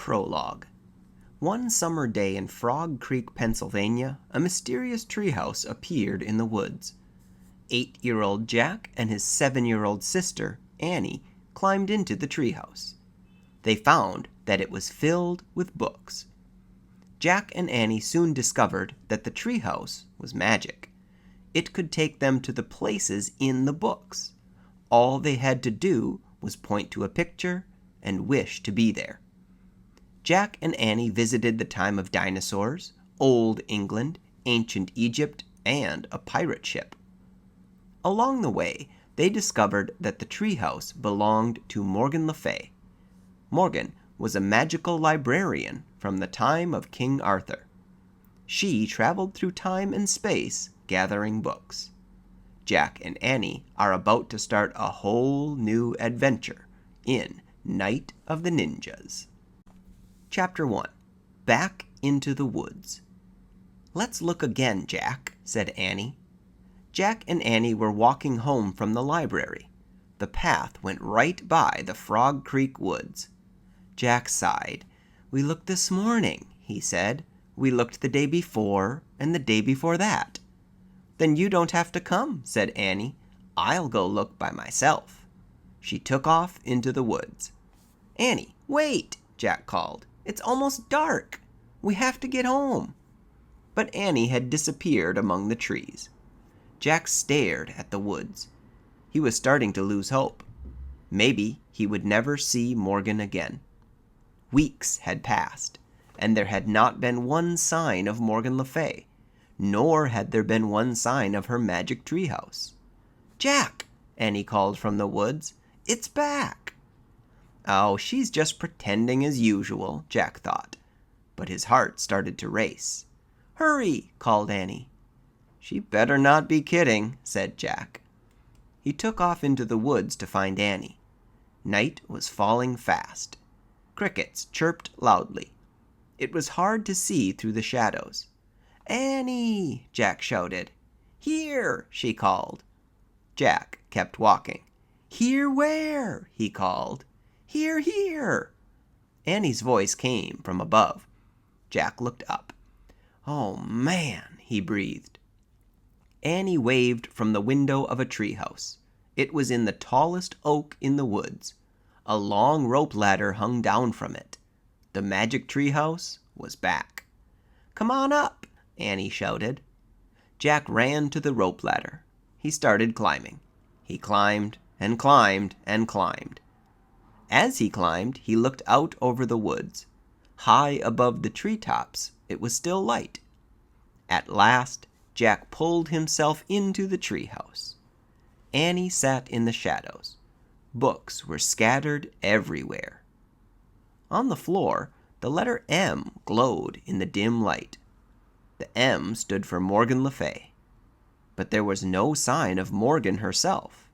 Prologue. One summer day in Frog Creek, Pennsylvania, a mysterious treehouse appeared in the woods. 8-year-old Jack and his 7-year-old sister, Annie, climbed into the treehouse. They found that it was filled with books. Jack and Annie soon discovered that the treehouse was magic. It could take them to the places in the books. All they had to do was point to a picture and wish to be there. Jack and Annie visited the time of dinosaurs, Old England, ancient Egypt, and a pirate ship. Along the way, they discovered that the treehouse belonged to Morgan Le Fay. Morgan was a magical librarian from the time of King Arthur. She traveled through time and space gathering books. Jack and Annie are about to start a whole new adventure in Night of the Ninjas. Chapter 1. Back into the Woods. "Let's look again, Jack," said Annie. Jack and Annie were walking home from the library. The path went right by the Frog Creek woods. Jack sighed. "We looked this morning," he said. "We looked the day before, and the day before that." "Then you don't have to come," said Annie. "I'll go look by myself." She took off into the woods. "Annie, wait!" Jack called. "It's almost dark. We have to get home." But Annie had disappeared among the trees. Jack stared at the woods. He was starting to lose hope. Maybe he would never see Morgan again. Weeks had passed, and there had not been one sign of Morgan Le Fay, nor had there been one sign of her magic treehouse. "Jack!" Annie called from the woods. "It's back!" "Oh, she's just pretending as usual," Jack thought. But his heart started to race. "Hurry!" called Annie. "She better not be kidding," said Jack. He took off into the woods to find Annie. Night was falling fast. Crickets chirped loudly. It was hard to see through the shadows. "Annie!" Jack shouted. "Here!" she called. Jack kept walking. "Here where?" he called. "Here, here!" Annie's voice came from above. Jack looked up. "Oh, man!" he breathed. Annie waved from the window of a treehouse. It was in the tallest oak in the woods. A long rope ladder hung down from it. The magic treehouse was back. "Come on up!" Annie shouted. Jack ran to the rope ladder. He started climbing. He climbed and climbed and climbed. As he climbed, he looked out over the woods. High above the treetops, it was still light. At last, Jack pulled himself into the treehouse. Annie sat in the shadows. Books were scattered everywhere. On the floor, the letter M glowed in the dim light. The M stood for Morgan Le Fay. But there was no sign of Morgan herself.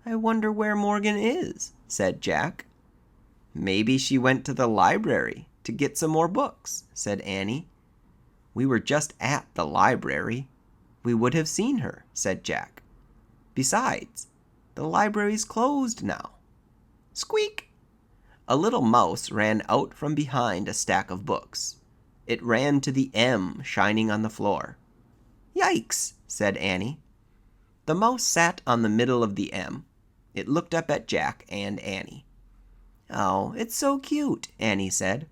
"I wonder where Morgan is," said Jack. "Maybe she went to the library to get some more books," said Annie. "We were just at the library. We would have seen her," said Jack. "Besides, the library's closed now." Squeak! A little mouse ran out from behind a stack of books. It ran to the M shining on the floor. "Yikes!" said Annie. The mouse sat on the middle of the M. It looked up at Jack and Annie. "Oh, it's so cute," Annie said.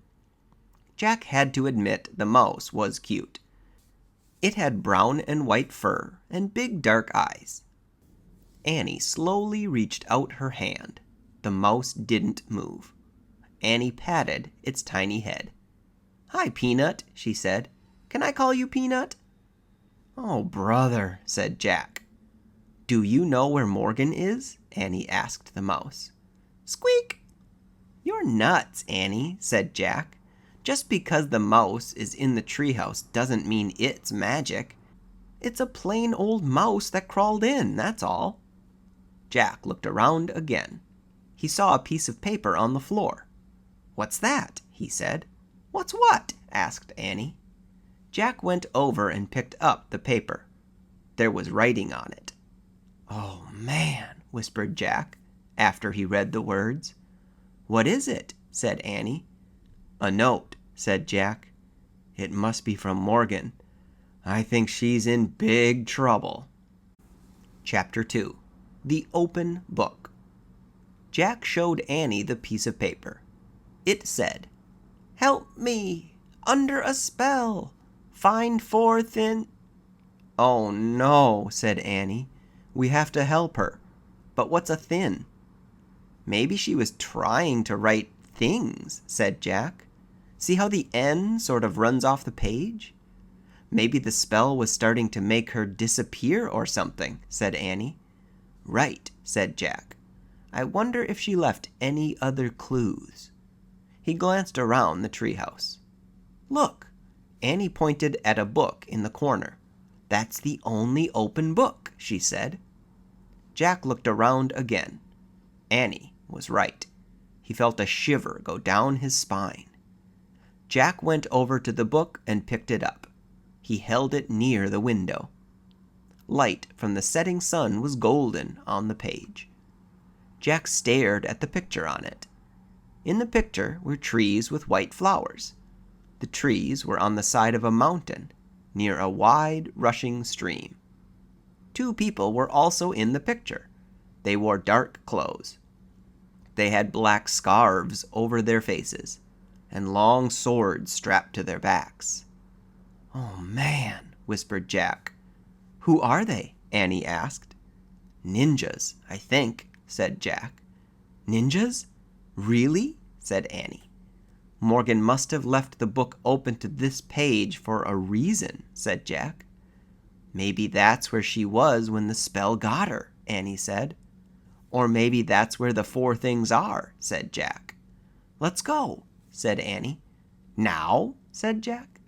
Jack had to admit the mouse was cute. It had brown and white fur and big dark eyes. Annie slowly reached out her hand. The mouse didn't move. Annie patted its tiny head. "Hi, Peanut," she said. "Can I call you Peanut?" "Oh, brother," said Jack. "Do you know where Morgan is?" Annie asked the mouse. Squeak! "You're nuts, Annie," said Jack. "Just because the mouse is in the treehouse doesn't mean it's magic. It's a plain old mouse that crawled in, that's all." Jack looked around again. He saw a piece of paper on the floor. "What's that?" he said. "What's what?" asked Annie. Jack went over and picked up the paper. There was writing on it. "Oh, man," whispered Jack, after he read the words. "What is it?" said Annie. "A note," said Jack. "It must be from Morgan. I think she's in big trouble." Chapter 2. The Open Book. Jack showed Annie the piece of paper. It said, "Help me! Under a spell! Find 4 thin—" "Oh no," said Annie. "We have to help her. But what's a thin?" "Maybe she was trying to write things," said Jack. "See how the N sort of runs off the page?" "Maybe the spell was starting to make her disappear or something," said Annie. "Right," said Jack. "I wonder if she left any other clues." He glanced around the treehouse. "Look!" Annie pointed at a book in the corner. "That's the only open book," she said. Jack looked around again. Annie was right. He felt a shiver go down his spine. Jack went over to the book and picked it up. He held it near the window. Light from the setting sun was golden on the page. Jack stared at the picture on it. In the picture were trees with white flowers. The trees were on the side of a mountain, near a wide, rushing stream. 2 people were also in the picture. They wore dark clothes. They had black scarves over their faces, and long swords strapped to their backs. "Oh, man," whispered Jack. "Who are they?" Annie asked. "Ninjas, I think," said Jack. "Ninjas? Really?" said Annie. "Morgan must have left the book open to this page for a reason," said Jack. "Maybe that's where she was when the spell got her," Annie said. "Or maybe that's where the 4 things are," said Jack. "Let's go," said Annie. "Now?" said Jack.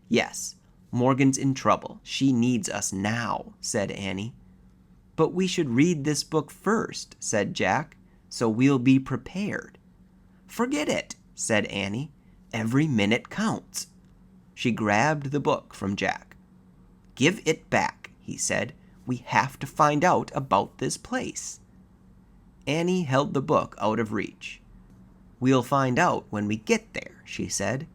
"Yes, Morgan's in trouble. She needs us now," said Annie. "But we should read this book first," said Jack, "so we'll be prepared." "Forget it," said Annie. "Every minute counts." She grabbed the book from Jack. "Give it back," he said. "We have to find out about this place." Annie held the book out of reach. "We'll find out when we get there," she said.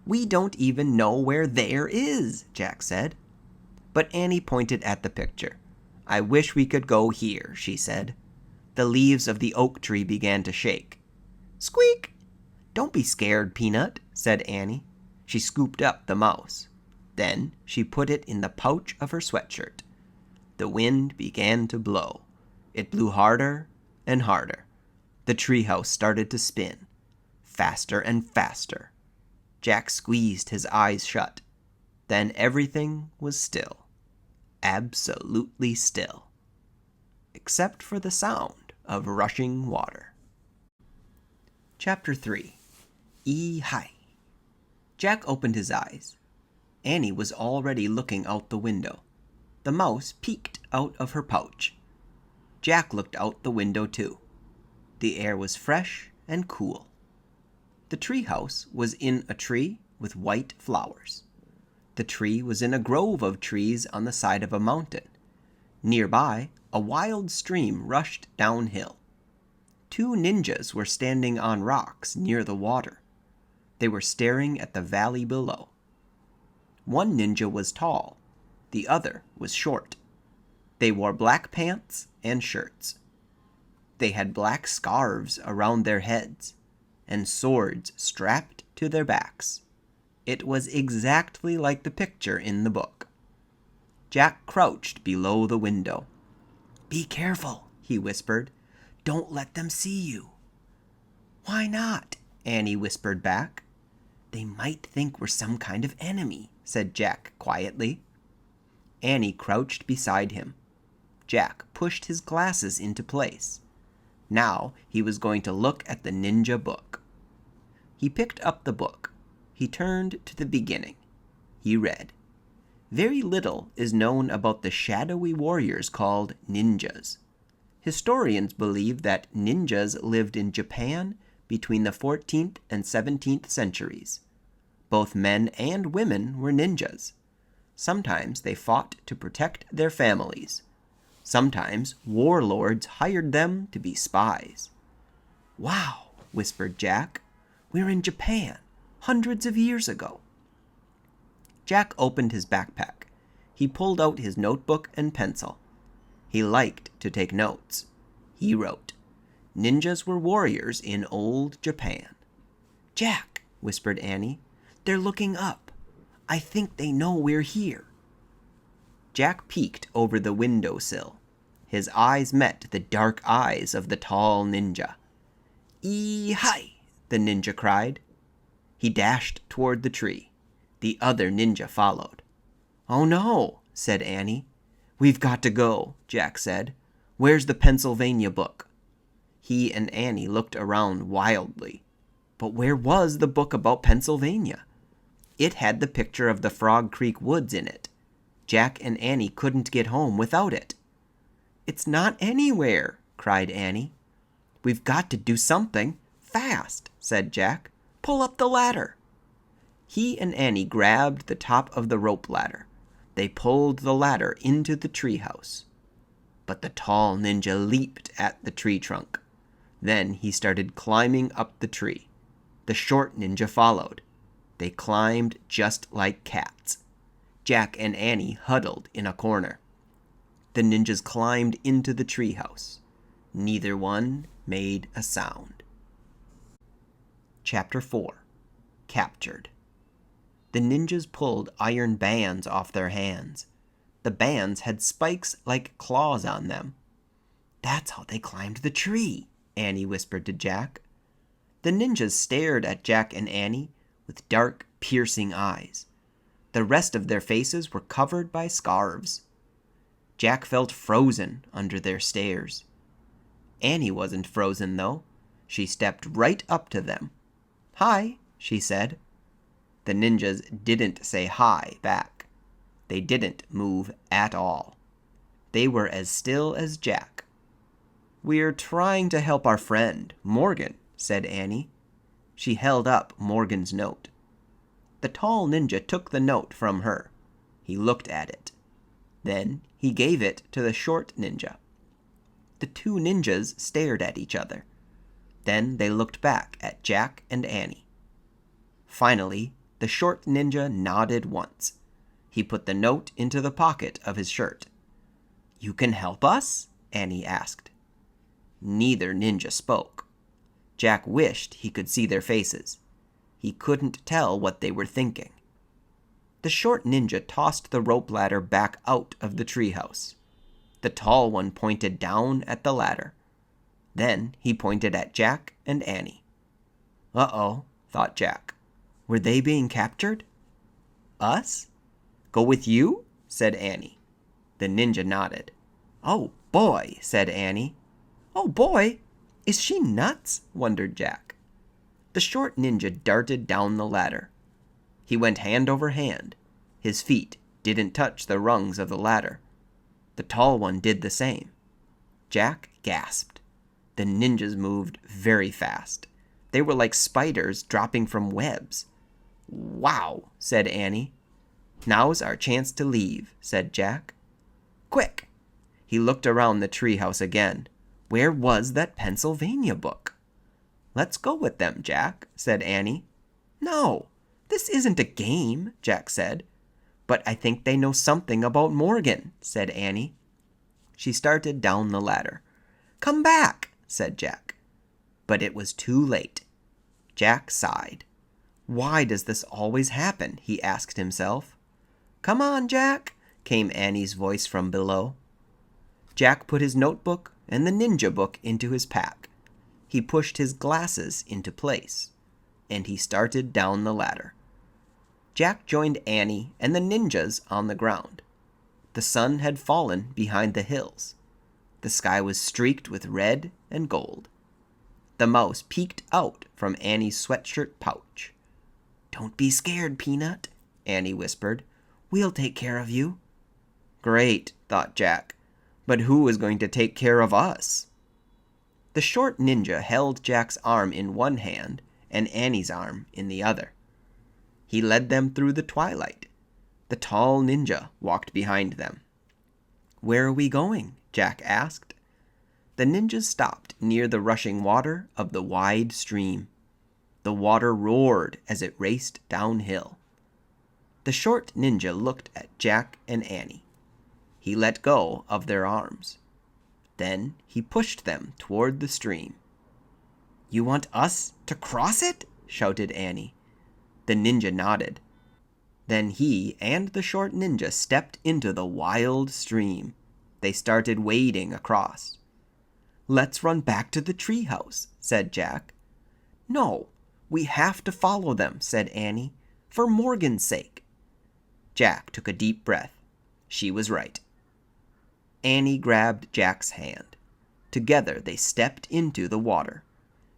"We don't even know where there is," Jack said. But Annie pointed at the picture. "I wish we could go here," she said. The leaves of the oak tree began to shake. "Squeak! Don't be scared, Peanut," said Annie. She scooped up the mouse. Then she put it in the pouch of her sweatshirt. The wind began to blow. It blew harder and harder. The treehouse started to spin. Faster and faster. Jack squeezed his eyes shut. Then everything was still. Absolutely still. Except for the sound of rushing water. Chapter 3. Hi. Jack opened his eyes. Annie was already looking out the window. The mouse peeked out of her pouch. Jack looked out the window too. The air was fresh and cool. The treehouse was in a tree with white flowers. The tree was in a grove of trees on the side of a mountain. Nearby, a wild stream rushed downhill. 2 ninjas were standing on rocks near the water. They were staring at the valley below. One ninja was tall. The other was short. They wore black pants and shirts. They had black scarves around their heads and swords strapped to their backs. It was exactly like the picture in the book. Jack crouched below the window. "Be careful," he whispered. "Don't let them see you." "Why not?" Annie whispered back. "They might think we're some kind of enemy," said Jack quietly. Annie crouched beside him. Jack pushed his glasses into place. Now he was going to look at the ninja book. He picked up the book. He turned to the beginning. He read, "Very little is known about the shadowy warriors called ninjas. Historians believe that ninjas lived in Japan between the 14th and 17th centuries. Both men and women were ninjas. Sometimes they fought to protect their families. Sometimes warlords hired them to be spies." "Wow," whispered Jack. "We're in Japan. hundreds of years ago. Jack opened his backpack. He pulled out his notebook and pencil. He liked to take notes. He wrote, "Ninjas were warriors in old Japan." "Jack," whispered Annie, "they're looking up. I think they know we're here." Jack peeked over the windowsill. His eyes met the dark eyes of the tall ninja. "Ee-hi!" the ninja cried. He dashed toward the tree. The other ninja followed. "Oh no," said Annie. "We've got to go," Jack said. "Where's the Pennsylvania book?" He and Annie looked around wildly. But where was the book about Pennsylvania? It had the picture of the Frog Creek woods in it. Jack and Annie couldn't get home without it. "It's not anywhere," cried Annie. "We've got to do something fast," said Jack. "Pull up the ladder." He and Annie grabbed the top of the rope ladder. They pulled the ladder into the treehouse. But the tall ninja leaped at the tree trunk. Then he started climbing up the tree. The short ninja followed. They climbed just like cats. Jack and Annie huddled in a corner. The ninjas climbed into the treehouse. Neither one made a sound. Chapter 4. Captured. The ninjas pulled iron bands off their hands. The bands had spikes like claws on them. "That's how they climbed the tree," Annie whispered to Jack. The ninjas stared at Jack and Annie with dark, piercing eyes. The rest of their faces were covered by scarves. Jack felt frozen under their stares. Annie wasn't frozen, though. She stepped right up to them. "Hi," she said. The ninjas didn't say hi back. They didn't move at all. They were as still as Jack. "We're trying to help our friend, Morgan," said Annie. She held up Morgan's note. The tall ninja took the note from her. He looked at it. Then he gave it to the short ninja. The two ninjas stared at each other. Then they looked back at Jack and Annie. Finally, the short ninja nodded once. He put the note into the pocket of his shirt. "You can help us?" Annie asked. Neither ninja spoke. Jack wished he could see their faces. He couldn't tell what they were thinking. The short ninja tossed the rope ladder back out of the treehouse. The tall one pointed down at the ladder. Then he pointed at Jack and Annie. "Uh-oh," thought Jack. "Were they being captured?" "Us? Go with you?" said Annie. The ninja nodded. "Oh, boy," said Annie. "Oh, boy? Is she nuts?" wondered Jack. The short ninja darted down the ladder. He went hand over hand. His feet didn't touch the rungs of the ladder. The tall one did the same. Jack gasped. The ninjas moved very fast. They were like spiders dropping from webs. "Wow," said Annie. "Now's our chance to leave," said Jack. "Quick!" He looked around the treehouse again. Where was that Pennsylvania book? "Let's go with them, Jack," said Annie. "No, this isn't a game," Jack said. "But I think they know something about Morgan," said Annie. She started down the ladder. "Come back," said Jack. But it was too late. Jack sighed. Why does this always happen? He asked himself. "Come on, Jack," came Annie's voice from below. Jack put his notebook and the ninja book into his pack. He pushed his glasses into place, and he started down the ladder. Jack joined Annie and the ninjas on the ground. The sun had fallen behind the hills. The sky was streaked with red and gold. The mouse peeked out from Annie's sweatshirt pouch. "Don't be scared, Peanut," Annie whispered. "We'll take care of you." Great, thought Jack. But who is going to take care of us? The short ninja held Jack's arm in one hand and Annie's arm in the other. He led them through the twilight. The tall ninja walked behind them. "Where are we going?" Jack asked. The ninjas stopped near the rushing water of the wide stream. The water roared as it raced downhill. The short ninja looked at Jack and Annie. He let go of their arms. Then he pushed them toward the stream. "You want us to cross it?" shouted Annie. The ninja nodded. Then he and the short ninja stepped into the wild stream. They started wading across. "Let's run back to the treehouse," said Jack. "No, we have to follow them," said Annie, "for Morgan's sake." Jack took a deep breath. She was right. Annie grabbed Jack's hand. Together they stepped into the water.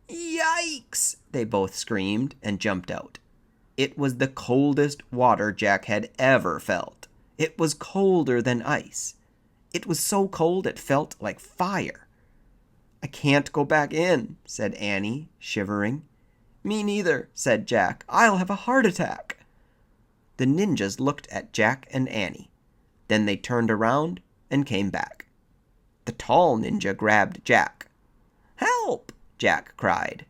"Yikes!" they both screamed and jumped out. It was the coldest water Jack had ever felt. It was colder than ice. It was so cold it felt like fire. "I can't go back in," said Annie, shivering. "Me neither," said Jack. "I'll have a heart attack." The ninjas looked at Jack and Annie. Then they turned around and came back. The tall ninja grabbed Jack. "Help!" Jack cried.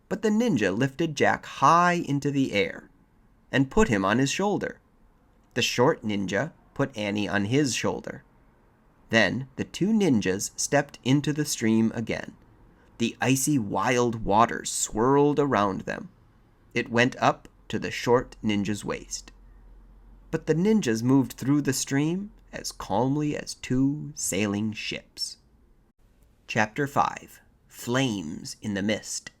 But the ninja lifted Jack high into the air and put him on his shoulder. The short ninja put Annie on his shoulder. Then the two ninjas stepped into the stream again. The icy wild waters swirled around them. It went up to the short ninja's waist. But the ninjas moved through the stream as calmly as two sailing ships. Chapter 5. Flames in the Mist.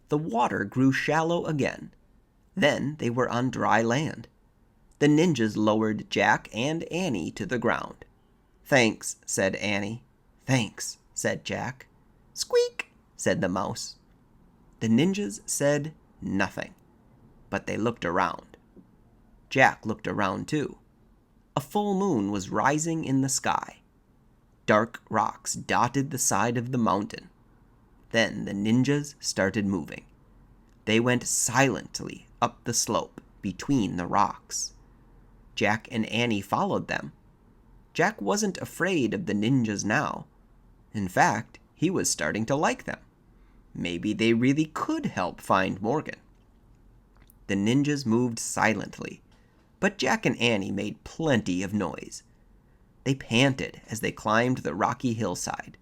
The water grew shallow again. Then they were on dry land. The ninjas lowered Jack and Annie to the ground. "Thanks," said Annie. "Thanks," said Jack. "Squeak," said the mouse. The ninjas said nothing, but they looked around. Jack looked around too. A full moon was rising in the sky. Dark rocks dotted the side of the mountain. Then the ninjas started moving. They went silently up the slope between the rocks. Jack and Annie followed them. Jack wasn't afraid of the ninjas now. In fact, he was starting to like them. Maybe they really could help find Morgan. The ninjas moved silently, but Jack and Annie made plenty of noise. They panted as they climbed the rocky hillside.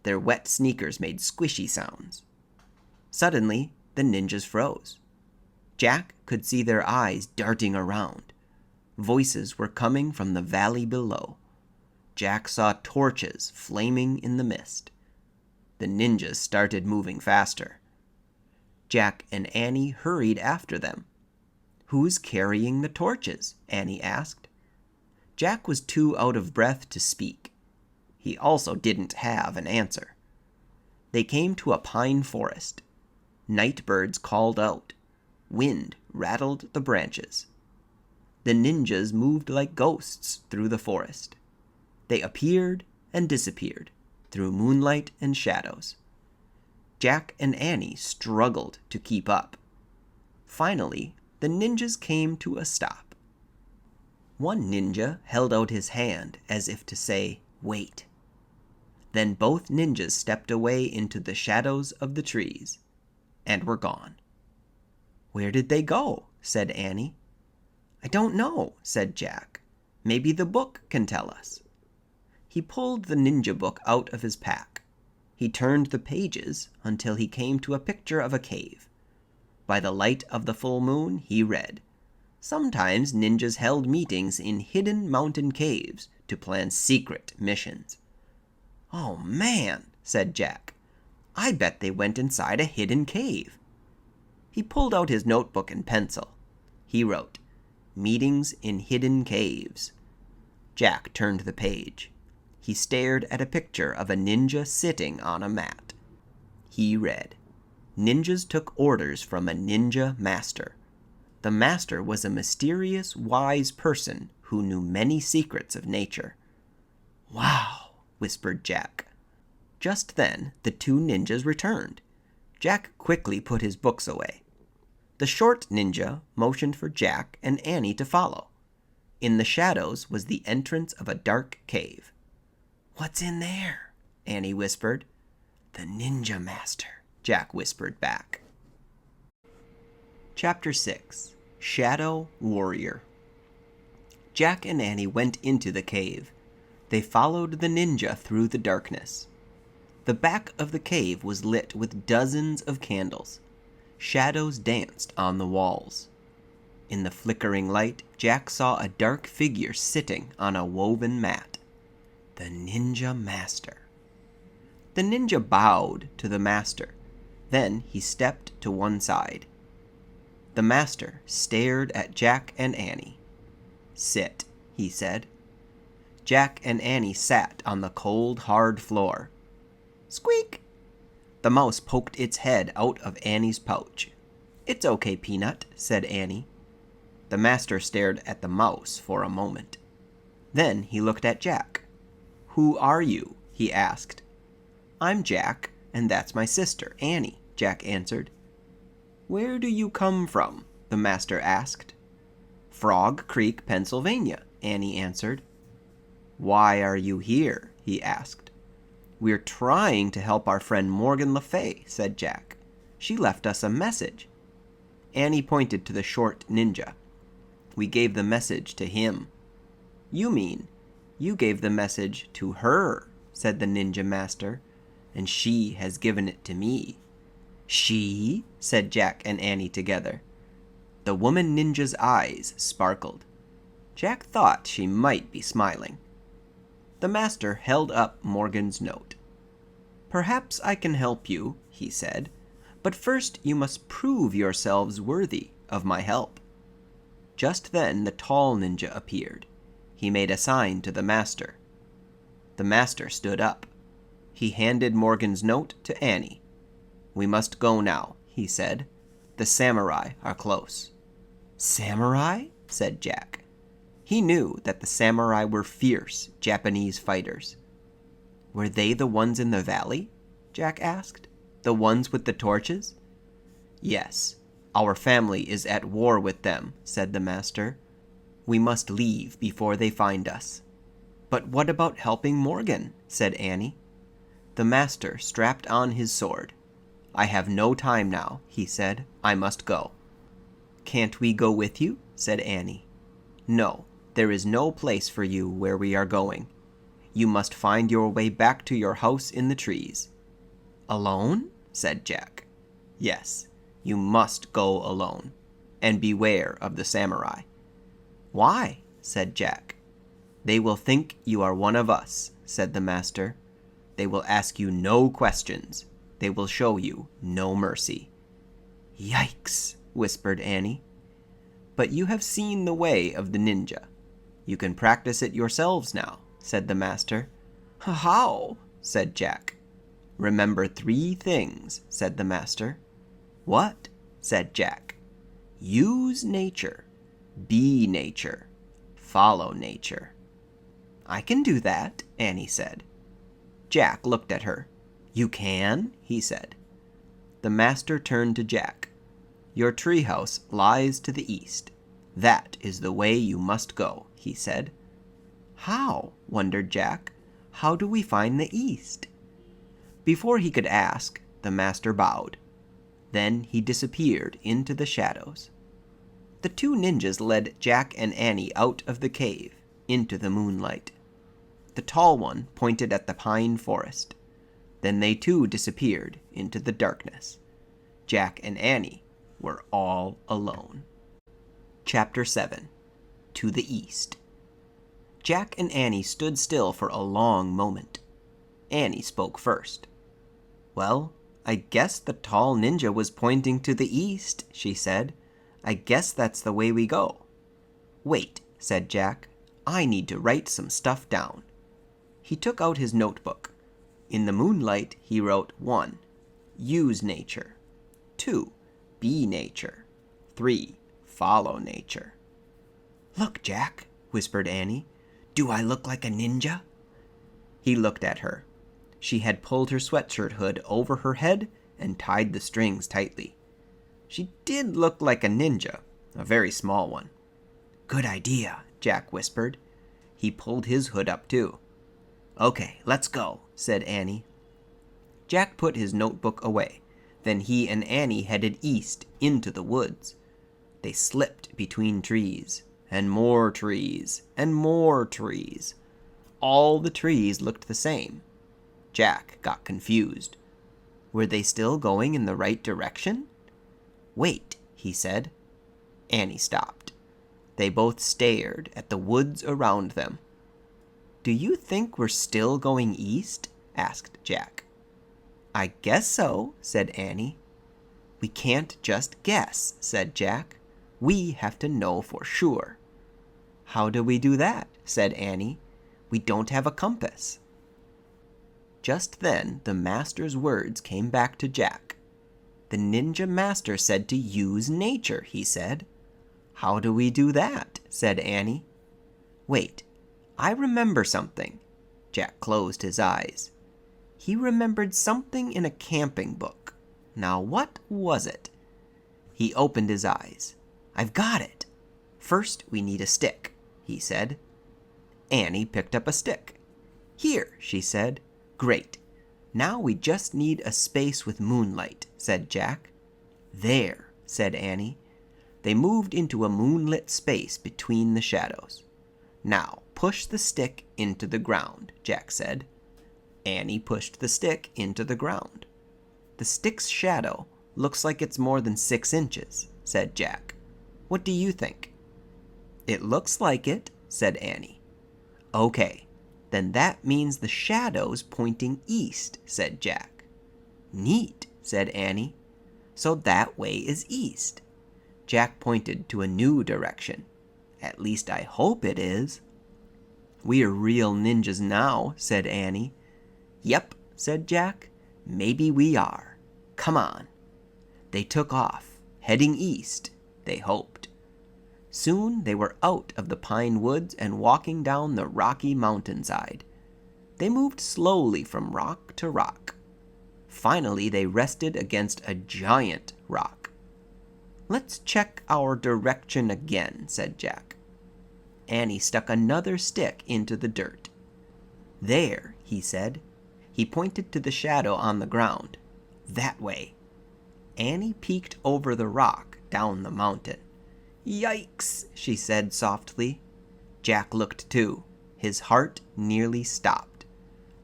Their wet sneakers made squishy sounds. Suddenly, the ninjas froze. Jack could see their eyes darting around. Voices were coming from the valley below. Jack saw torches flaming in the mist. The ninjas started moving faster. Jack and Annie hurried after them. "Who's carrying the torches?" Annie asked. Jack was too out of breath to speak. He also didn't have an answer. They came to a pine forest. Night birds called out. Wind rattled the branches. The ninjas moved like ghosts through the forest. They appeared and disappeared through moonlight and shadows. Jack and Annie struggled to keep up. Finally, the ninjas came to a stop. One ninja held out his hand as if to say, "Wait." Then both ninjas stepped away into the shadows of the trees and were gone. "Where did they go?" said Annie. "I don't know," said Jack. "Maybe the book can tell us." He pulled the ninja book out of his pack. He turned the pages until he came to a picture of a cave. By the light of the full moon, he read, "Sometimes ninjas held meetings in hidden mountain caves to plan secret missions." "Oh, man," said Jack. "I bet they went inside a hidden cave." He pulled out his notebook and pencil. He wrote, "Meetings in hidden caves." Jack turned the page. He stared at a picture of a ninja sitting on a mat. He read, "Ninjas took orders from a ninja master. The master was a mysterious, wise person who knew many secrets of nature." "Wow," whispered Jack. Just then, the two ninjas returned. Jack quickly put his books away. The short ninja motioned for Jack and Annie to follow. In the shadows was the entrance of a dark cave. "What's in there?" Annie whispered. "The ninja master," Jack whispered back. Chapter 6 Shadow Warrior. Jack and Annie went into the cave. They followed the ninja through the darkness. The back of the cave was lit with dozens of candles. Shadows danced on the walls. In the flickering light, Jack saw a dark figure sitting on a woven mat. The Ninja Master. The ninja bowed to the master. Then he stepped to one side. The master stared at Jack and Annie. "Sit," he said. Jack and Annie sat on the cold, hard floor. Squeak! The mouse poked its head out of Annie's pouch. "It's okay, Peanut," said Annie. The master stared at the mouse for a moment. Then he looked at Jack. "Who are you?" he asked. "I'm Jack, and that's my sister, Annie," Jack answered. "Where do you come from?" the master asked. "Frog Creek, Pennsylvania," Annie answered. "Why are you here?" he asked. "We're trying to help our friend Morgan Le Fay," said Jack. "She left us a message." Annie pointed to the short ninja. "We gave the message to him." "You mean you gave the message to her," said the ninja master, "and she has given it to me." "She?" said Jack and Annie together. The woman ninja's eyes sparkled. Jack thought she might be smiling. The master held up Morgan's note. "Perhaps I can help you," he said, "but first you must prove yourselves worthy of my help." Just then the tall ninja appeared. He made a sign to the master. The master stood up. He handed Morgan's note to Annie. "We must go now," he said. "The samurai are close." "Samurai?" said Jack. He knew that the samurai were fierce Japanese fighters. "Were they the ones in the valley?" Jack asked. "The ones with the torches?" "Yes. Our family is at war with them," said the master. "We must leave before they find us." "But what about helping Morgan?" said Annie. The master strapped on his sword. "I have no time now," he said. "I must go." "Can't we go with you?" said Annie. "No, there is no place for you where we are going. You must find your way back to your house in the trees." "Alone?" said Jack. "Yes, you must go alone. And beware of the samurai." "Why?" said Jack. "They will think you are one of us," said the master. "They will ask you no questions. They will show you no mercy." "Yikes!" whispered Annie. "But you have seen the way of the ninja. You can practice it yourselves now," said the master. "How?" said Jack. "Remember 3 things," said the master. "What?" said Jack. "Use nature. Be nature. Follow nature." "I can do that," Annie said. Jack looked at her. "You can?" he said. The master turned to Jack. "Your treehouse lies to the east. That is the way you must go," he said. "How?" wondered Jack. "How do we find the east?" Before he could ask, the master bowed. Then he disappeared into the shadows. The 2 ninjas led Jack and Annie out of the cave, into the moonlight. The tall one pointed at the pine forest. Then they too disappeared into the darkness. Jack and Annie were all alone. Chapter 7 To the East. Jack and Annie stood still for a long moment. Annie spoke first. "Well, I guess the tall ninja was pointing to the east," she said. "I guess that's the way we go." "Wait," said Jack. "I need to write some stuff down." He took out his notebook. In the moonlight, he wrote 1. Use nature. 2. Be nature. 3. Follow nature. "Look, Jack," whispered Annie. "Do I look like a ninja?" He looked at her. She had pulled her sweatshirt hood over her head and tied the strings tightly. She did look like a ninja, a very small one. "Good idea," Jack whispered. He pulled his hood up too. "Okay, let's go," said Annie. Jack put his notebook away. Then he and Annie headed east into the woods. They slipped between trees, and more trees, and more trees. All the trees looked the same. Jack got confused. Were they still going in the right direction? "Wait," he said. Annie stopped. They both stared at the woods around them. "Do you think we're still going east?" asked Jack. "I guess so," said Annie. "We can't just guess," said Jack. "We have to know for sure." "How do we do that?" said Annie. "We don't have a compass." Just then the master's words came back to Jack. "The ninja master said to use nature," he said. "How do we do that?" said Annie. "Wait, I remember something." Jack closed his eyes. He remembered something in a camping book. Now what was it? He opened his eyes. "I've got it. First we need a stick," he said. Annie picked up a stick. "Here," she said. "Great. Now we just need a space with moonlight," said Jack. "There," said Annie. They moved into a moonlit space between the shadows. "Now push the stick into the ground," Jack said. Annie pushed the stick into the ground. "The stick's shadow looks like it's more than 6 inches," said Jack. "What do you think?" "It looks like it," said Annie. "Okay, then that means the shadow's pointing east," said Jack. "Neat," said Annie. "So that way is east." Jack pointed to a new direction. "At least I hope it is." "We're real ninjas now," said Annie. "Yep," said Jack. "Maybe we are. Come on." They took off, heading east, they hoped. Soon they were out of the pine woods and walking down the rocky mountainside. They moved slowly from rock to rock. Finally they rested against a giant rock. "Let's check our direction again," said Jack. Annie stuck another stick into the dirt. "There," he said. He pointed to the shadow on the ground. "That way." Annie peeked over the rock down the mountain. "Yikes," she said softly. Jack looked too. His heart nearly stopped.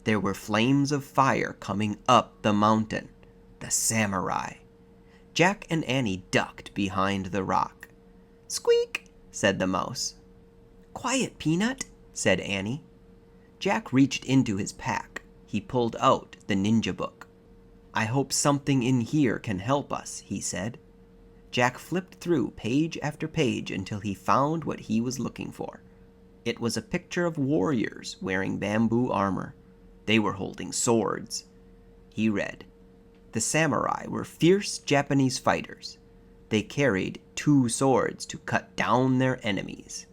There were flames of fire coming up the mountain. The samurai. Jack and Annie ducked behind the rock. "Squeak," said the mouse. "Quiet, Peanut," said Annie. Jack reached into his pack. He pulled out the ninja book. "I hope something in here can help us," he said. Jack flipped through page after page until he found what he was looking for. It was a picture of warriors wearing bamboo armor. They were holding swords. He read, "The samurai were fierce Japanese fighters. They carried 2 swords to cut down their enemies."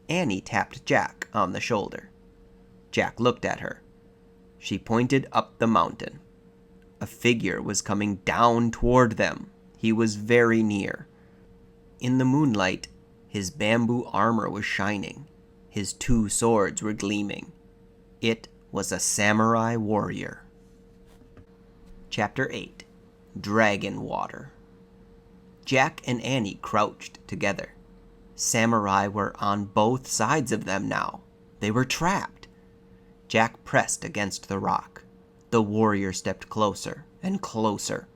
Annie tapped Jack on the shoulder. Jack looked at her. She pointed up the mountain. A figure was coming down toward them. He was very near. In the moonlight, his bamboo armor was shining. His 2 swords were gleaming. It was a samurai warrior. Chapter 8. Dragon Water. Jack and Annie crouched together. Samurai were on both sides of them now. They were trapped. Jack pressed against the rock. The warrior stepped closer and closer.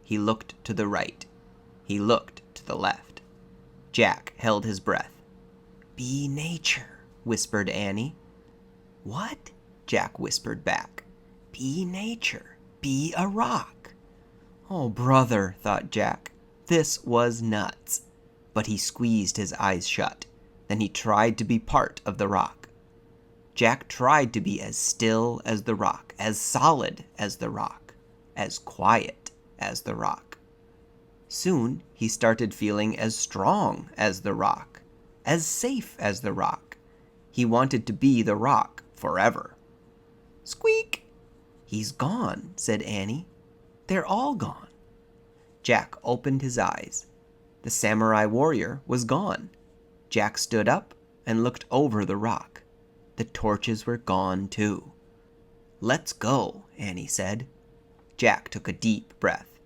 He looked to the right. He looked to the left. Jack held his breath. "Be nature," whispered Annie. "What?" Jack whispered back. "Be nature. Be a rock." "Oh, brother," thought Jack. This was nuts. But he squeezed his eyes shut. Then he tried to be part of the rock. Jack tried to be as still as the rock, as solid as the rock, as quiet as the rock. Soon he started feeling as strong as the rock, as safe as the rock. He wanted to be the rock forever. "Squeak!" "He's gone," said Annie. "They're all gone." Jack opened his eyes. The samurai warrior was gone. Jack stood up and looked over the rock. The torches were gone too. "Let's go," Annie said. Jack took a deep breath.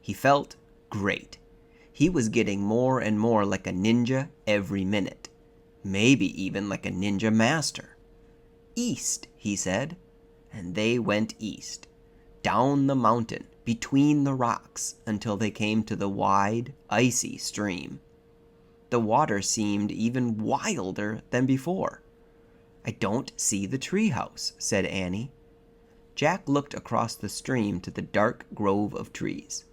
He felt great. He was getting more and more like a ninja every minute, maybe even like a ninja master. East, he said, and they went east, down the mountain, between the rocks, until they came to the wide, icy stream. The water seemed even wilder than before. "I don't see the treehouse," said Annie. Jack looked across the stream to the dark grove of trees.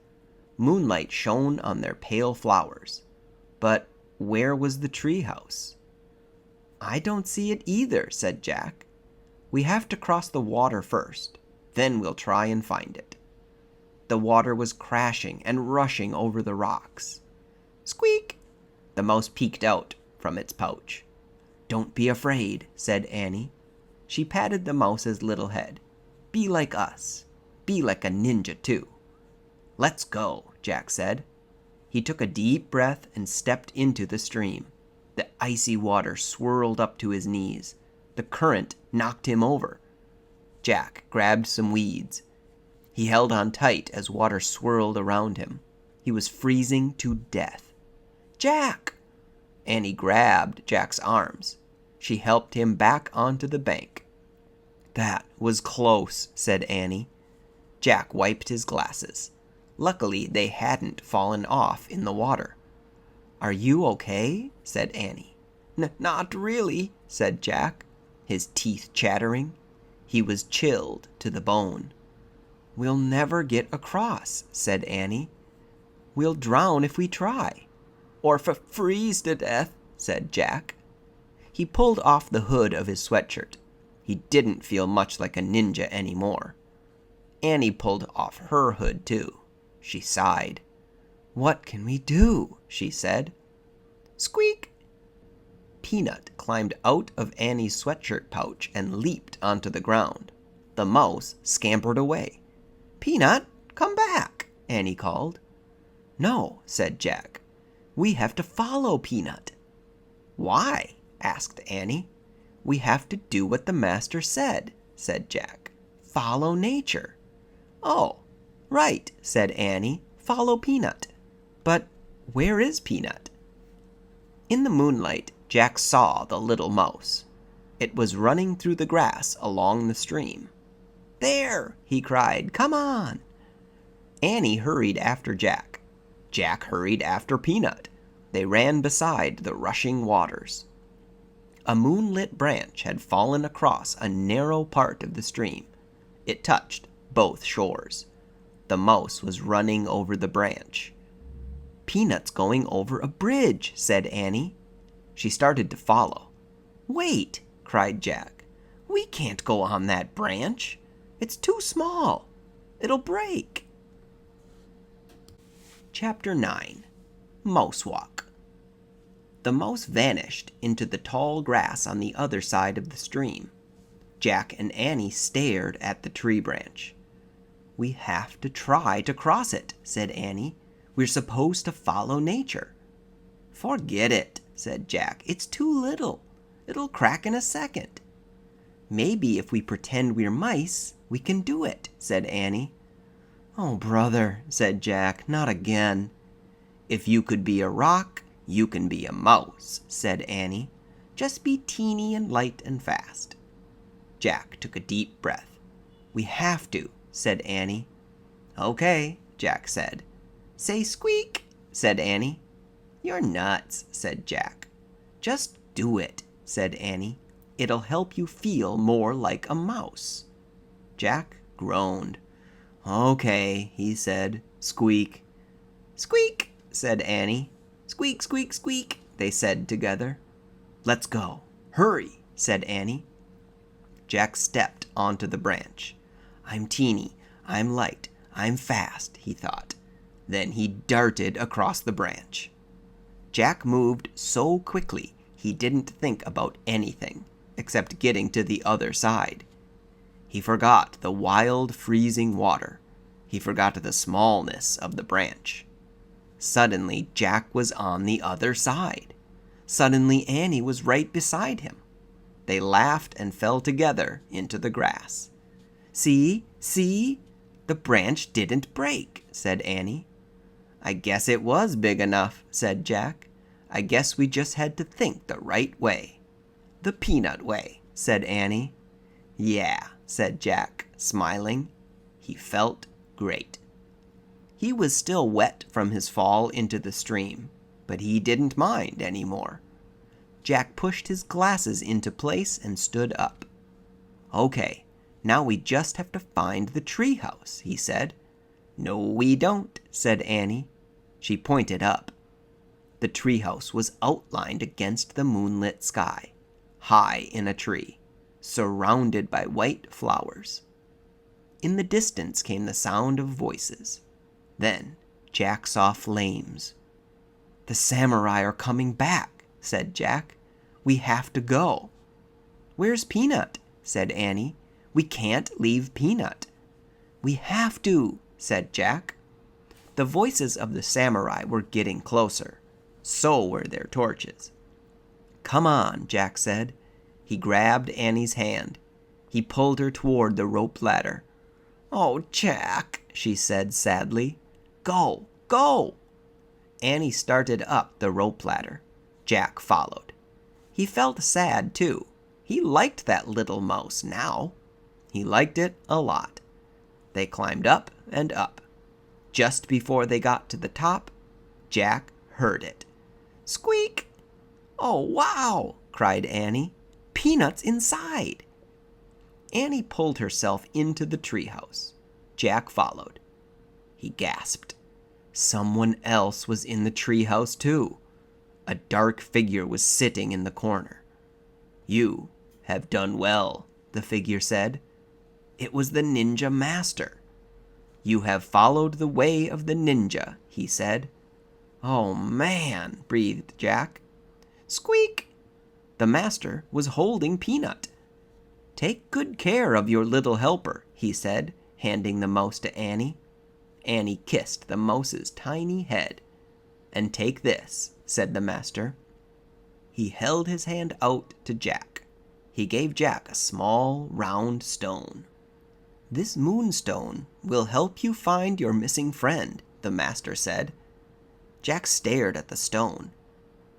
Moonlight shone on their pale flowers. But where was the treehouse? "I don't see it either," said Jack. "We have to cross the water first. Then we'll try and find it." The water was crashing and rushing over the rocks. "Squeak!" The mouse peeked out from its pouch. "Don't be afraid," said Annie. She patted the mouse's little head. "Be like us. Be like a ninja, too." "Let's go," Jack said. He took a deep breath and stepped into the stream. The icy water swirled up to his knees. The current knocked him over. Jack grabbed some weeds. He held on tight as water swirled around him. He was freezing to death. "Jack!" Annie grabbed Jack's arms. She helped him back onto the bank. "That was close," said Annie. Jack wiped his glasses. Luckily, they hadn't fallen off in the water. "Are you okay?" said Annie. Not really," said Jack, his teeth chattering. He was chilled to the bone. "We'll never get across," said Annie. "We'll drown if we try." "Or freeze to death," said Jack. He pulled off the hood of his sweatshirt. He didn't feel much like a ninja anymore. Annie pulled off her hood too. She sighed. "What can we do?" she said. "Squeak!" Peanut climbed out of Annie's sweatshirt pouch and leaped onto the ground. The mouse scampered away. "Peanut, come back!" Annie called. "No," said Jack. "We have to follow Peanut." "Why?" asked Annie. "We have to do what the master said," said Jack. "Follow nature." "Oh, right," said Annie. "Follow Peanut." "But where is Peanut?" In the moonlight, Jack saw the little mouse. It was running through the grass along the stream. "There!" he cried. "Come on!" Annie hurried after Jack. Jack hurried after Peanut. They ran beside the rushing waters. A moonlit branch had fallen across a narrow part of the stream. It touched both shores. The mouse was running over the branch. "Peanut's going over a bridge," said Annie. She started to follow. "Wait!" cried Jack. "We can't go on that branch. It's too small. It'll break." Chapter 9. Mouse Walk. The mouse vanished into the tall grass on the other side of the stream. Jack and Annie stared at the tree branch. "We have to try to cross it," said Annie. "We're supposed to follow nature." "Forget it," said Jack. "It's too little. It'll crack in a second." "Maybe if we pretend we're mice, we can do it," said Annie. "Oh, brother," said Jack, "not again." "If you could be a rock, you can be a mouse," said Annie. "Just be teeny and light and fast." Jack took a deep breath. "We have to," said Annie. "Okay," Jack said. "Say squeak," said Annie. "You're nuts," said Jack. "Just do it," said Annie. "It'll help you feel more like a mouse." Jack groaned. "Okay," he said. "Squeak." "Squeak," said Annie. "Squeak, squeak, squeak," they said together. "Let's go. Hurry," said Annie. Jack stepped onto the branch. "I'm teeny, I'm light, I'm fast," he thought. Then he darted across the branch. Jack moved so quickly he didn't think about anything except getting to the other side. He forgot the wild, freezing water. He forgot the smallness of the branch. Suddenly, Jack was on the other side. Suddenly, Annie was right beside him. They laughed and fell together into the grass. "See, see, the branch didn't break," said Annie. "I guess it was big enough," said Jack. "I guess we just had to think the right way." "The peanut way," said Annie. "Yeah," said Jack, smiling. He felt great. He was still wet from his fall into the stream, but he didn't mind any more. Jack pushed his glasses into place and stood up. "Okay, now we just have to find the treehouse," he said. "No, we don't," said Annie. She pointed up. The treehouse was outlined against the moonlit sky, high in a tree, surrounded by white flowers. In the distance came the sound of voices. Then Jack saw flames. "The samurai are coming back," said Jack. "We have to go." "Where's Peanut?" said Annie. "We can't leave Peanut." "We have to," said Jack. The voices of the samurai were getting closer. So were their torches. "Come on," Jack said. He grabbed Annie's hand. He pulled her toward the rope ladder. "Oh, Jack," she said sadly. "Go, go!" Annie started up the rope ladder. Jack followed. He felt sad, too. He liked that little mouse now. He liked it a lot. They climbed up and up. Just before they got to the top, Jack heard it. "Squeak!" "Oh, wow!" cried Annie. "Peanut's inside!" Annie pulled herself into the treehouse. Jack followed. He gasped. Someone else was in the treehouse too. A dark figure was sitting in the corner. "You have done well," the figure said. It was the ninja master. "You have followed the way of the ninja," he said. "Oh, man," breathed Jack. "Squeak!" The master was holding Peanut. "Take good care of your little helper," he said, handing the mouse to Annie. Annie kissed the mouse's tiny head. "And take this," said the master. He held his hand out to Jack. He gave Jack a small, round stone. "This moonstone will help you find your missing friend," the master said. Jack stared at the stone.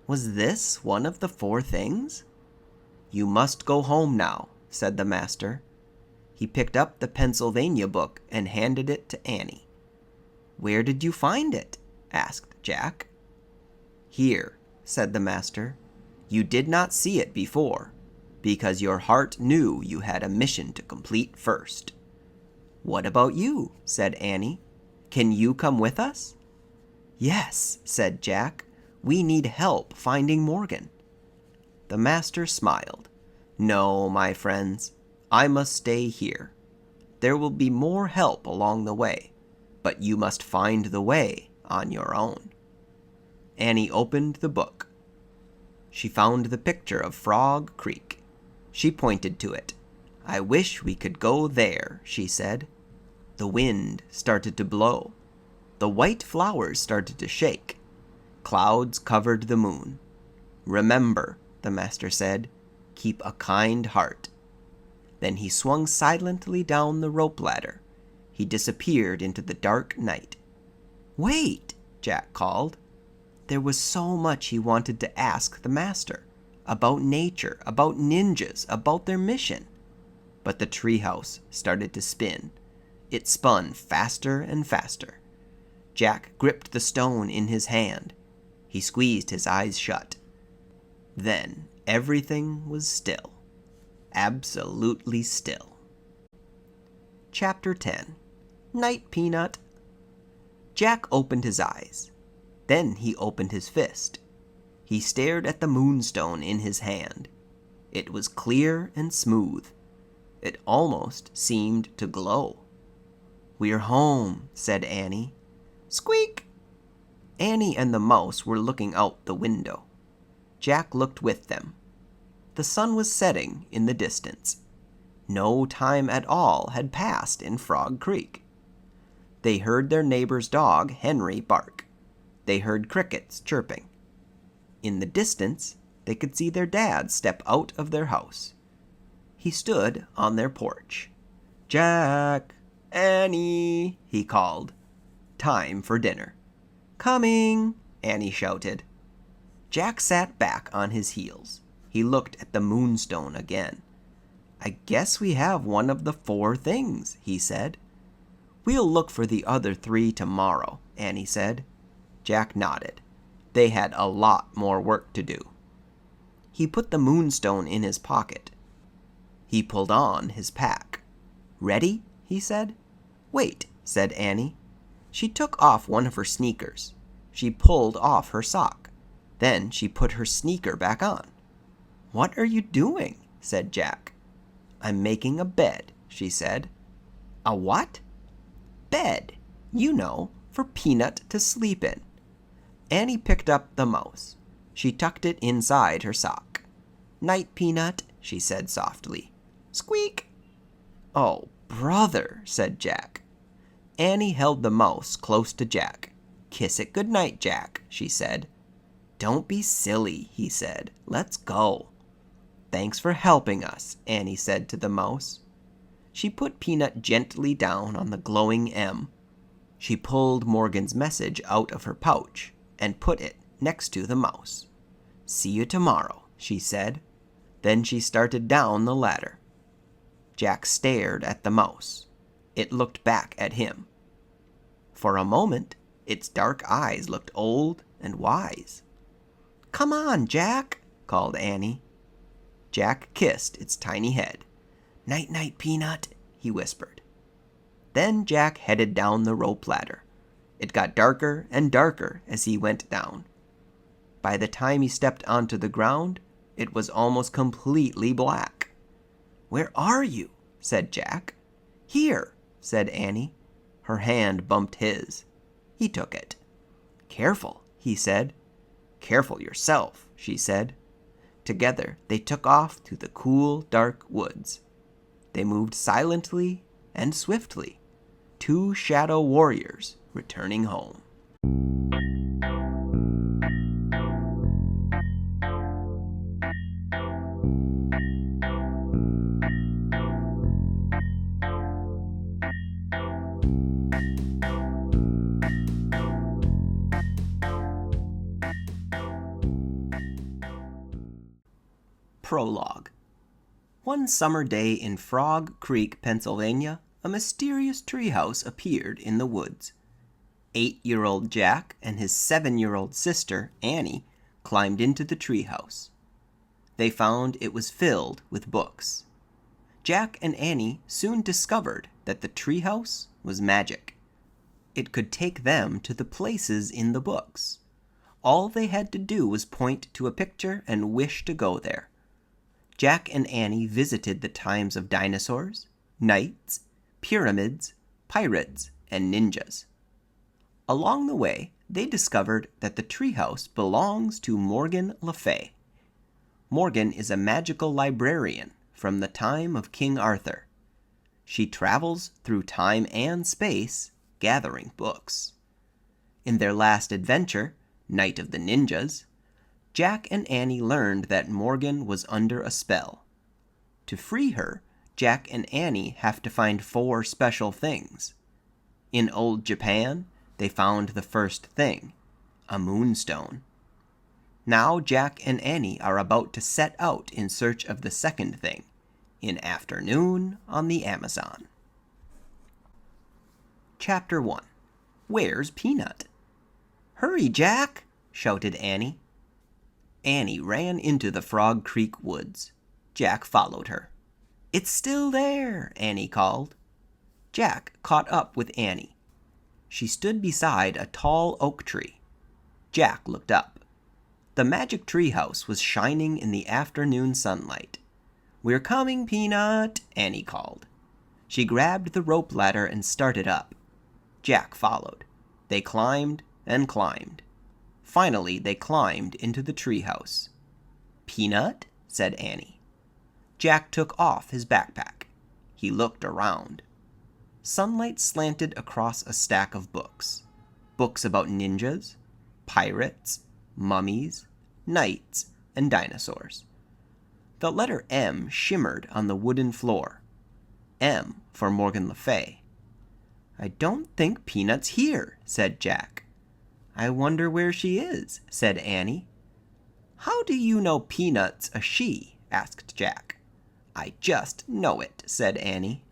Was this one of the 4 things? "You must go home now," said the master. He picked up the Pennsylvania book and handed it to Annie. "Where did you find it?" asked Jack. "Here," said the master. "You did not see it before, because your heart knew you had a mission to complete first." "What about you?" said Annie. "Can you come with us?" "Yes," said Jack. "We need help finding Morgan." The master smiled. "No, my friends, I must stay here. There will be more help along the way, but you must find the way on your own." Annie opened the book. She found the picture of Frog Creek. She pointed to it. "I wish we could go there," she said. The wind started to blow. The white flowers started to shake. Clouds covered the moon. "Remember," the master said, "keep a kind heart." Then he swung silently down the rope ladder. He disappeared into the dark night. "Wait!" Jack called. There was so much he wanted to ask the master. About nature, about ninjas, about their mission. But the treehouse started to spin. It spun faster and faster. Jack gripped the stone in his hand. He squeezed his eyes shut. Then everything was still. Absolutely still. Chapter 10. Night, Peanut. Jack opened his eyes. Then he opened his fist. He stared at the moonstone in his hand. It was clear and smooth. It almost seemed to glow. "We're home," said Annie. "Squeak!" Annie and the mouse were looking out the window. Jack looked with them. The sun was setting in the distance. No time at all had passed in Frog Creek. They heard their neighbor's dog, Henry, bark. They heard crickets chirping. In the distance, they could see their dad step out of their house. He stood on their porch. "Jack! Annie!" he called. Time for dinner. "Coming!" Annie shouted. Jack sat back on his heels. He looked at the moonstone again. "I guess we have one of the 4 things," he said. "We'll look for the other 3 tomorrow," Annie said. Jack nodded. They had a lot more work to do. He put the moonstone in his pocket. He pulled on his pack. "Ready?" he said. "Wait," said Annie. She took off one of her sneakers. She pulled off her sock. Then she put her sneaker back on. "What are you doing?" said Jack. "I'm making a bed," she said. "A what?" "Bed. You know, for Peanut to sleep in." Annie picked up the mouse. She tucked it inside her sock. "Night, Peanut," she said softly. "Squeak!" "Oh, brother," said Jack. Annie held the mouse close to Jack. "Kiss it good night, Jack," she said. "Don't be silly," he said. "Let's go." "Thanks for helping us," Annie said to the mouse. She put Peanut gently down on the glowing M. She pulled Morgan's message out of her pouch and put it next to the mouse. "See you tomorrow," she said. Then she started down the ladder. Jack stared at the mouse. It looked back at him. For a moment, its dark eyes looked old and wise. "Come on, Jack," called Annie. Jack kissed its tiny head. "Night-night, Peanut," he whispered. Then Jack headed down the rope ladder. It got darker and darker as he went down. By the time he stepped onto the ground, it was almost completely black. "Where are you?" said Jack. "Here," said Annie. Her hand bumped his. He took it. "Careful," he said. "Careful yourself," she said. Together they took off through the cool, dark woods. They moved silently and swiftly, 2 shadow warriors returning home. Prologue. One summer day in Frog Creek, Pennsylvania, a mysterious treehouse appeared in the woods. 8-year-old Jack and his 7-year-old sister, Annie, climbed into the treehouse. They found it was filled with books. Jack and Annie soon discovered that the treehouse was magic. It could take them to the places in the books. All they had to do was point to a picture and wish to go there. Jack and Annie visited the times of dinosaurs, knights, pyramids, pirates, and ninjas. Along the way, they discovered that the treehouse belongs to Morgan Le Fay. Morgan is a magical librarian from the time of King Arthur. She travels through time and space, gathering books. In their last adventure, Night of the Ninjas, Jack and Annie learned that Morgan was under a spell. To free her, Jack and Annie have to find 4 special things. In old Japan, they found the first thing, a moonstone. Now Jack and Annie are about to set out in search of the second thing, in Afternoon on the Amazon. Chapter 1. Where's Peanut? "Hurry, Jack!" shouted Annie. Annie ran into the Frog Creek woods. Jack followed her. "It's still there," Annie called. Jack caught up with Annie. She stood beside a tall oak tree. Jack looked up. The magic treehouse was shining in the afternoon sunlight. "We're coming, Peanut," Annie called. She grabbed the rope ladder and started up. Jack followed. They climbed and climbed. Finally, they climbed into the treehouse. "Peanut?" said Annie. Jack took off his backpack. He looked around. Sunlight slanted across a stack of books. Books about ninjas, pirates, mummies, knights, and dinosaurs. The letter M shimmered on the wooden floor. M for Morgan Le Fay. "I don't think Peanut's here," said Jack. I wonder where she is, said Annie. How do you know Peanut's a she? Asked Jack. I just know it, said Annie.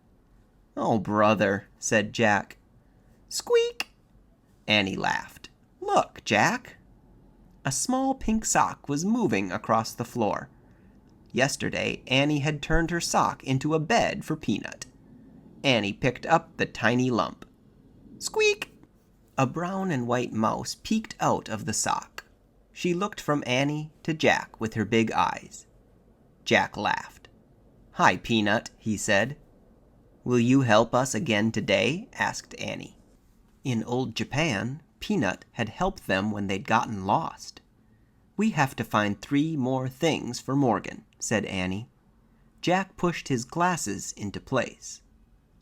Oh, brother, said Jack. Squeak! Annie laughed. Look, Jack. A small pink sock was moving across the floor. Yesterday, Annie had turned her sock into a bed for Peanut. Annie picked up the tiny lump. Squeak! A brown and white mouse peeked out of the sock. She looked from Annie to Jack with her big eyes. Jack laughed. Hi, Peanut, he said. Will you help us again today? Asked Annie. In old Japan, Peanut had helped them when they'd gotten lost. We have to find 3 more things for Morgan, said Annie. Jack pushed his glasses into place.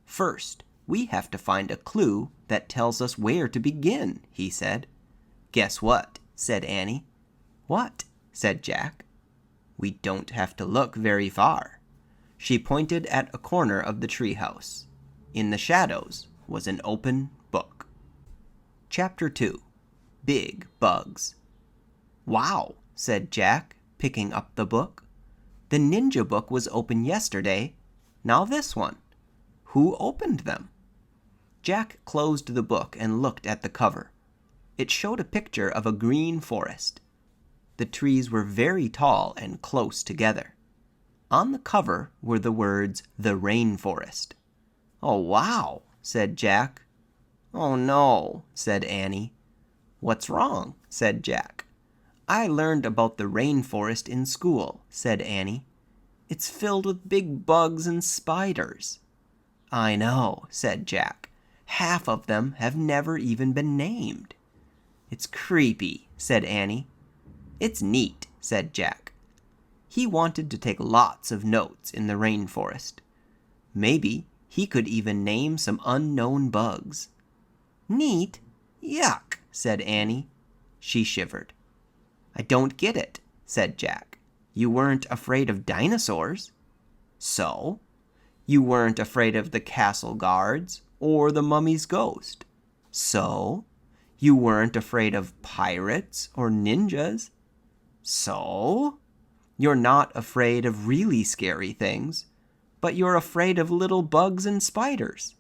First, we have to find a clue that tells us where to begin, he said. Guess what? Said Annie. What? Said Jack. We don't have to look very far. She pointed at a corner of the treehouse. In the shadows was an open book. Chapter 2. Big Bugs. Wow, said Jack, picking up the book. The ninja book was open yesterday. Now this one. Who opened them? Jack closed the book and looked at the cover. It showed a picture of a green forest. The trees were very tall and close together. On the cover were the words, "The Rainforest." "Oh, wow," said Jack. "Oh, no," said Annie. "What's wrong?" said Jack. "I learned about the rainforest in school," said Annie. "It's filled with big bugs and spiders." "I know," said Jack. "Half of them have never even been named." "It's creepy," said Annie. "It's neat," said Jack. He wanted to take lots of notes in the rainforest. Maybe he could even name some unknown bugs. "Neat? Yuck," said Annie. She shivered. "I don't get it," said Jack. "You weren't afraid of dinosaurs." "So? You weren't afraid of the castle guards or the mummy's ghost. So? You weren't afraid of pirates or ninjas. So? You're not afraid of really scary things, but you're afraid of little bugs and spiders.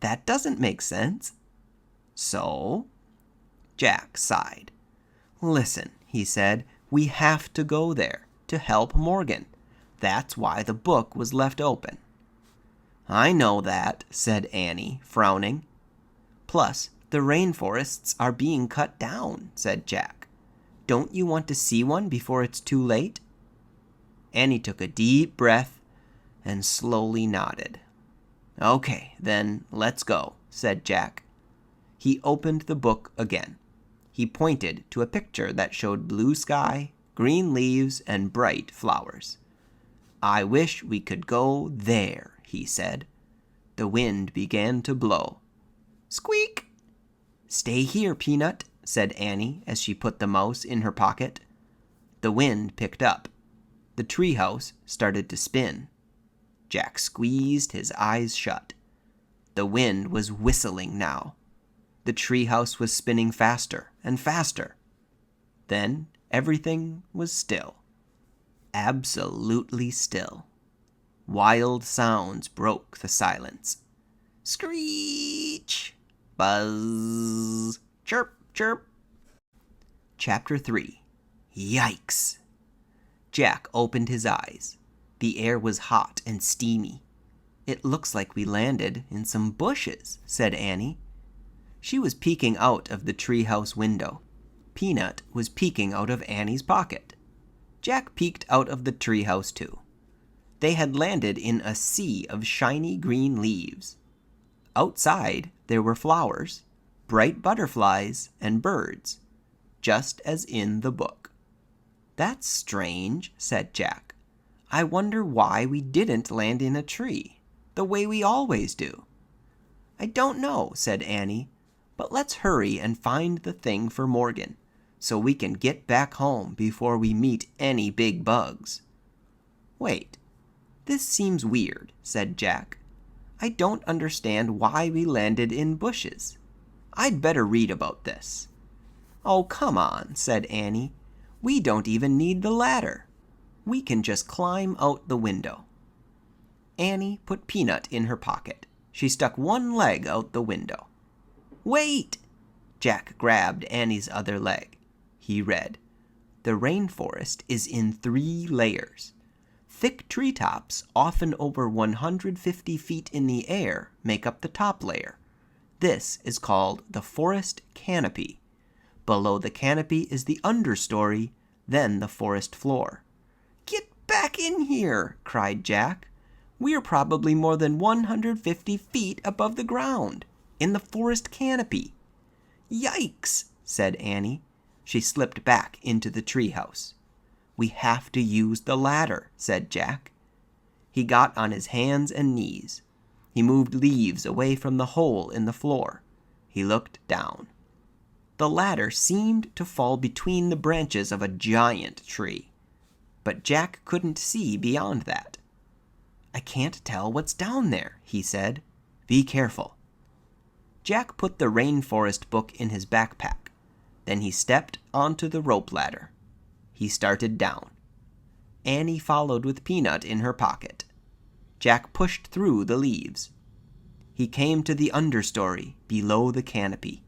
That doesn't make sense." "So?" Jack sighed. "Listen," he said, "we have to go there to help Morgan. That's why the book was left open." "I know that," said Annie, frowning. "Plus, the rainforests are being cut down," said Jack. "Don't you want to see one before it's too late?" Annie took a deep breath and slowly nodded. "Okay, then let's go," said Jack. He opened the book again. He pointed to a picture that showed blue sky, green leaves, and bright flowers. "I wish we could go there," he said. The wind began to blow. Squeak! "Stay here, Peanut," said Annie as she put the mouse in her pocket. The wind picked up. The treehouse started to spin. Jack squeezed his eyes shut. The wind was whistling now. The treehouse was spinning faster and faster. Then everything was still. Absolutely still. Wild sounds broke the silence. Screech! Buzz! Chirp, chirp! Chapter 3. Yikes! Jack opened his eyes. The air was hot and steamy. "It looks like we landed in some bushes," said Annie. She was peeking out of the treehouse window. Peanut was peeking out of Annie's pocket. Jack peeked out of the treehouse too. They had landed in a sea of shiny green leaves. Outside there were flowers, bright butterflies, and birds, just as in the book. "That's strange," said Jack. "I wonder why we didn't land in a tree, the way we always do." "I don't know," said Annie, "but let's hurry and find the thing for Morgan, so we can get back home before we meet any big bugs." "Wait, this seems weird," said Jack. "I don't understand why we landed in bushes. I'd better read about this." Oh, come on, said Annie. We don't even need the ladder. We can just climb out the window. Annie put Peanut in her pocket. She stuck one leg out the window. Wait! Jack grabbed Annie's other leg. He read, "The rainforest is in 3 layers. Thick treetops, often over 150 feet in the air, make up the top layer. This is called the forest canopy. Below the canopy is the understory, then the forest floor." "Get back in here!" cried Jack. "We're probably more than 150 feet above the ground, in the forest canopy." "Yikes!" said Annie. She slipped back into the treehouse. "We have to use the ladder," said Jack. He got on his hands and knees. He moved leaves away from the hole in the floor. He looked down. The ladder seemed to fall between the branches of a giant tree, but Jack couldn't see beyond that. "I can't tell what's down there," he said. "Be careful." Jack put the rainforest book in his backpack. Then he stepped onto the rope ladder. He started down. Annie followed with Peanut in her pocket. Jack pushed through the leaves. He came to the understory, below the canopy.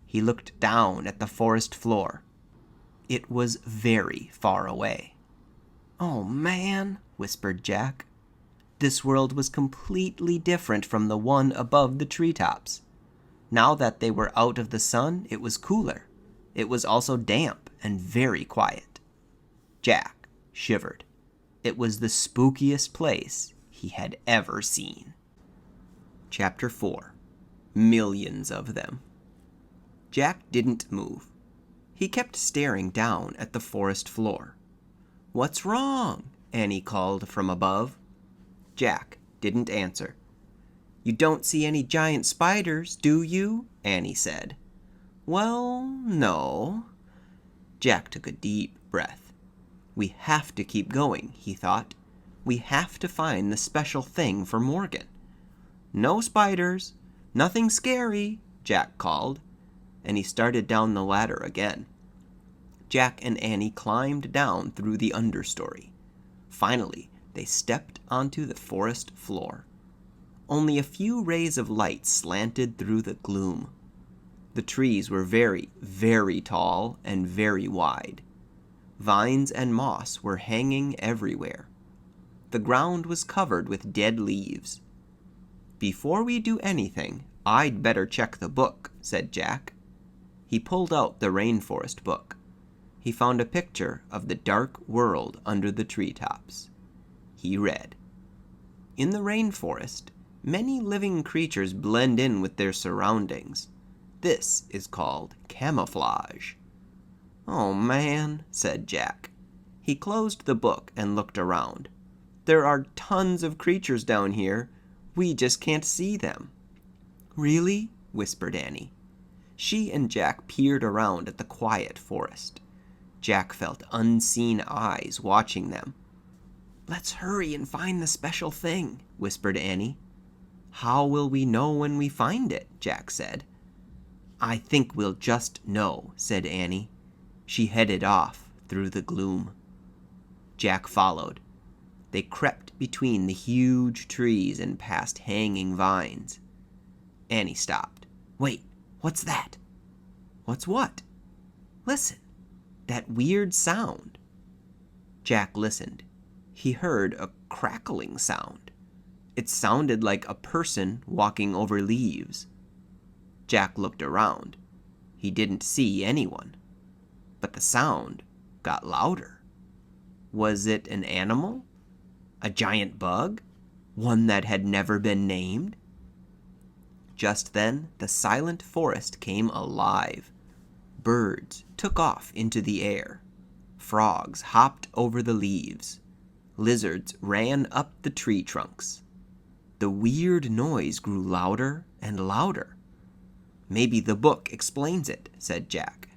He looked down at the forest floor. It was very far away. "Oh, man," whispered Jack. This world was completely different from the one above the treetops. Now that they were out of the sun, it was cooler. It was also damp and very quiet. Jack shivered. It was the spookiest place he had ever seen. Chapter 4. Millions of them. Jack didn't move. He kept staring down at the forest floor. "What's wrong?" Annie called from above. Jack didn't answer. "You don't see any giant spiders, do you?" Annie said. "Well, no." Jack took a deep breath. "We have to keep going," he thought. "We have to find the special thing for Morgan." "No spiders. Nothing scary," Jack called, and he started down the ladder again. Jack and Annie climbed down through the understory. Finally, they stepped onto the forest floor. Only a few rays of light slanted through the gloom. The trees were very, very tall and very wide. Vines and moss were hanging everywhere. The ground was covered with dead leaves. "Before we do anything, I'd better check the book," said Jack. He pulled out the rainforest book. He found a picture of the dark world under the treetops. He read, "In the rainforest, many living creatures blend in with their surroundings. This is called camouflage." "Oh, man," said Jack. He closed the book and looked around. "There are tons of creatures down here. We just can't see them." "Really?" whispered Annie. She and Jack peered around at the quiet forest. Jack felt unseen eyes watching them. "Let's hurry and find the special thing," whispered Annie. "How will we know when we find it?" Jack said. "I think we'll just know," said Annie. She headed off through the gloom. Jack followed. They crept between the huge trees and past hanging vines. Annie stopped. "Wait, what's that?" "What's what?" "Listen, that weird sound." Jack listened. He heard a crackling sound. It sounded like a person walking over leaves. Jack looked around. He didn't see anyone. But the sound got louder. Was it an animal? A giant bug? One that had never been named? Just then, the silent forest came alive. Birds took off into the air. Frogs hopped over the leaves. Lizards ran up the tree trunks. The weird noise grew louder and louder. "Maybe the book explains it," said Jack.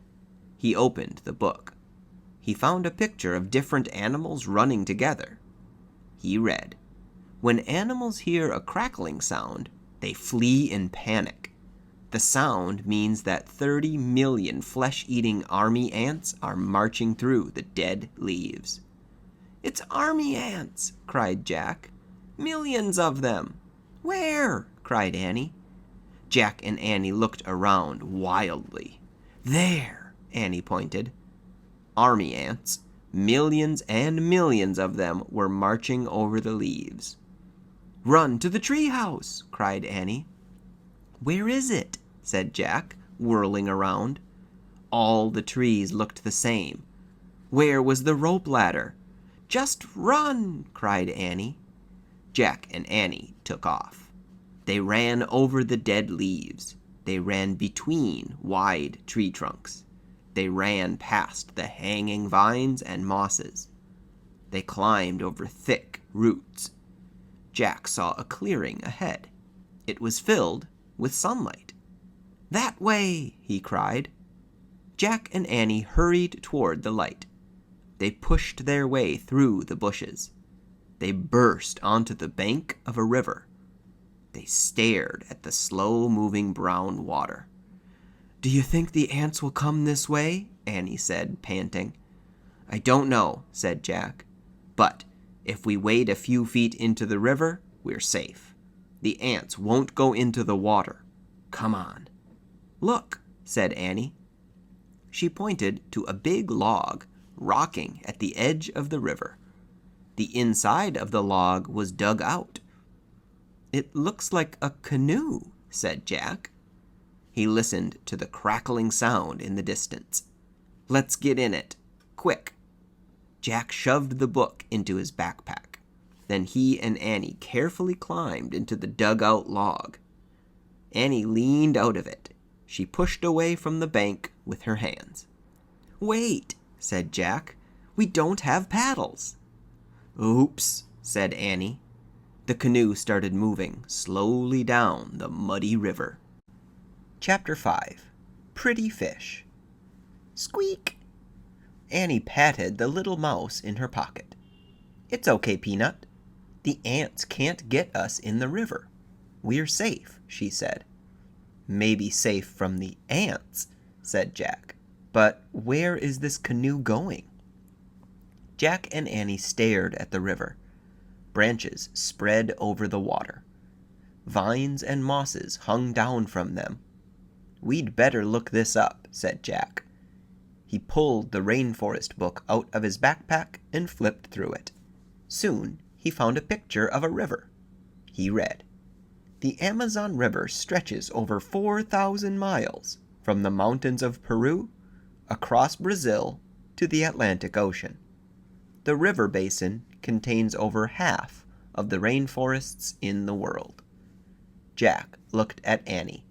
He opened the book. He found a picture of different animals running together. He read, "When animals hear a crackling sound, they flee in panic. The sound means that 30 million flesh-eating army ants are marching through the dead leaves. "It's army ants!" cried Jack. "Millions of them!" "Where?" cried Annie. Jack and Annie looked around wildly. "There!" Annie pointed. Army ants, millions and millions of them, were marching over the leaves. "Run to the treehouse!" cried Annie. "Where is it?" said Jack, whirling around. All the trees looked the same. Where was the rope ladder? "Just run!" cried Annie. Jack and Annie took off. They ran over the dead leaves. They ran between wide tree trunks. They ran past the hanging vines and mosses. They climbed over thick roots. Jack saw a clearing ahead. It was filled with sunlight. "That way!" he cried. Jack and Annie hurried toward the light. They pushed their way through the bushes. They burst onto the bank of a river. They stared at the slow-moving brown water. "Do you think the ants will come this way?" Annie said, panting. "I don't know," said Jack. "But if we wade a few feet into the river, we're safe. The ants won't go into the water. Come on." "Look," said Annie. She pointed to a big log rocking at the edge of the river. The inside of the log was dug out. "It looks like a canoe," said Jack. He listened to the crackling sound in the distance. "Let's get in it. Quick." Jack shoved the book into his backpack. Then he and Annie carefully climbed into the dug-out log. Annie leaned out of it. She pushed away from the bank with her hands. "Wait," said Jack. "We don't have paddles." "Oops," said Annie. The canoe started moving slowly down the muddy river. Chapter 5. Pretty Fish. Squeak! Annie patted the little mouse in her pocket. "It's okay, Peanut. The ants can't get us in the river. We're safe," she said. "Maybe safe from the ants," said Jack. "But where is this canoe going?" Jack and Annie stared at the river. Branches spread over the water. Vines and mosses hung down from them. "We'd better look this up," said Jack. He pulled the rainforest book out of his backpack and flipped through it. Soon he found a picture of a river. He read, "The Amazon River stretches over 4,000 miles from the mountains of Peru across Brazil to the Atlantic Ocean. The river basin contains over half of the rainforests in the world." Jack looked at Annie.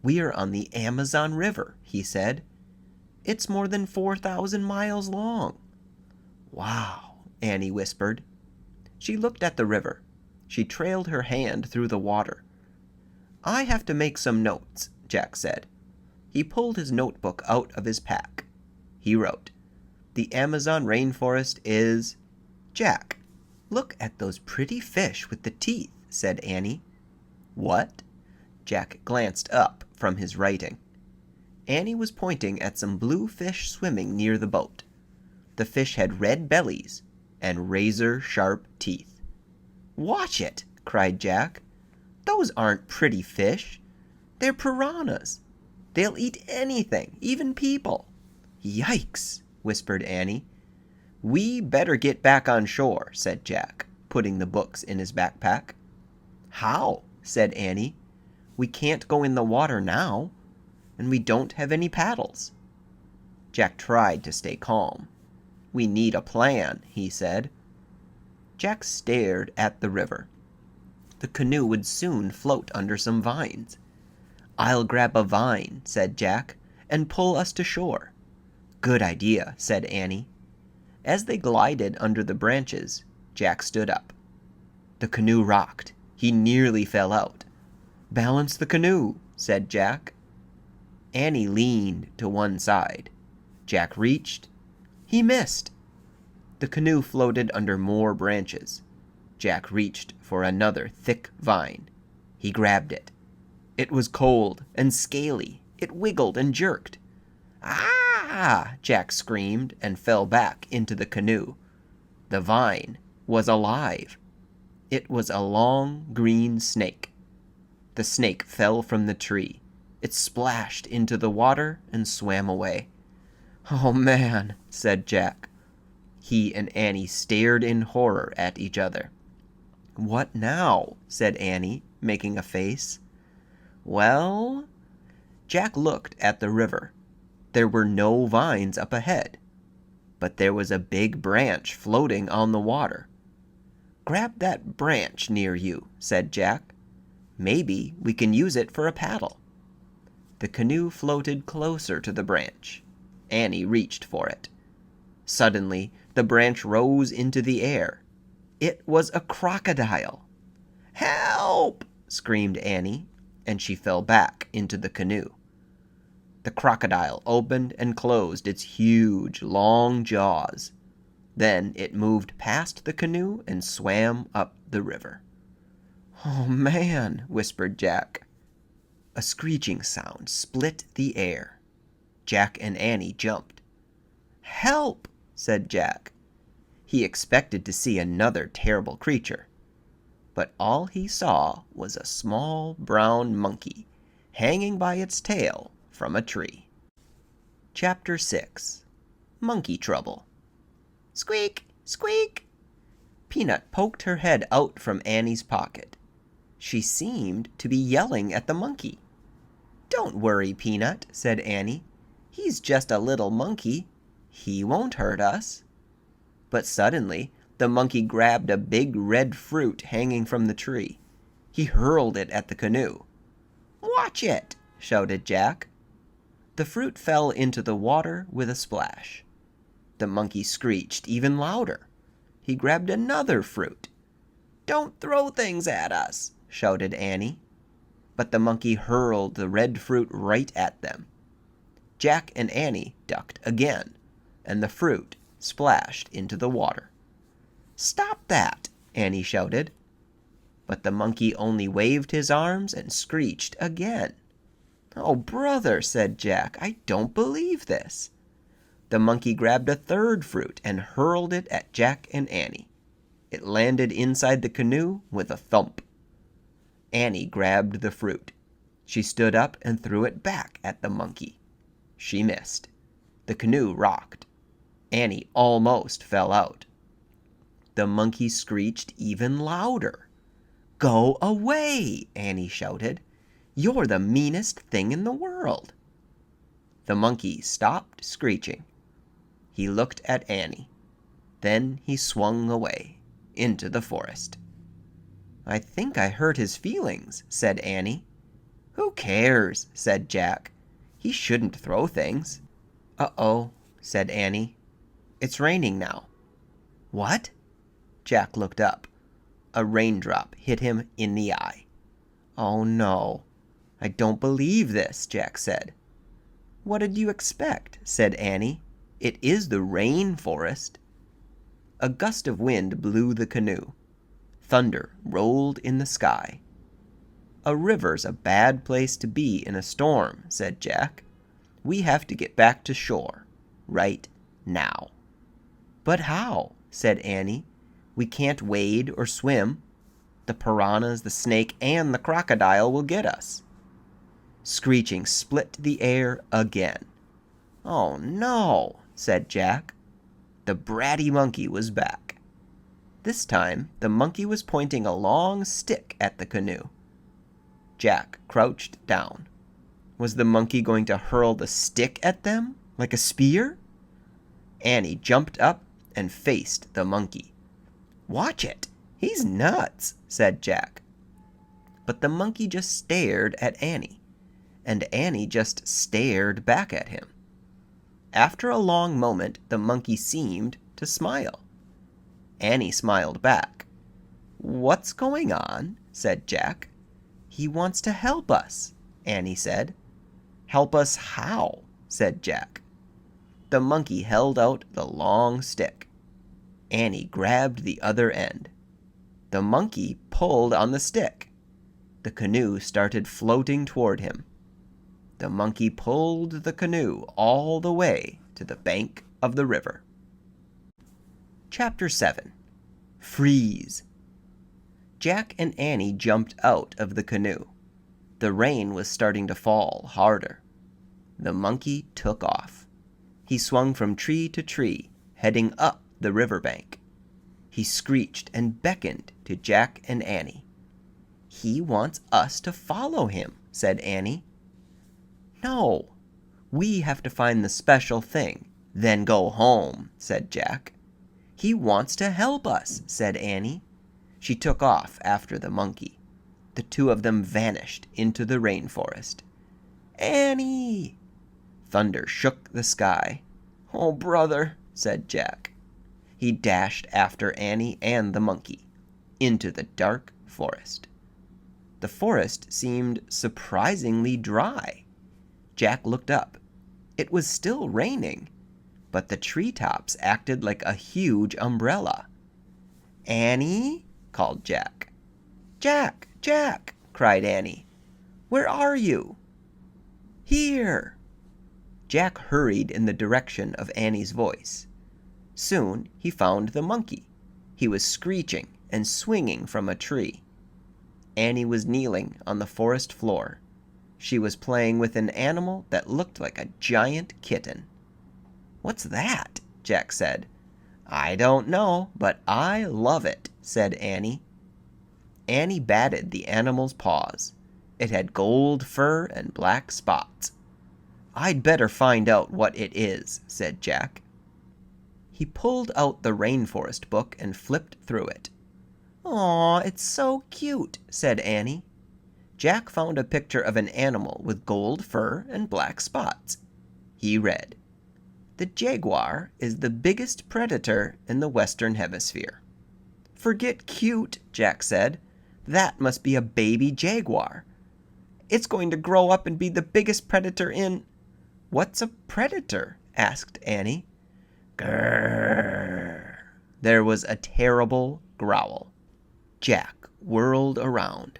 "We are on the Amazon River," he said. "It's more than 4,000 miles long." "Wow," Annie whispered. She looked at the river. She trailed her hand through the water. "I have to make some notes," Jack said. He pulled his notebook out of his pack. He wrote, "The Amazon rainforest is—" "Jack, look at those pretty fish with the teeth," said Annie. "What?" Jack glanced up from his writing. Annie was pointing at some blue fish swimming near the boat. The fish had red bellies and razor-sharp teeth. "Watch it!" cried Jack. "Those aren't pretty fish. They're piranhas. They'll eat anything, even people." "Yikes!" whispered Annie. "We better get back on shore," said Jack, putting the books in his backpack. "How?" said Annie. "We can't go in the water now, and we don't have any paddles." Jack tried to stay calm. "We need a plan," he said. Jack stared at the river. The canoe would soon float under some vines. "I'll grab a vine," said Jack, "and pull us to shore." "Good idea," said Annie. As they glided under the branches, Jack stood up. The canoe rocked. He nearly fell out. "Balance the canoe," said Jack. Annie leaned to one side. Jack reached. He missed. The canoe floated under more branches. Jack reached for another thick vine. He grabbed it. It was cold and scaly. It wiggled and jerked. "Ah!" Jack screamed and fell back into the canoe. The vine was alive. It was a long green snake. The snake fell from the tree. It splashed into the water and swam away. "Oh, man," said Jack. He and Annie stared in horror at each other. "What now?" said Annie, making a face. "Well..." Jack looked at the river. There were no vines up ahead, but there was a big branch floating on the water. "Grab that branch near you," said Jack. "Maybe we can use it for a paddle." The canoe floated closer to the branch. Annie reached for it. Suddenly, the branch rose into the air. It was a crocodile. "Help!" screamed Annie, and she fell back into the canoe. The crocodile opened and closed its huge, long jaws. Then it moved past the canoe and swam up the river. "Oh, man," whispered Jack. A screeching sound split the air. Jack and Annie jumped. "Help!" said Jack. He expected to see another terrible creature, but all he saw was a small brown monkey hanging by its tail from a tree. Chapter 6. Monkey Trouble. "Squeak! Squeak!" Peanut poked her head out from Annie's pocket. She seemed to be yelling at the monkey. "Don't worry, Peanut," said Annie. "He's just a little monkey. He won't hurt us." But suddenly, the monkey grabbed a big red fruit hanging from the tree. He hurled it at the canoe. "Watch it!" shouted Jack. The fruit fell into the water with a splash. The monkey screeched even louder. He grabbed another fruit. "Don't throw things at us!" shouted Annie. But the monkey hurled the red fruit right at them. Jack and Annie ducked again, and the fruit splashed into the water. "Stop that!" Annie shouted. But the monkey only waved his arms and screeched again. "Oh, brother," said Jack, "I don't believe this." The monkey grabbed a third fruit and hurled it at Jack and Annie. It landed inside the canoe with a thump. Annie grabbed the fruit. She stood up and threw it back at the monkey. She missed. The canoe rocked. Annie almost fell out. The monkey screeched even louder. "Go away!" Annie shouted. "You're the meanest thing in the world." The monkey stopped screeching. He looked at Annie. Then he swung away into the forest. "I think I hurt his feelings," said Annie. "Who cares?" said Jack. "He shouldn't throw things." "Uh-oh," said Annie. "It's raining now." "What?" Jack looked up. A raindrop hit him in the eye. "Oh, no. I don't believe this," Jack said. "What did you expect?" said Annie. "It is the rain forest." A gust of wind blew the canoe. Thunder rolled in the sky. "A river's a bad place to be in a storm," said Jack. "We have to get back to shore, right now." "But how?" said Annie. "We can't wade or swim. The piranhas, the snake, and the crocodile will get us." Screeching split the air again. "Oh, no," said Jack. The bratty monkey was back. This time, the monkey was pointing a long stick at the canoe. Jack crouched down. Was the monkey going to hurl the stick at them, like a spear? Annie jumped up and faced the monkey. "Watch it! He's nuts," said Jack. But the monkey just stared at Annie, and Annie just stared back at him. After a long moment, the monkey seemed to smile. Annie smiled back. "What's going on?" said Jack. "He wants to help us," Annie said. "Help us how?" said Jack. The monkey held out the long stick. Annie grabbed the other end. The monkey pulled on the stick. The The canoe started floating toward him. The monkey pulled the canoe all the way to the bank of the river. Chapter 7. Freeze. Jack and Annie jumped out of the canoe. The rain was starting to fall harder. The monkey took off. He swung from tree to tree, heading up the riverbank. He screeched and beckoned to Jack and Annie. "He wants us to follow him," said Annie. "No, we have to find the special thing, then go home," said Jack. "He wants to help us," said Annie. She took off after the monkey. The two of them vanished into the rainforest. "Annie!" Thunder shook the sky. "Oh, brother," said Jack. He dashed after Annie and the monkey into the dark forest. The forest seemed surprisingly dry. Jack looked up. It was still raining, but the treetops acted like a huge umbrella. "Annie?" called Jack. "Jack! Jack!" cried Annie. "Where are you?" "Here!" Jack hurried in the direction of Annie's voice. Soon he found the monkey. He was screeching and swinging from a tree. Annie was kneeling on the forest floor. She was playing with an animal that looked like a giant kitten. "What's that?" Jack said. "I don't know, but I love it," said Annie. Annie batted the animal's paws. It had gold fur and black spots. "I'd better find out what it is," said Jack. He pulled out the rainforest book and flipped through it. "Aw, it's so cute," said Annie. Jack found a picture of an animal with gold fur and black spots. He read, "The jaguar is the biggest predator in the Western Hemisphere." "Forget cute," Jack said. "That must be a baby jaguar. It's going to grow up and be the biggest predator in—" "What's a predator?" asked Annie. Grrr. There was a terrible growl. Jack whirled around.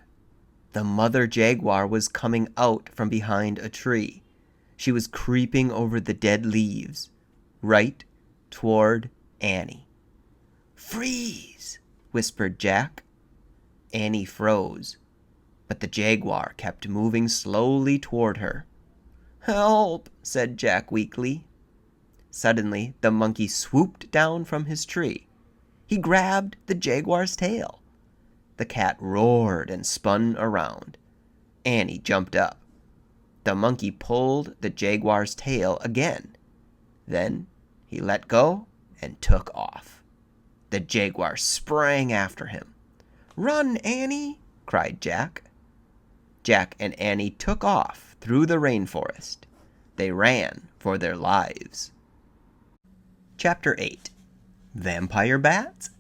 The mother jaguar was coming out from behind a tree. She was creeping over the dead leaves, right toward Annie. "Freeze!" whispered Jack. Annie froze, but the jaguar kept moving slowly toward her. "Help!" said Jack weakly. Suddenly, the monkey swooped down from his tree. He grabbed the jaguar's tail. The cat roared and spun around. Annie jumped up. The monkey pulled the jaguar's tail again. Then he let go and took off. The jaguar sprang after him. "Run, Annie!" cried Jack. Jack and Annie took off through the rainforest. They ran for their lives. Chapter 8. Vampire Bats?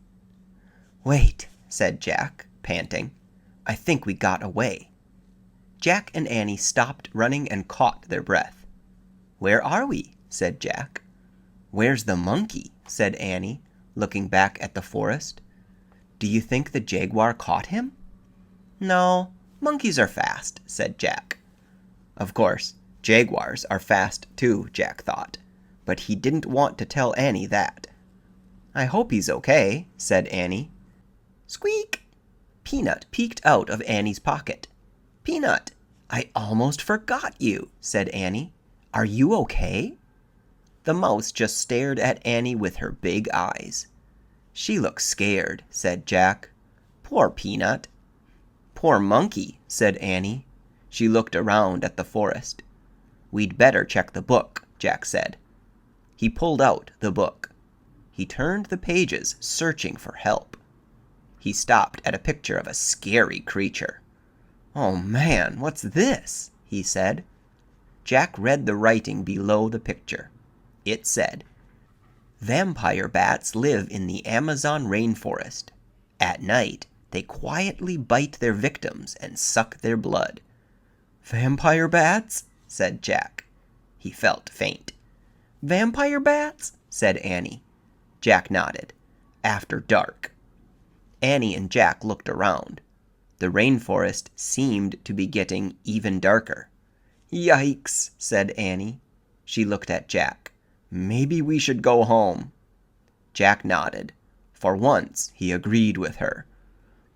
"Wait," said Jack, panting. "I think we got away." Jack and Annie stopped running and caught their breath. "Where are we?" said Jack. "Where's the monkey?" said Annie, looking back at the forest. "Do you think the jaguar caught him?" "No, monkeys are fast," said Jack. Of course, jaguars are fast too, Jack thought, but he didn't want to tell Annie that. "I hope he's okay," said Annie. Squeak! Peanut peeked out of Annie's pocket. "Peanut, I almost forgot you," said Annie. "Are you okay?" The mouse just stared at Annie with her big eyes. "She looks scared," said Jack. "Poor Peanut." "Poor monkey," said Annie. She looked around at the forest. "We'd better check the book," Jack said. He pulled out the book. He turned the pages, searching for help. He stopped at a picture of a scary creature. "Oh man, what's this?" he said. Jack read the writing below the picture. It said, "Vampire bats live in the Amazon rainforest. At night, they quietly bite their victims and suck their blood." "Vampire bats?" said Jack. He felt faint. "Vampire bats?" said Annie. Jack nodded. "After dark." Annie and Jack looked around. The rainforest seemed to be getting even darker. "Yikes," said Annie. She looked at Jack. "Maybe we should go home." Jack nodded. For once, he agreed with her.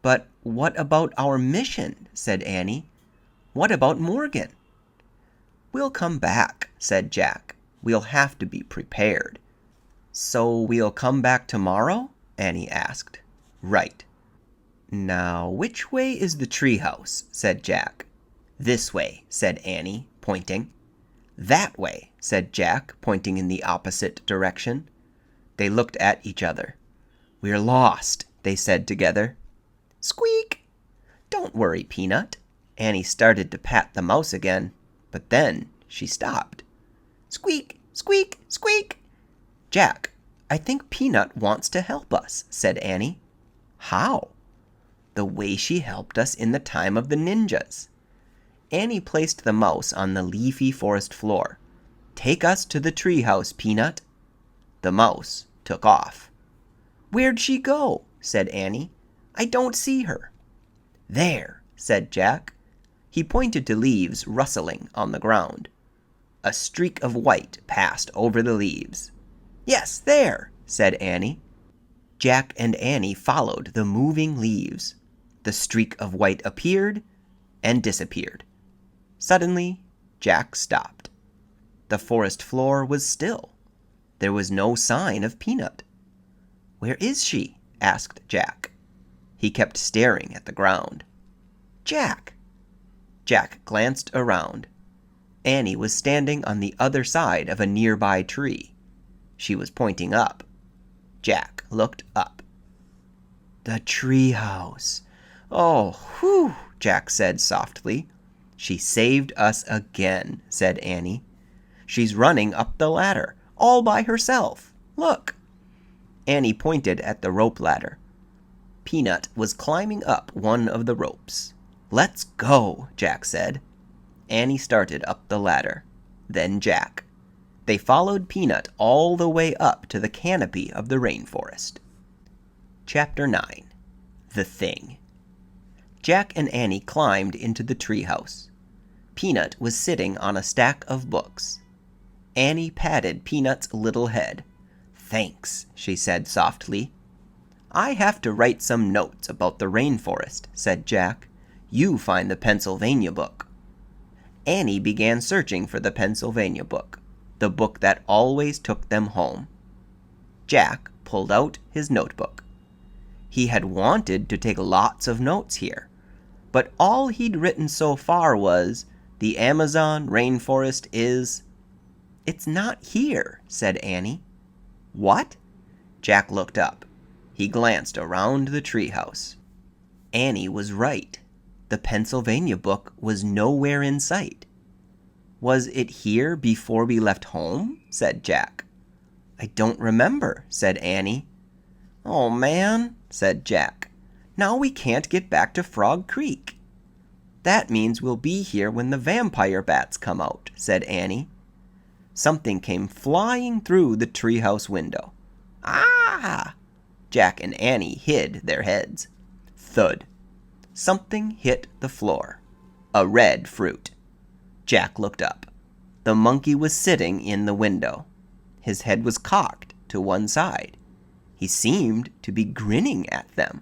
"But what about our mission?" said Annie. "What about Morgan?" "We'll come back," said Jack. "We'll have to be prepared." "So we'll come back tomorrow?" Annie asked. "Right." "Now, which way is the treehouse?" said Jack. "This way," said Annie, pointing. "That way," said Jack, pointing in the opposite direction. They looked at each other. "We're lost," they said together. "Squeak!" "Don't worry, Peanut." Annie started to pat the mouse again, but then she stopped. "Squeak! Squeak! Squeak!" "Jack, I think Peanut wants to help us," said Annie. "How?" "The way she helped us in the time of the ninjas." Annie placed the mouse on the leafy forest floor. "Take us to the treehouse, Peanut." The mouse took off. "Where'd she go?" said Annie. "I don't see her." "There," said Jack. He pointed to leaves rustling on the ground. A streak of white passed over the leaves. "Yes, there," said Annie. Jack and Annie followed the moving leaves. The streak of white appeared and disappeared. Suddenly, Jack stopped. The forest floor was still. There was no sign of Peanut. "Where is she?" asked Jack. He kept staring at the ground. "Jack!" Jack glanced around. Annie was standing on the other side of a nearby tree. She was pointing up. Jack looked up. "The treehouse. Oh, whew," Jack said softly. "She saved us again," said Annie. "She's running up the ladder, all by herself. Look." Annie pointed at the rope ladder. Peanut was climbing up one of the ropes. "Let's go," Jack said. Annie started up the ladder. Then Jack. They followed Peanut all the way up to the canopy of the rainforest. Chapter 9. The Thing. Jack and Annie climbed into the treehouse. Peanut was sitting on a stack of books. Annie patted Peanut's little head. "Thanks," she said softly. "I have to write some notes about the rainforest," said Jack. "You find the Pennsylvania book." Annie began searching for the Pennsylvania book, the book that always took them home. Jack pulled out his notebook. He had wanted to take lots of notes here, but all he'd written so far was, "The Amazon rainforest is—" "It's not here," said Annie. "What?" Jack looked up. He glanced around the treehouse. Annie was right. The Pennsylvania book was nowhere in sight. "Was it here before we left home?" said Jack. "I don't remember," said Annie. "Oh, man," said Jack. "Now we can't get back to Frog Creek." "That means we'll be here when the vampire bats come out," said Annie. Something came flying through the treehouse window. "Ah!" Jack and Annie hid their heads. Thud. Something hit the floor. A red fruit. Jack looked up. The monkey was sitting in the window. His head was cocked to one side. He seemed to be grinning at them.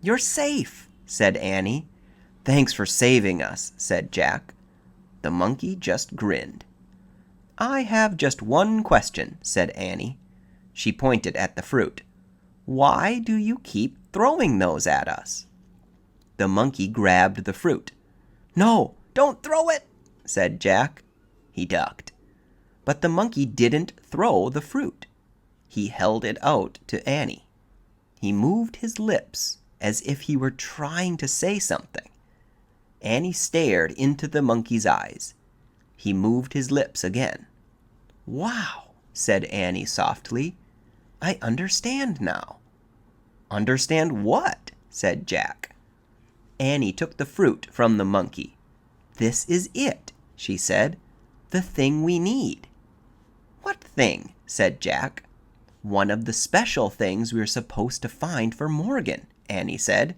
"You're safe," said Annie. "Thanks for saving us," said Jack. The monkey just grinned. "I have just one question," said Annie. She pointed at the fruit. "Why do you keep throwing those at us?" The monkey grabbed the fruit. "No, don't throw it," said Jack. He ducked. But the monkey didn't throw the fruit. He held it out to Annie. He moved his lips as if he were trying to say something. Annie stared into the monkey's eyes. He moved his lips again. "Wow," said Annie softly. "I understand now." "Understand what?" said Jack. Annie took the fruit from the monkey. "This is it," she said. "The thing we need." "What thing?" said Jack. "One of the special things we're supposed to find for Morgan," Annie said.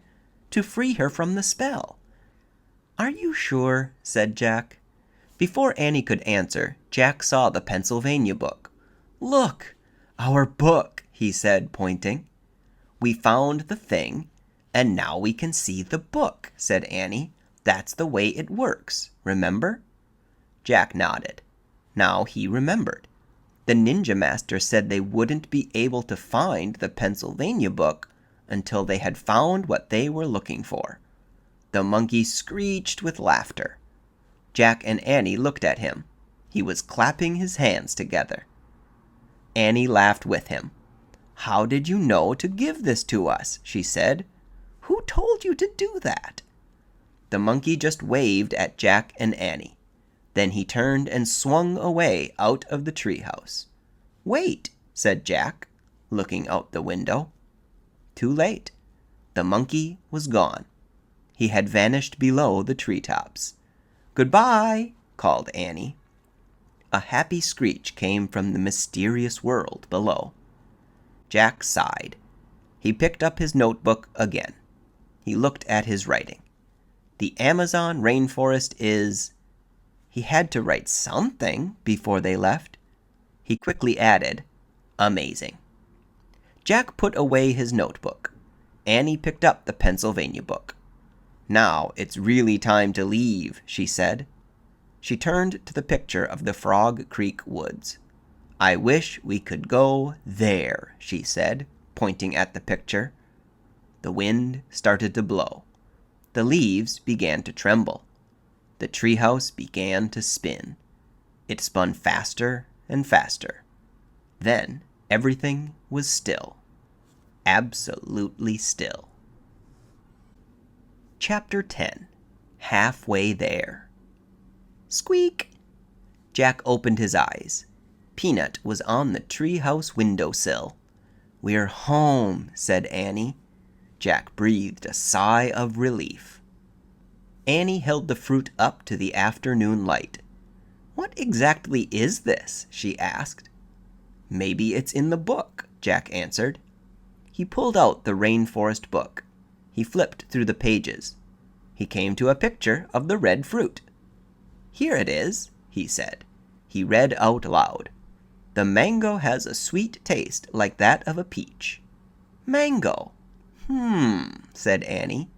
to free her from the spell." "Are you sure?" said Jack. Before Annie could answer, Jack saw the Pennsylvania book. "Look, our book," he said, pointing. "We found the thing, and now we can see the book," said Annie. "That's the way it works, remember?" Jack nodded. Now he remembered. The Ninja Master said they wouldn't be able to find the Pennsylvania book until they had found what they were looking for. The monkey screeched with laughter. Jack and Annie looked at him. He was clapping his hands together. Annie laughed with him. "How did you know to give this to us?" she said. "Who told you to do that?" The monkey just waved at Jack and Annie. Then he turned and swung away out of the treehouse. "Wait," said Jack, looking out the window. Too late. The monkey was gone. He had vanished below the treetops. "Goodbye," called Annie. A happy screech came from the mysterious world below. Jack sighed. He picked up his notebook again. He looked at his writing. "The Amazon rainforest is—" He had to write something before they left. He quickly added, "amazing." Jack put away his notebook. Annie picked up the Pennsylvania book. "Now it's really time to leave," she said. She turned to the picture of the Frog Creek woods. "I wish we could go there," she said, pointing at the picture. The wind started to blow. The leaves began to tremble. The treehouse began to spin. It spun faster and faster. Then everything was still. Absolutely still. Chapter 10. Halfway There. Squeak! Jack opened his eyes. Peanut was on the treehouse windowsill. "We're home," said Annie. Jack breathed a sigh of relief. Annie held the fruit up to the afternoon light. "What exactly is this?" she asked. "Maybe it's in the book," Jack answered. He pulled out the rainforest book. He flipped through the pages. He came to a picture of the red fruit. "Here it is," he said. He read out loud. "The mango has a sweet taste like that of a peach." Mango! Said Annie.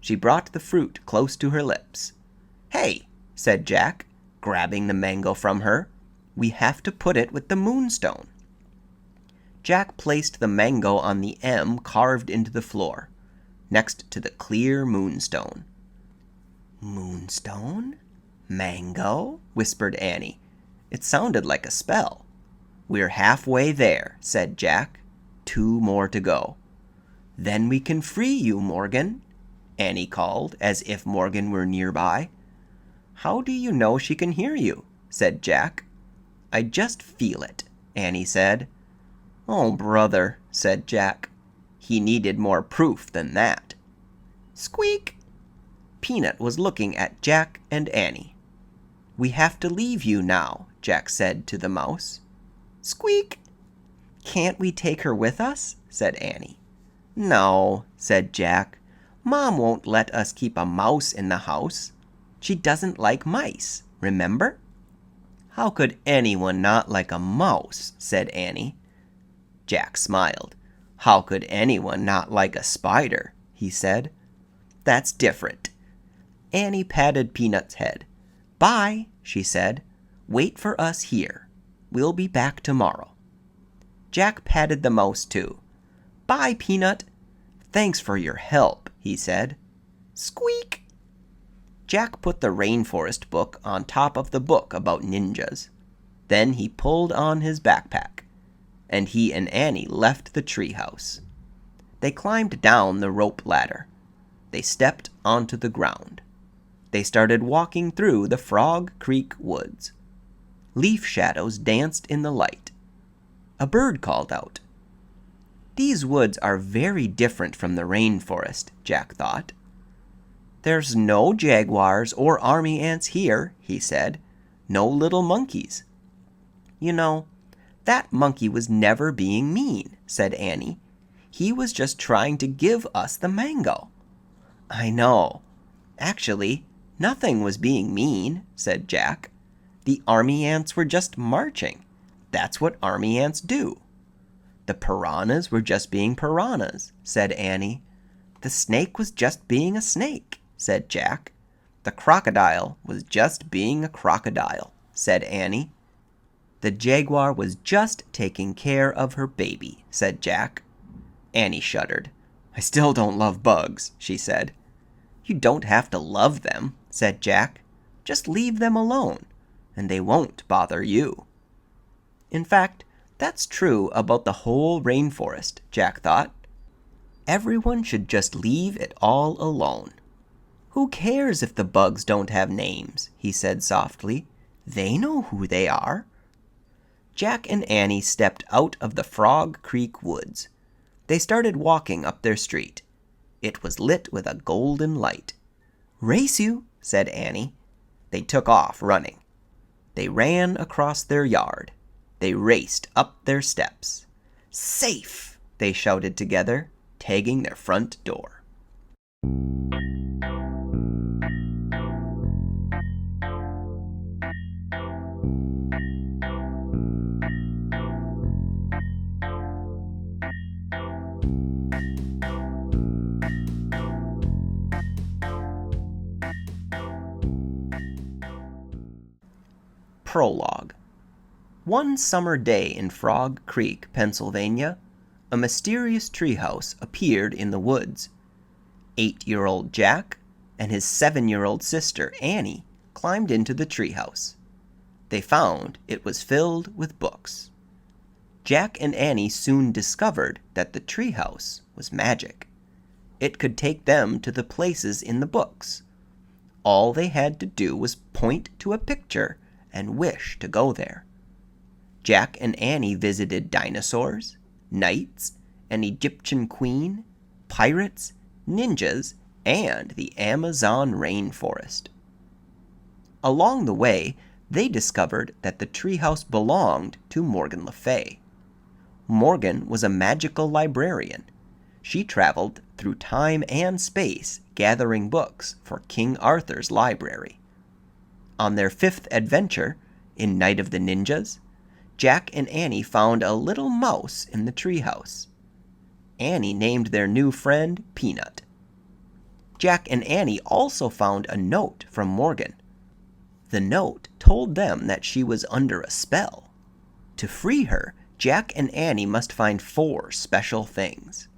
She brought the fruit close to her lips. "Hey," said Jack, grabbing the mango from her. "We have to put it with the moonstone." Jack placed the mango on the M carved into the floor, next to the clear moonstone. "Moonstone? Mango?" whispered Annie. It sounded like a spell. "We're halfway there," said Jack. 2 more to go. "Then we can free you, Morgan," Annie called, as if Morgan were nearby. "How do you know she can hear you?" said Jack. "I just feel it," Annie said. "Oh, brother," said Jack. He needed more proof than that. Squeak! Peanut was looking at Jack and Annie. "We have to leave you now," Jack said to the mouse. Squeak! "Can't we take her with us?" said Annie. "No," said Jack. "Mom won't let us keep a mouse in the house. She doesn't like mice, remember?" "How could anyone not like a mouse?" said Annie. Jack smiled. "How could anyone not like a spider?" he said. "That's different." Annie patted Peanut's head. "Bye," she said. "Wait for us here. We'll be back tomorrow." Jack patted the mouse too. "Bye, Peanut." "Thanks for your help," he said. Squeak! Jack put the rainforest book on top of the book about ninjas. Then he pulled on his backpack, and he and Annie left the treehouse. They climbed down the rope ladder. They stepped onto the ground. They started walking through the Frog Creek woods. Leaf shadows danced in the light. A bird called out. "These woods are very different from the rainforest," Jack thought. "There's no jaguars or army ants here," he said. "No little monkeys." "You know, that monkey was never being mean," said Annie. "He was just trying to give us the mango." I know. Actually, nothing was being mean, said Jack. The army ants were just marching. That's what army ants do. The piranhas were just being piranhas, said Annie. The snake was just being a snake, said Jack. The crocodile was just being a crocodile, said Annie. The jaguar was just taking care of her baby, said Jack. Annie shuddered. I still don't love bugs, she said. You don't have to love them, said Jack. Just leave them alone, and they won't bother you. In fact, that's true about the whole rainforest, Jack thought. Everyone should just leave it all alone. Who cares if the bugs don't have names, he said softly. They know who they are. Jack and Annie stepped out of the Frog Creek woods. They started walking up their street. It was lit with a golden light. Race you, said Annie. They took off running. They ran across their yard. They raced up their steps. Safe, they shouted together, tagging their front door. Prologue. One summer day in Frog Creek, Pennsylvania, a mysterious treehouse appeared in the woods. 8-year-old Jack and his 7-year-old sister Annie climbed into the treehouse. They found it was filled with books. Jack and Annie soon discovered that the treehouse was magic. It could take them to the places in the books. All they had to do was point to a picture and wish to go there. Jack and Annie visited dinosaurs, knights, an Egyptian queen, pirates, ninjas, and the Amazon rainforest. Along the way, they discovered that the treehouse belonged to Morgan Le Fay. Morgan was a magical librarian. She traveled through time and space gathering books for King Arthur's library. On their 5th adventure, in Night of the Ninjas, Jack and Annie found a little mouse in the treehouse. Annie named their new friend Peanut. Jack and Annie also found a note from Morgan. The note told them that she was under a spell. To free her, Jack and Annie must find 4 special things.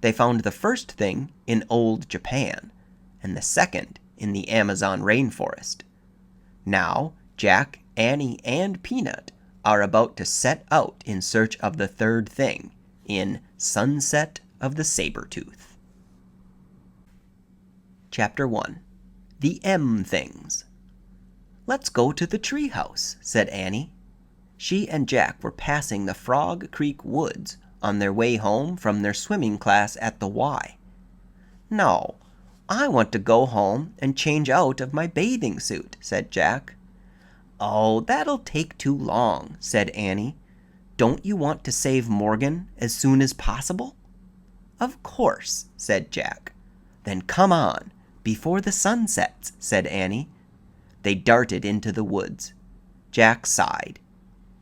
They found the first thing in old Japan, and the second in the Amazon rainforest. Now, Jack, Annie, and Peanut are about to set out in search of the third thing in Sunset of the Saber-Tooth. Chapter 1. The M Things. Let's go to the treehouse, said Annie. She and Jack were passing the Frog Creek woods on their way home from their swimming class at the Y. No, I want to go home and change out of my bathing suit, said Jack. Oh, that'll take too long, said Annie. Don't you want to save Morgan as soon as possible? Of course, said Jack. Then come on, before the sun sets, said Annie. They darted into the woods. Jack sighed.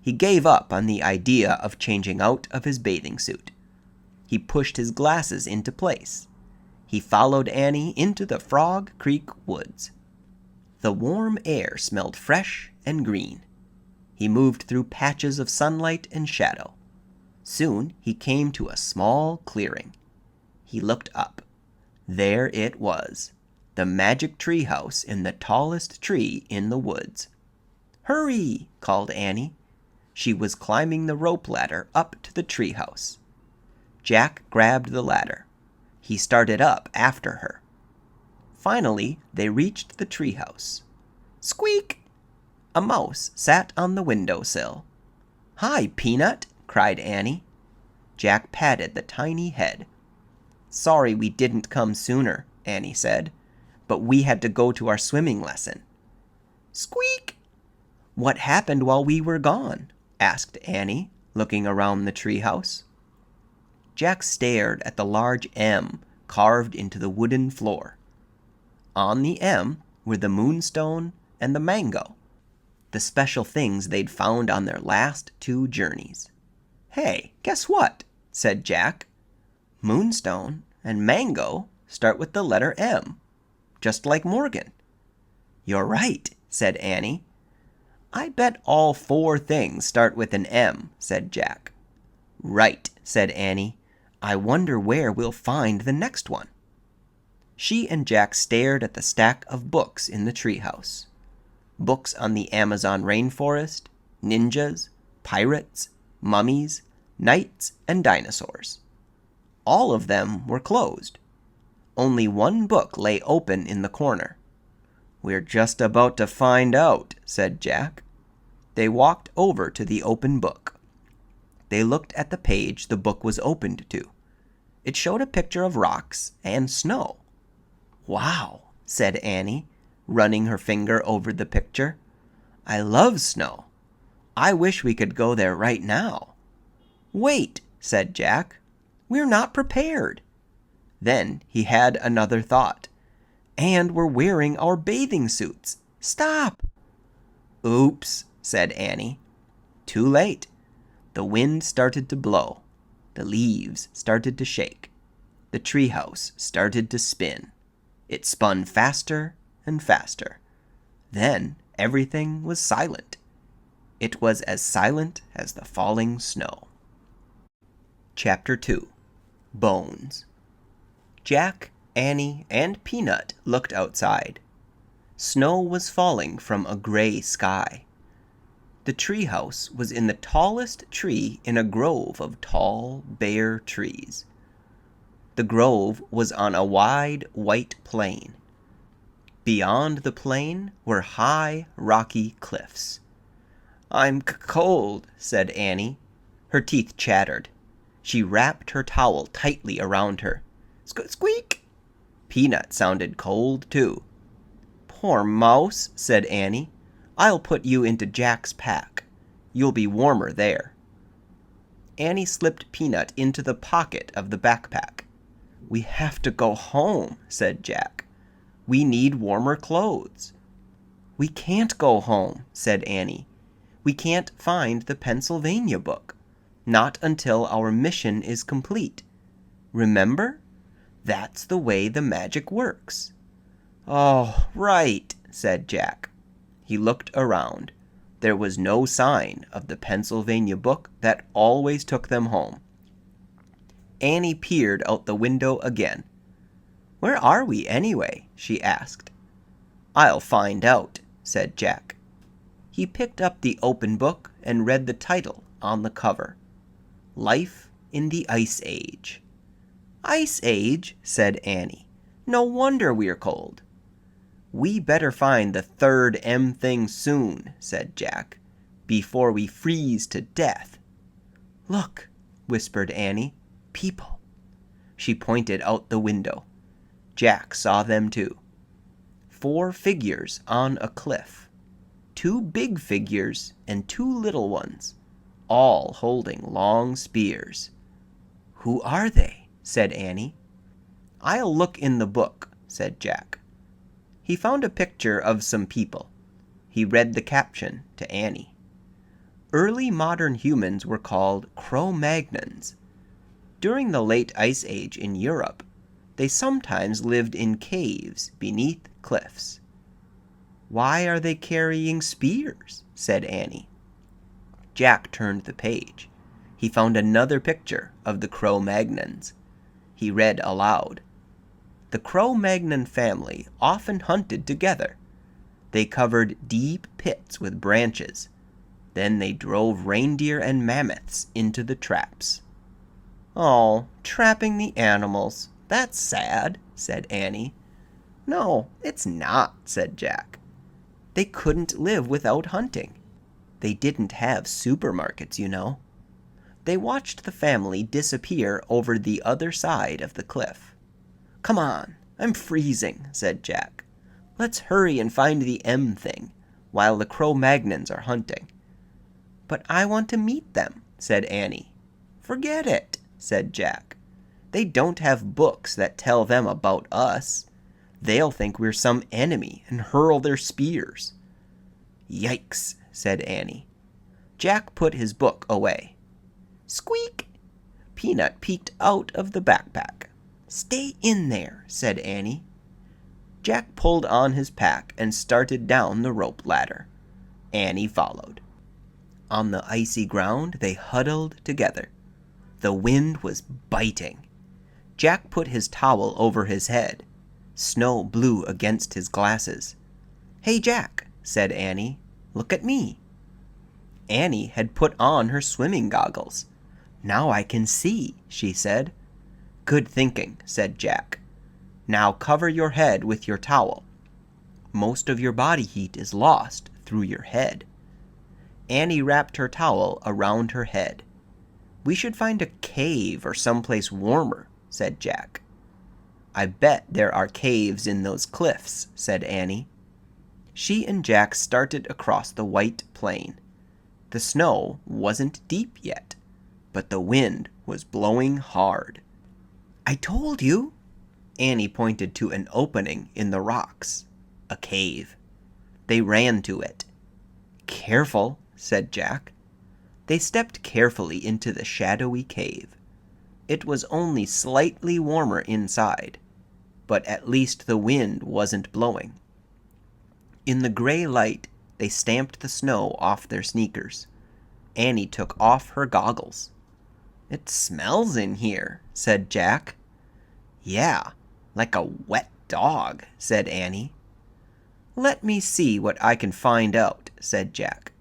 He gave up on the idea of changing out of his bathing suit. He pushed his glasses into place. He followed Annie into the Frog Creek woods. The warm air smelled fresh and green. He moved through patches of sunlight and shadow. Soon he came to a small clearing. He looked up. There it was, the magic treehouse in the tallest tree in the woods. Hurry, called Annie. She was climbing the rope ladder up to the treehouse. Jack grabbed the ladder. He started up after her. Finally, they reached the treehouse. Squeak! A mouse sat on the windowsill. Hi, Peanut, cried Annie. Jack patted the tiny head. Sorry we didn't come sooner, Annie said, but we had to go to our swimming lesson. Squeak! What happened while we were gone? Asked Annie, looking around the treehouse. Jack stared at the large M carved into the wooden floor. On the M were the moonstone and the mango, the special things they'd found on their last 2 journeys. "Hey, guess what?" said Jack. "Moonstone and mango start with the letter M, just like Morgan." "You're right," said Annie. "I bet all 4 things start with an M," said Jack. "Right," said Annie. "I wonder where we'll find the next one." She and Jack stared at the stack of books in the treehouse. Books on the Amazon rainforest, ninjas, pirates, mummies, knights, and dinosaurs. All of them were closed. Only one book lay open in the corner. "We're just about to find out," said Jack. They walked over to the open book. They looked at the page the book was opened to. It showed a picture of rocks and snow. "Wow," said Annie, running her finger over the picture. "I love snow. I wish we could go there right now." "Wait," said Jack. "We're not prepared." Then he had another thought. "And we're wearing our bathing suits. Stop!" "Oops," said Annie. Too late. The wind started to blow. The leaves started to shake. The treehouse started to spin. It spun faster and faster. Then everything was silent. It was as silent as the falling snow. Chapter 2. Bones. Jack, Annie, and Peanut looked outside. Snow was falling from a gray sky. The treehouse was in the tallest tree in a grove of tall, bare trees. The grove was on a wide, white plain. Beyond the plain were high, rocky cliffs. "I'm cold," said Annie. Her teeth chattered. She wrapped her towel tightly around her. Squeak! Peanut sounded cold, too. "Poor mouse," said Annie. "I'll put you into Jack's pack. You'll be warmer there." Annie slipped Peanut into the pocket of the backpack. "We have to go home," said Jack. "We need warmer clothes." "We can't go home," said Annie. "We can't find the Pennsylvania book. Not until our mission is complete. Remember? That's the way the magic works." "Oh, right," said Jack. He looked around. There was no sign of the Pennsylvania book that always took them home. Annie peered out the window again. "Where are we, anyway?" she asked. "I'll find out," said Jack. He picked up the open book and read the title on the cover. Life in the Ice Age. "Ice Age?" said Annie. "No wonder we're cold." "We better find the 3rd M thing soon," said Jack, "before we freeze to death." "Look," whispered Annie. "People." She pointed out the window. Jack saw them too. 4 figures on a cliff. 2 big figures and 2 little ones, all holding long spears. "Who are they?" said Annie. "I'll look in the book," said Jack. He found a picture of some people. He read the caption to Annie. Early modern humans were called Cro-Magnons. During the late Ice Age in Europe, they sometimes lived in caves beneath cliffs. "Why are they carrying spears?" said Annie. Jack turned the page. He found another picture of the Cro-Magnons. He read aloud. The Cro-Magnon family often hunted together. They covered deep pits with branches. Then they drove reindeer and mammoths into the traps. "Oh, trapping the animals. That's sad," said Annie. "No, it's not," said Jack. "They couldn't live without hunting. They didn't have supermarkets, you know." They watched the family disappear over the other side of the cliff. "Come on, I'm freezing," said Jack. "Let's hurry and find the M thing, while the Cro-Magnons are hunting." "But I want to meet them," said Annie. "Forget it," said Jack. They don't have books that tell them about us. They'll think we're some enemy and hurl their spears." "Yikes," said Annie. Jack put his book away. Squeak! Peanut peeked out of the backpack. "Stay in there," said Annie. Jack pulled on his pack and started down the rope ladder. Annie followed. On the icy ground they huddled together. The wind was biting. Jack put his towel over his head. Snow blew against his glasses. "Hey, Jack," said Annie, "look at me." Annie had put on her swimming goggles. "Now I can see," she said. "Good thinking," said Jack. "Now cover your head with your towel. Most of your body heat is lost through your head." Annie wrapped her towel around her head. "We should find a cave or someplace warmer," said Jack. "I bet there are caves in those cliffs," said Annie. She and Jack started across the white plain. The snow wasn't deep yet, but the wind was blowing hard. "I told you!" Annie pointed to an opening in the rocks. A cave. They ran to it. "Careful," said Jack. They stepped carefully into the shadowy cave. It was only slightly warmer inside, but at least the wind wasn't blowing. In the gray light, they stamped the snow off their sneakers. Annie took off her goggles. "It smells in here," said Jack. "Yeah, like a wet dog," said Annie. "Let me see what I can find out," said Jack.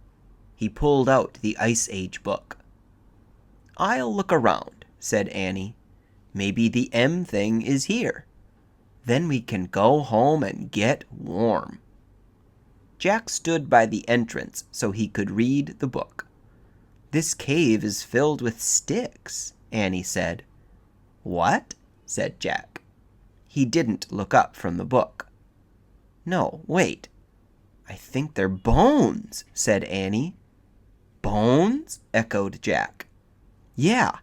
He pulled out the Ice Age book. "I'll look around," said Annie. "Maybe the M thing is here. Then we can go home and get warm." Jack stood by the entrance so he could read the book. "This cave is filled with sticks," Annie said. "What?" said Jack. He didn't look up from the book. "No, wait. I think they're bones," said Annie. "Bones?" echoed Jack. "Yeah,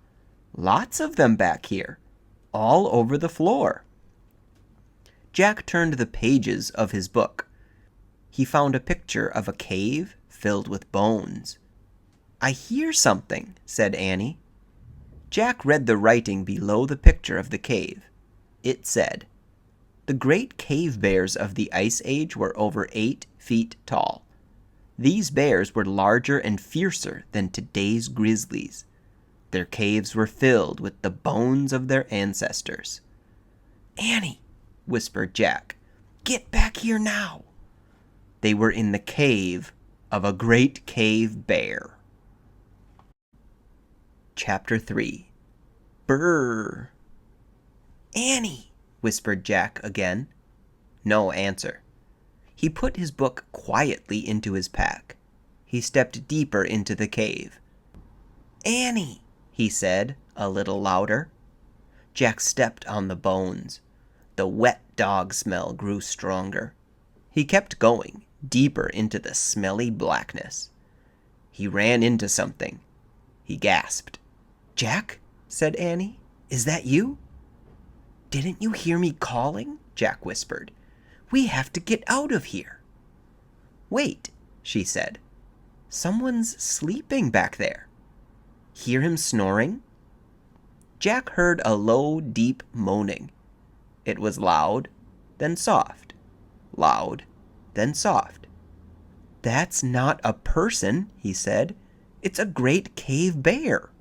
lots of them back here, all over the floor." Jack turned the pages of his book. He found a picture of a cave filled with bones. "I hear something," said Annie. Jack read the writing below the picture of the cave. It said, "The great cave bears of the Ice Age were over 8 feet tall. These bears were larger and fiercer than today's grizzlies. Their caves were filled with the bones of their ancestors." "Annie," whispered Jack, "get back here now." They were in the cave of a great cave bear. Chapter 3. Brrr. "Annie," whispered Jack again. No answer. He put his book quietly into his pack. He stepped deeper into the cave. "Annie," he said, a little louder. Jack stepped on the bones. The wet dog smell grew stronger. He kept going, deeper into the smelly blackness. He ran into something. He gasped. "Jack?" said Annie. "Is that you?" "Didn't you hear me calling?" Jack whispered. "We have to get out of here." "Wait," she said. "Someone's sleeping back there. Hear him snoring?" Jack heard a low, deep moaning. It was loud, then soft. Loud, then soft. "That's not a person," he said. "It's a great cave bear."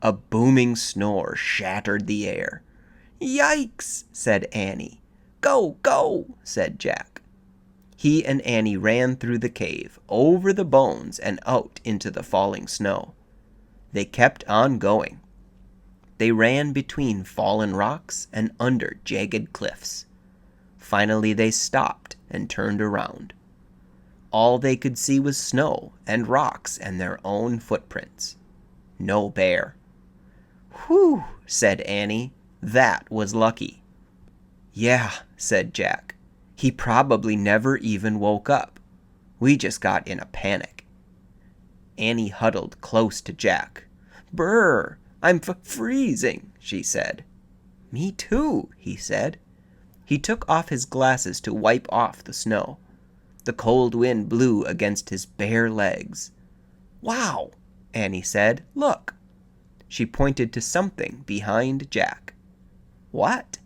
A booming snore shattered the air. "Yikes!" said Annie. "Go, go!" said Jack. He and Annie ran through the cave, over the bones, and out into the falling snow. They kept on going. They ran between fallen rocks and under jagged cliffs. Finally they stopped and turned around. All they could see was snow and rocks and their own footprints. No bear. "Whew!" said Annie. "That was lucky." "Yeah," said Jack. "He probably never even woke up. We just got in a panic." Annie huddled close to Jack. "Brr, I'm freezing," she said. Me too, he said. He took off his glasses to wipe off the snow. The cold wind blew against his bare legs. Wow, Annie said. Look. She pointed to something behind Jack. What?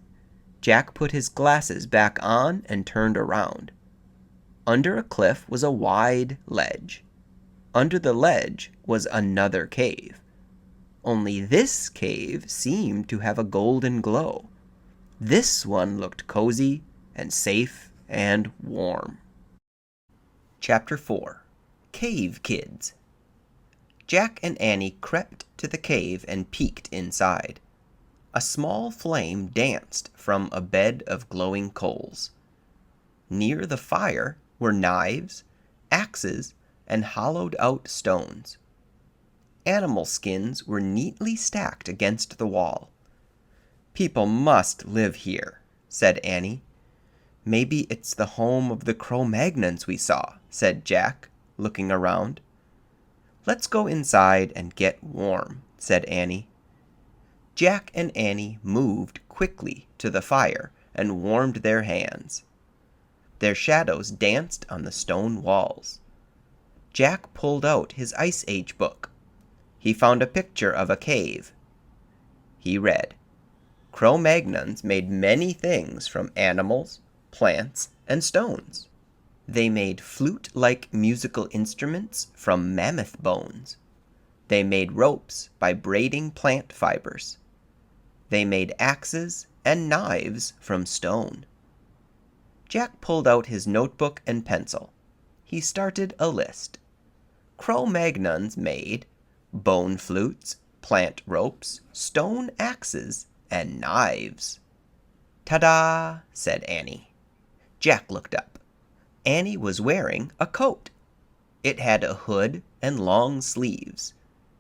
Jack put his glasses back on and turned around. Under a cliff was a wide ledge. Under the ledge was another cave. Only this cave seemed to have a golden glow. This one looked cozy and safe and warm. Chapter 4. Cave Kids. Jack and Annie crept to the cave and peeked inside. A small flame danced from a bed of glowing coals. Near the fire were knives, axes, and hollowed-out stones. Animal skins were neatly stacked against the wall. "People must live here," said Annie. "Maybe it's the home of the Cro-Magnons we saw," said Jack, looking around. "Let's go inside and get warm," said Annie. Jack and Annie moved quickly to the fire and warmed their hands. Their shadows danced on the stone walls. Jack pulled out his Ice Age book. He found a picture of a cave. He read, "Cro-Magnons made many things from animals, plants, and stones. They made flute-like musical instruments from mammoth bones. They made ropes by braiding plant fibers. They made axes and knives from stone." Jack pulled out his notebook and pencil. He started a list. Cro-Magnons made bone flutes, plant ropes, stone axes, and knives. "Ta-da!" said Annie. Jack looked up. Annie was wearing a coat. It had a hood and long sleeves.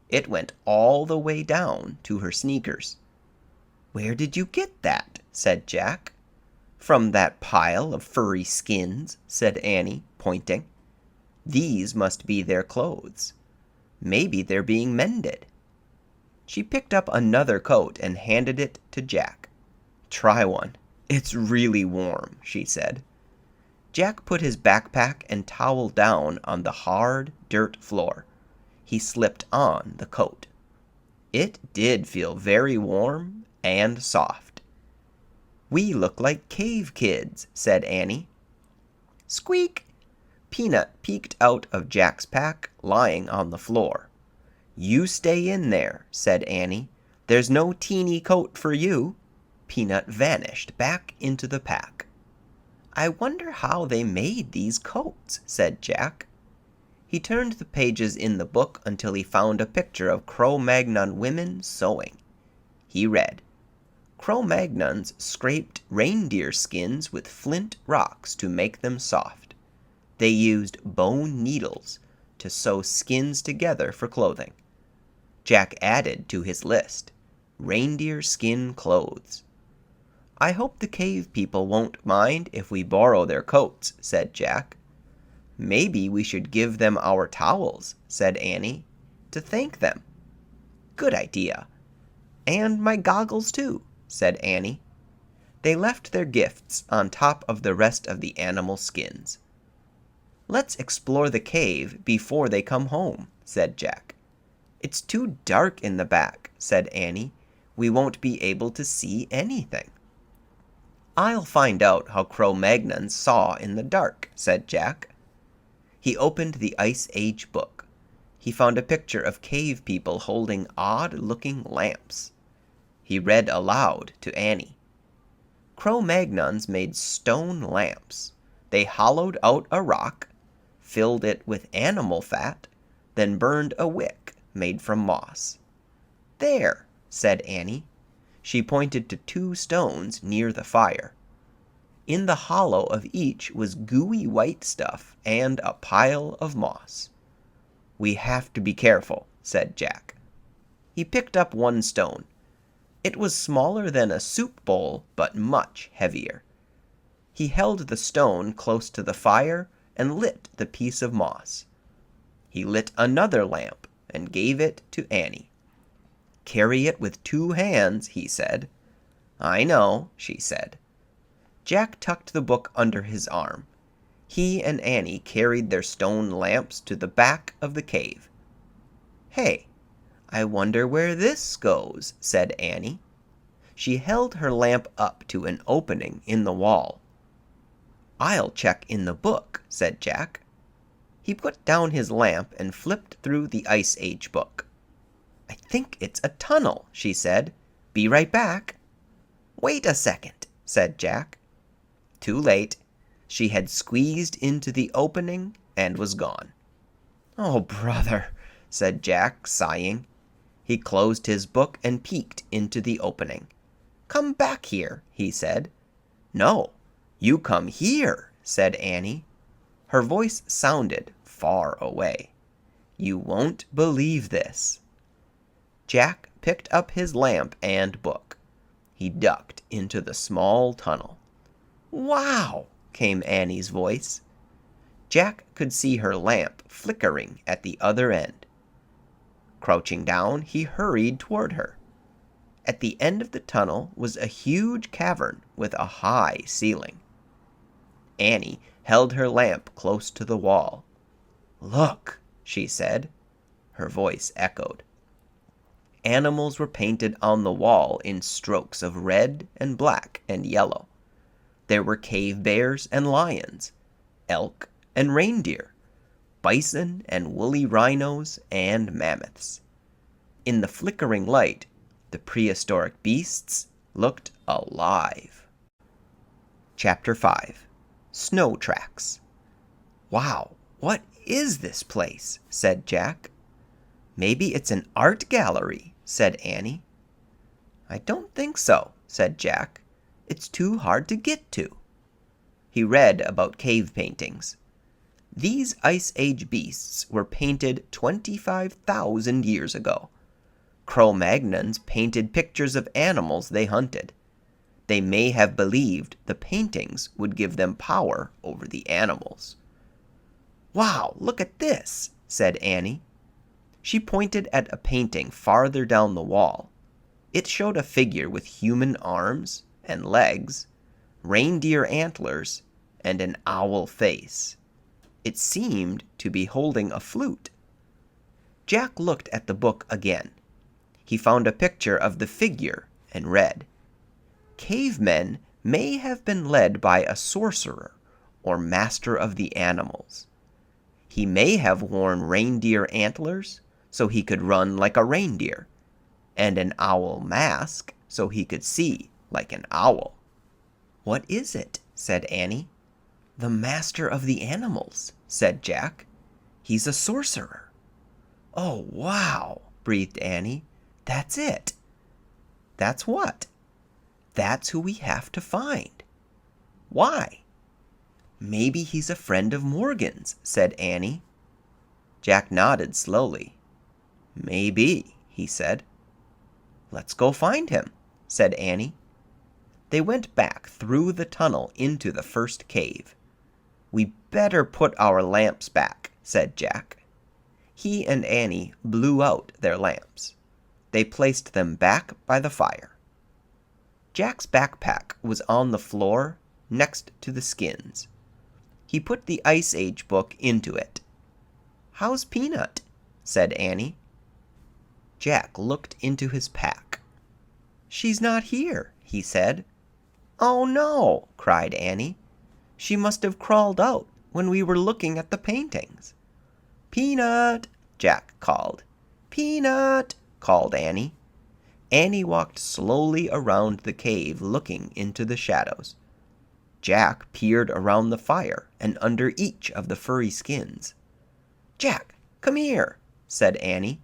It went all the way down to her sneakers. "Where did you get that?" said Jack. "From that pile of furry skins," said Annie, pointing. "These must be their clothes. Maybe they're being mended." She picked up another coat and handed it to Jack. "Try one. It's really warm," she said. Jack put his backpack and towel down on the hard dirt floor. He slipped on the coat. It did feel very warm and soft. "We look like cave kids," said Annie. Squeak! Peanut peeked out of Jack's pack, lying on the floor. "You stay in there," said Annie. "There's no teeny coat for you." Peanut vanished back into the pack. "I wonder how they made these coats," said Jack. He turned the pages in the book until he found a picture of Cro-Magnon women sewing. He read, "Cro-Magnons scraped reindeer skins with flint rocks to make them soft. They used bone needles to sew skins together for clothing." Jack added to his list, "reindeer skin clothes." "I hope the cave people won't mind if we borrow their coats," said Jack. "Maybe we should give them our towels," said Annie, "to thank them." "Good idea. And my goggles too," said Annie. They left their gifts on top of the rest of the animal skins. "Let's explore the cave before they come home," said Jack. "It's too dark in the back," said Annie. "We won't be able to see anything." "I'll find out how Cro-Magnons saw in the dark," said Jack. He opened the Ice Age book. He found a picture of cave people holding odd-looking lamps. He read aloud to Annie. "Cro-Magnons made stone lamps. They hollowed out a rock, filled it with animal fat, then burned a wick made from moss." "There," said Annie. She pointed to 2 stones near the fire. In the hollow of each was gooey white stuff and a pile of moss. "We have to be careful," said Jack. He picked up one stone. It was smaller than a soup bowl, but much heavier. He held the stone close to the fire and lit the piece of moss. He lit another lamp and gave it to Annie. "Carry it with 2 hands," he said. "I know," she said. Jack tucked the book under his arm. He and Annie carried their stone lamps to the back of the cave. "Hey, I wonder where this goes," said Annie. She held her lamp up to an opening in the wall. "I'll check in the book," said Jack. He put down his lamp and flipped through the Ice Age book. "I think it's a tunnel," she said. "Be right back." "Wait a second," said Jack. Too late. She had squeezed into the opening and was gone. "Oh, brother," said Jack, sighing. He closed his book and peeked into the opening. "Come back here," he said. "No, you come here," said Annie. Her voice sounded far away. "You won't believe this." Jack picked up his lamp and book. He ducked into the small tunnel. "Wow!" came Annie's voice. Jack could see her lamp flickering at the other end. Crouching down, he hurried toward her. At the end of the tunnel was a huge cavern with a high ceiling. Annie held her lamp close to the wall. "Look," she said. Her voice echoed. Animals were painted on the wall in strokes of red and black and yellow. There were cave bears and lions, elk and reindeer, bison and woolly rhinos and mammoths. In the flickering light, the prehistoric beasts looked alive. Chapter 5. Snow Tracks. "Wow, what is this place?" said Jack. "Maybe it's an art gallery," said Annie. "I don't think so," said Jack. "It's too hard to get to." He read about cave paintings. These Ice Age beasts were painted 25,000 years ago. Cro-Magnons painted pictures of animals they hunted. They may have believed the paintings would give them power over the animals. "Wow, look at this," said Annie. She pointed at a painting farther down the wall. It showed a figure with human arms and legs, reindeer antlers, and an owl face. It seemed to be holding a flute. Jack looked at the book again. He found a picture of the figure and read, "Cavemen may have been led by a sorcerer or master of the animals. He may have worn reindeer antlers so he could run like a reindeer, and an owl mask so he could see like an owl." "What is it?" said Annie. "The master of the animals," said Jack. "He's a sorcerer." "Oh, wow," breathed Annie. "That's it." "That's what?" "That's who we have to find." "Why?" "Maybe he's a friend of Morgan's," said Annie. Jack nodded slowly. "Maybe," he said. "Let's go find him," said Annie. They went back through the tunnel into the first cave. "We better put our lamps back," said Jack. He and Annie blew out their lamps. They placed them back by the fire. Jack's backpack was on the floor next to the skins. He put the Ice Age book into it. "How's Peanut?" said Annie. Jack looked into his pack. "She's not here," he said. "Oh no!" cried Annie. "She must have crawled out when we were looking at the paintings." "Peanut!" Jack called. "Peanut!" called Annie. Annie walked slowly around the cave looking into the shadows. Jack peered around the fire and under each of the furry skins. "Jack, come here," said Annie.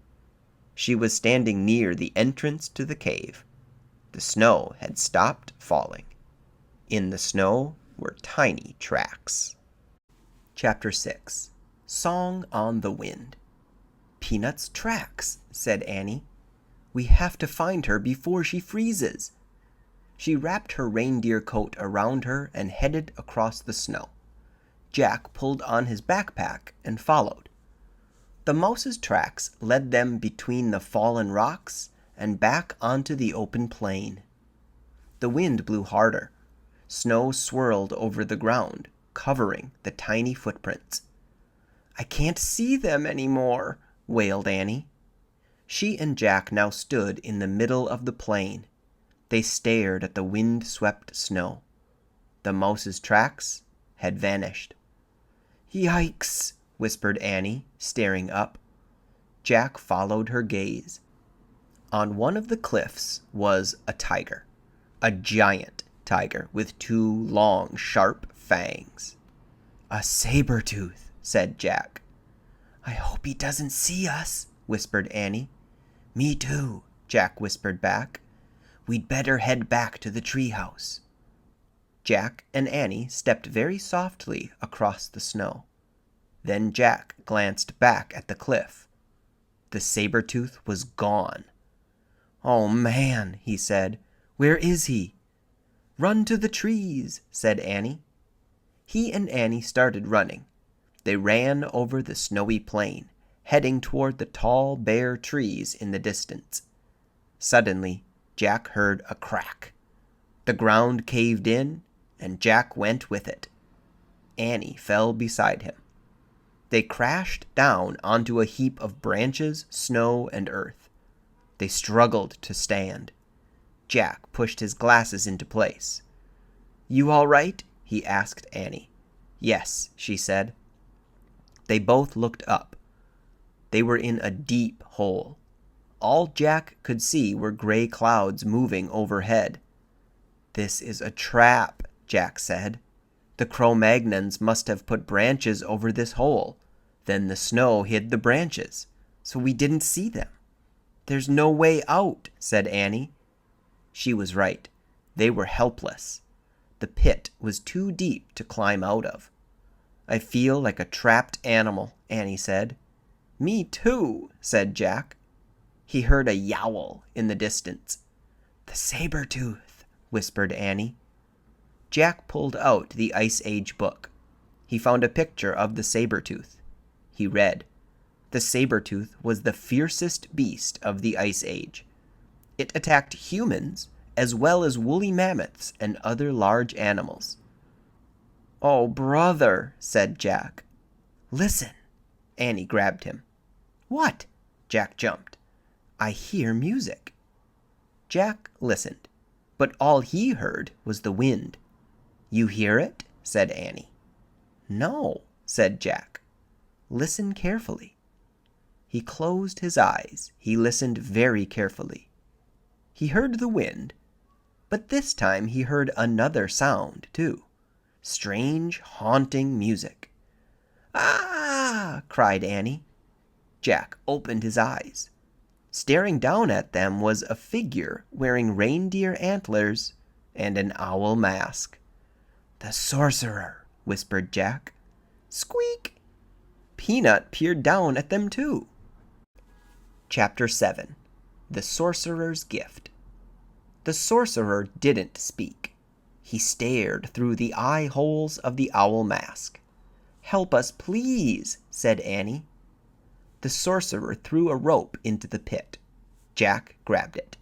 She was standing near the entrance to the cave. The snow had stopped falling. In the snow were tiny tracks. Chapter 6. Song on the Wind. "Peanut's tracks," said Annie. "We have to find her before she freezes." She wrapped her reindeer coat around her and headed across the snow. Jack pulled on his backpack and followed. The mouse's tracks led them between the fallen rocks and back onto the open plain. The wind blew harder. Snow swirled over the ground, covering the tiny footprints. "I can't see them anymore," wailed Annie. She and Jack now stood in the middle of the plain. They stared at the wind-swept snow. The mouse's tracks had vanished. "Yikes!" whispered Annie, staring up. Jack followed her gaze. On one of the cliffs was a tiger. A giant tiger with 2 long, sharp fangs. "A saber-tooth," said Jack. "I hope he doesn't see us," whispered Annie. "Me too," Jack whispered back. "We'd better head back to the treehouse." Jack and Annie stepped very softly across the snow. Then Jack glanced back at the cliff. The saber-tooth was gone. "Oh, man," he said. "Where is he?" "Run to the trees," said Annie. He and Annie started running. They ran over the snowy plain, heading toward the tall, bare trees in the distance. Suddenly, Jack heard a crack. The ground caved in, and Jack went with it. Annie fell beside him. They crashed down onto a heap of branches, snow, and earth. They struggled to stand. Jack pushed his glasses into place. "You all right?" he asked Annie. "Yes," she said. They both looked up. They were in a deep hole. All Jack could see were gray clouds moving overhead. "This is a trap," Jack said. "The Cro-Magnons must have put branches over this hole. Then the snow hid the branches, so we didn't see them." "There's no way out," said Annie. She was right. They were helpless. The pit was too deep to climb out of. "I feel like a trapped animal," Annie said. "Me too," said Jack. He heard a yowl in the distance. "The saber-tooth," whispered Annie. Jack pulled out the Ice Age book. He found a picture of the saber-tooth. He read. The saber-tooth was the fiercest beast of the Ice Age. It attacked humans as well as woolly mammoths and other large animals. "Oh, brother," said Jack. "Listen." Annie grabbed him. "What?" Jack jumped. "I hear music." Jack listened, but all he heard was the wind. "You hear it?" said Annie. "No," said Jack. "Listen carefully." He closed his eyes. He listened very carefully. He heard the wind, but this time he heard another sound, too. Strange, haunting music. "Ah!" cried Annie. Jack opened his eyes. Staring down at them was a figure wearing reindeer antlers and an owl mask. "The sorcerer," whispered Jack. Squeak! Peanut peered down at them too. Chapter 7. The Sorcerer's Gift. The sorcerer didn't speak. He stared through the eye holes of the owl mask. "Help us, please," said Annie. The sorcerer threw a rope into the pit. Jack grabbed it.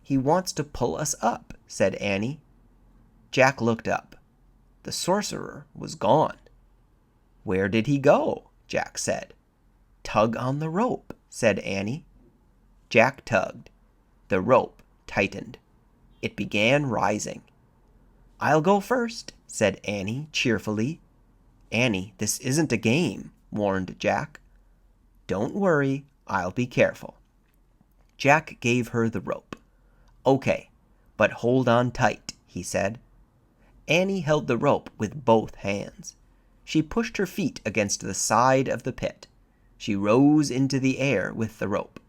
"He wants to pull us up," said Annie. Jack looked up. The sorcerer was gone. "Where did he go?" Jack said. "Tug on the rope," said Annie. Jack tugged. The rope tightened. It began rising. "I'll go first," said Annie cheerfully. "Annie, this isn't a game," warned Jack. "Don't worry, I'll be careful." Jack gave her the rope. "Okay, but hold on tight," he said. Annie held the rope with both hands. She pushed her feet against the side of the pit. She rose into the air with the rope.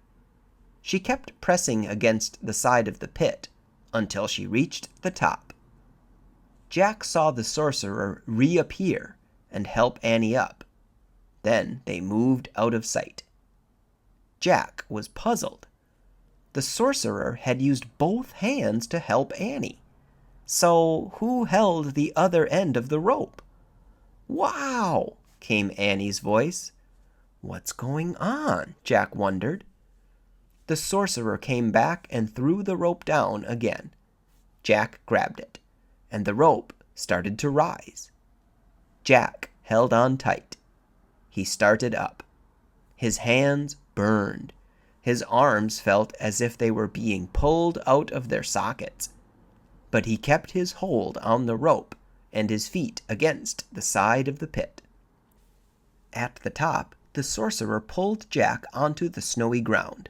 She kept pressing against the side of the pit until she reached the top. Jack saw the sorcerer reappear and help Annie up. Then they moved out of sight. Jack was puzzled. The sorcerer had used both hands to help Annie. So who held the other end of the rope? "Wow!" came Annie's voice. "What's going on?" Jack wondered. The sorcerer came back and threw the rope down again. Jack grabbed it, and the rope started to rise. Jack held on tight. He started up. His hands burned. His arms felt as if they were being pulled out of their sockets. But he kept his hold on the rope and his feet against the side of the pit. At the top, the sorcerer pulled Jack onto the snowy ground.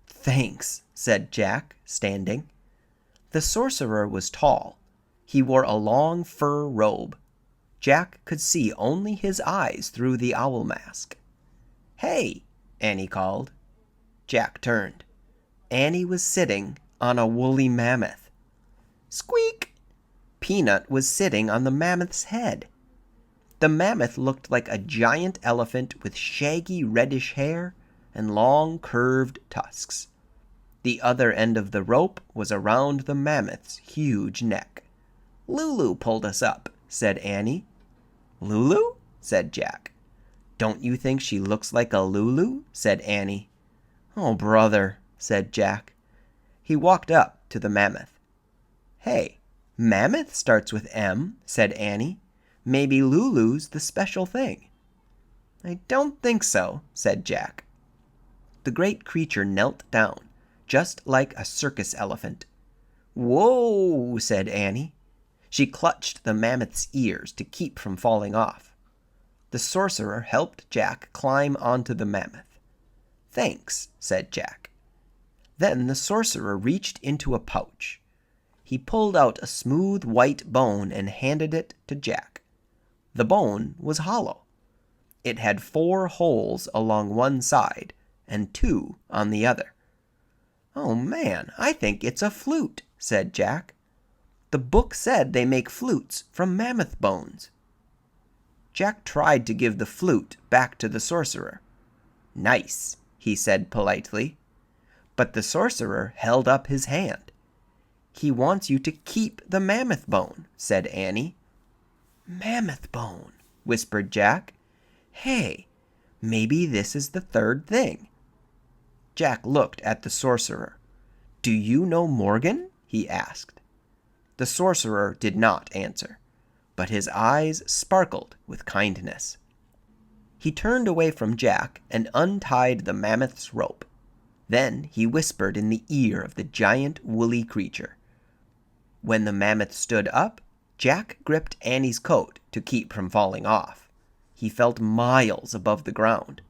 "Thanks," said Jack, standing. The sorcerer was tall. He wore a long fur robe. Jack could see only his eyes through the owl mask. "Hey!" Annie called. Jack turned. Annie was sitting on a woolly mammoth. Squeak! Peanut was sitting on the mammoth's head. The mammoth looked like a giant elephant with shaggy reddish hair and long curved tusks. The other end of the rope was around the mammoth's huge neck. "Lulu pulled us up," said Annie. "Lulu?" said Jack. "Don't you think she looks like a Lulu?" said Annie. "Oh, brother," said Jack. He walked up to the mammoth. "Hey, mammoth starts with M," said Annie. "Maybe Lulu's the special thing." "I don't think so," said Jack. The great creature knelt down, just like a circus elephant. "Whoa!" said Annie. She clutched the mammoth's ears to keep from falling off. The sorcerer helped Jack climb onto the mammoth. "Thanks," said Jack. Then the sorcerer reached into a pouch. He pulled out a smooth white bone and handed it to Jack. The bone was hollow. It had 4 holes along one side and 2 on the other. "Oh man, I think it's a flute," said Jack. "The book said they make flutes from mammoth bones." Jack tried to give the flute back to the sorcerer. "Nice," he said politely. But the sorcerer held up his hand. "He wants you to keep the mammoth bone," said Annie. "Mammoth bone," whispered Jack. "Hey, maybe this is the third thing." Jack looked at the sorcerer. "Do you know Morgan?" he asked. The sorcerer did not answer, but his eyes sparkled with kindness. He turned away from Jack and untied the mammoth's rope. Then he whispered in the ear of the giant woolly creature. When the mammoth stood up, Jack gripped Annie's coat to keep from falling off. He felt miles above the ground.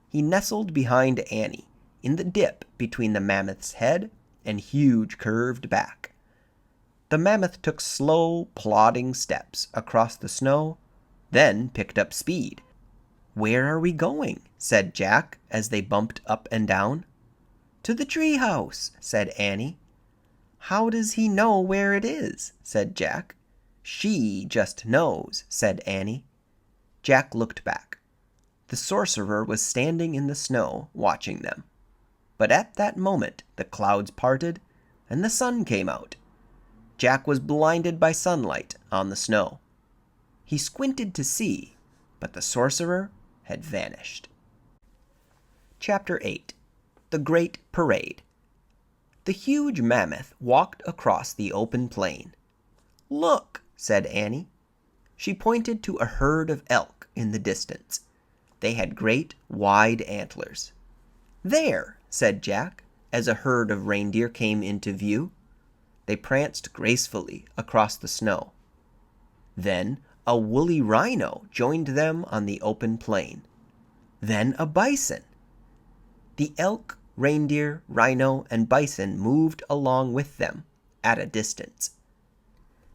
He nestled behind Annie, in the dip between the mammoth's head and huge curved back. The mammoth took slow, plodding steps across the snow, then picked up speed. "Where are we going?" said Jack as they bumped up and down. "To the tree house," said Annie. "How does he know where it is?" said Jack. "She just knows," said Annie. Jack looked back. The sorcerer was standing in the snow watching them. But at that moment the clouds parted and the sun came out. Jack was blinded by sunlight on the snow. He squinted to see, but the sorcerer had vanished. Chapter 8. The Great Parade. The huge mammoth walked across the open plain. "Look," said Annie. She pointed to a herd of elk in the distance. They had great, wide antlers. "There," said Jack, as a herd of reindeer came into view. They pranced gracefully across the snow. Then a woolly rhino joined them on the open plain. Then a bison. The elk, reindeer, rhino, and bison moved along with them at a distance.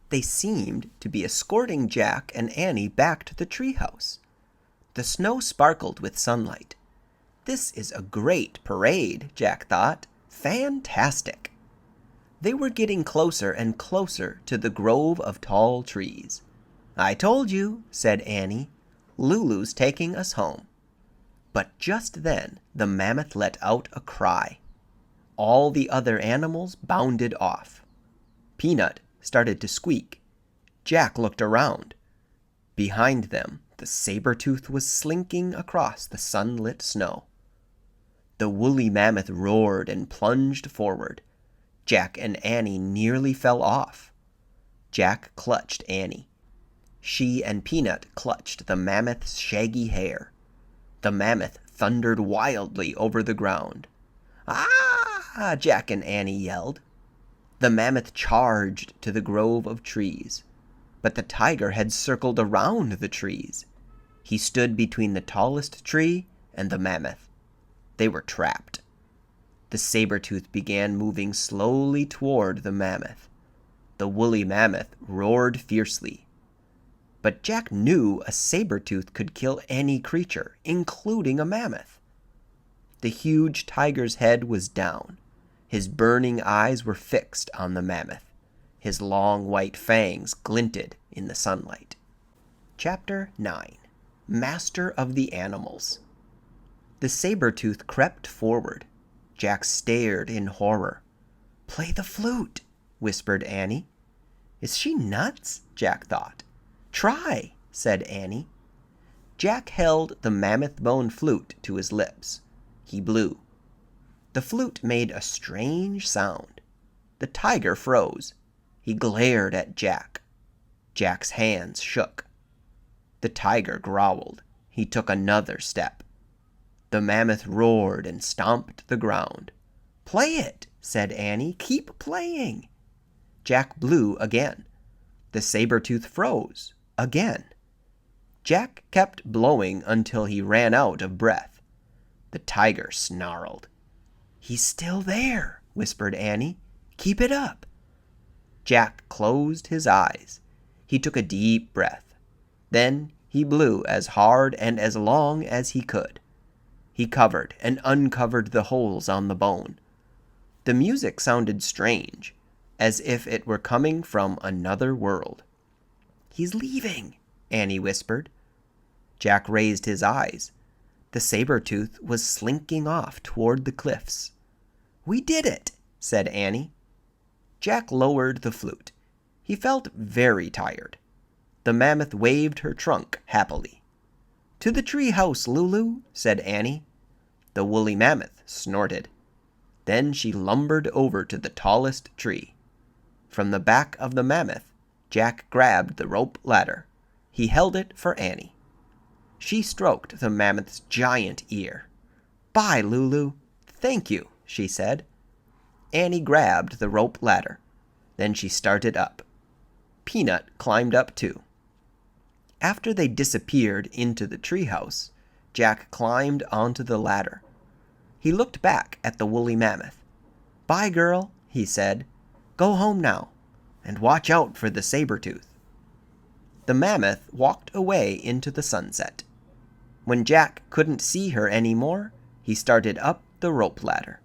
They seemed to be escorting Jack and Annie back to the treehouse. The snow sparkled with sunlight. "This is a great parade," Jack thought. "Fantastic!" They were getting closer and closer to the grove of tall trees. "I told you," said Annie. "Lulu's taking us home." But just then the mammoth let out a cry. All the other animals bounded off. Peanut started to squeak. Jack looked around. Behind them, the saber-tooth was slinking across the sunlit snow. The woolly mammoth roared and plunged forward. Jack and Annie nearly fell off. Jack clutched Annie. She and Peanut clutched the mammoth's shaggy hair. The mammoth thundered wildly over the ground. "Ah!" Jack and Annie yelled. The mammoth charged to the grove of trees, but the tiger had circled around the trees. He stood between the tallest tree and the mammoth. They were trapped. The saber-tooth began moving slowly toward the mammoth. The woolly mammoth roared fiercely. But Jack knew a saber-tooth could kill any creature, including a mammoth. The huge tiger's head was down. His burning eyes were fixed on the mammoth. His long white fangs glinted in the sunlight. Chapter 9. Master of the Animals. The saber-tooth crept forward. Jack stared in horror. "Play the flute," whispered Annie. "Is she nuts?" Jack thought. "Try," said Annie. Jack held the mammoth bone flute to his lips. He blew. The flute made a strange sound. The tiger froze. He glared at Jack. Jack's hands shook. The tiger growled. He took another step. The mammoth roared and stomped the ground. "Play it," said Annie. "Keep playing." Jack blew again. The saber-tooth froze again. Jack kept blowing until he ran out of breath. The tiger snarled. "He's still there," whispered Annie. "Keep it up." Jack closed his eyes. He took a deep breath. Then he blew as hard and as long as he could. He covered and uncovered the holes on the bone. The music sounded strange, as if it were coming from another world. "He's leaving," Annie whispered. Jack raised his eyes. The saber-tooth was slinking off toward the cliffs. "We did it," said Annie. Jack lowered the flute. He felt very tired. The mammoth waved her trunk happily. "To the tree house, Lulu," said Annie. The woolly mammoth snorted. Then she lumbered over to the tallest tree. From the back of the mammoth, Jack grabbed the rope ladder. He held it for Annie. She stroked the mammoth's giant ear. "Bye, Lulu." "Thank you," she said. Annie grabbed the rope ladder. Then she started up. Peanut climbed up too. After they disappeared into the treehouse, Jack climbed onto the ladder. He looked back at the woolly mammoth. "Bye, girl," he said. "Go home now, and watch out for the saber-tooth." The mammoth walked away into the sunset. When Jack couldn't see her anymore, he started up the rope ladder.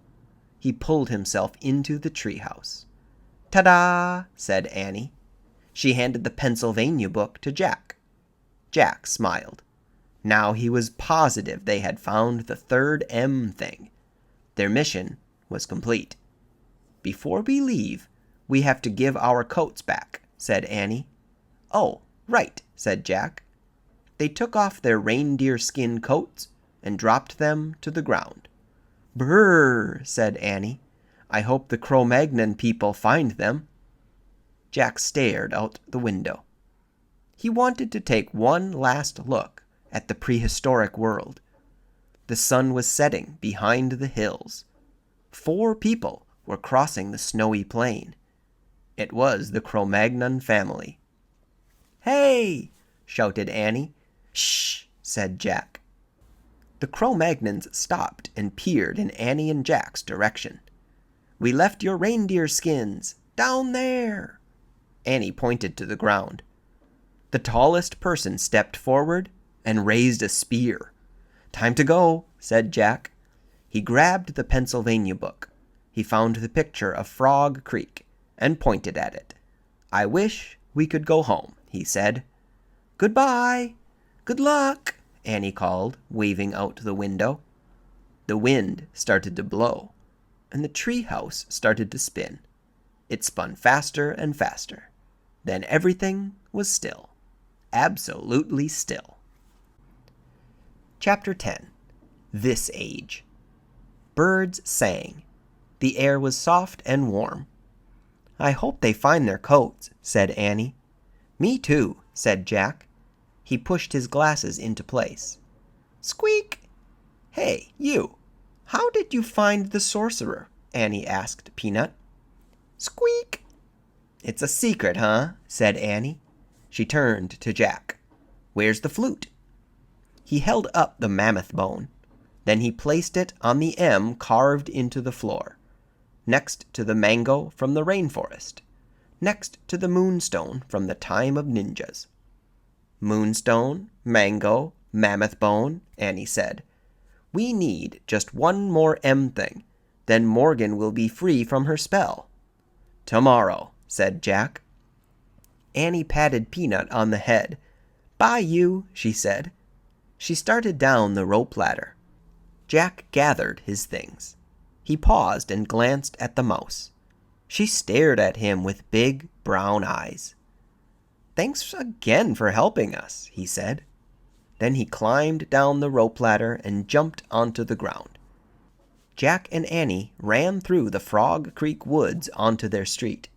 He pulled himself into the treehouse. "Ta-da!" said Annie. She handed the Pennsylvania book to Jack. Jack smiled. Now he was positive they had found the third M thing. Their mission was complete. "Before we leave, we have to give our coats back," said Annie. "Oh, right," said Jack. They took off their reindeer skin coats and dropped them to the ground. "Brrr," said Annie. "I hope the Cro-Magnon people find them." Jack stared out the window. He wanted to take one last look at the prehistoric world. The sun was setting behind the hills. 4 people were crossing the snowy plain. It was the Cro-Magnon family. "Hey!" shouted Annie. "Shh!" said Jack. The Cro-Magnons stopped and peered in Annie and Jack's direction. "We left your reindeer skins down there." Annie pointed to the ground. The tallest person stepped forward and raised a spear. "Time to go," said Jack. He grabbed the Pennsylvania book. He found the picture of Frog Creek and pointed at it. "I wish we could go home," he said. "Goodbye! Good luck!" Annie called, waving out the window. The wind started to blow, and the treehouse started to spin. It spun faster and faster. Then everything was still. Absolutely still. Chapter 10. This Age. Birds sang. The air was soft and warm. I hope they find their coats, said Annie. Me too, said Jack. He pushed his glasses into place. Squeak! Hey, you! How did you find the sorcerer? Annie asked Peanut. Squeak! It's a secret, huh? Said Annie. She turned to Jack. Where's the flute? He held up the mammoth bone. Then he placed it on the M carved into the floor, next to the mango from the rainforest, next to the moonstone from the time of ninjas. Moonstone, mango, mammoth bone, Annie said. We need just one more M thing. Then Morgan will be free from her spell. Tomorrow, said Jack. Annie patted Peanut on the head. Bye, you, she said. She started down the rope ladder. Jack gathered his things. He paused and glanced at the mouse. She stared at him with big brown eyes. Thanks again for helping us, he said. Then he climbed down the rope ladder and jumped onto the ground. Jack and Annie ran through the Frog Creek woods onto their street.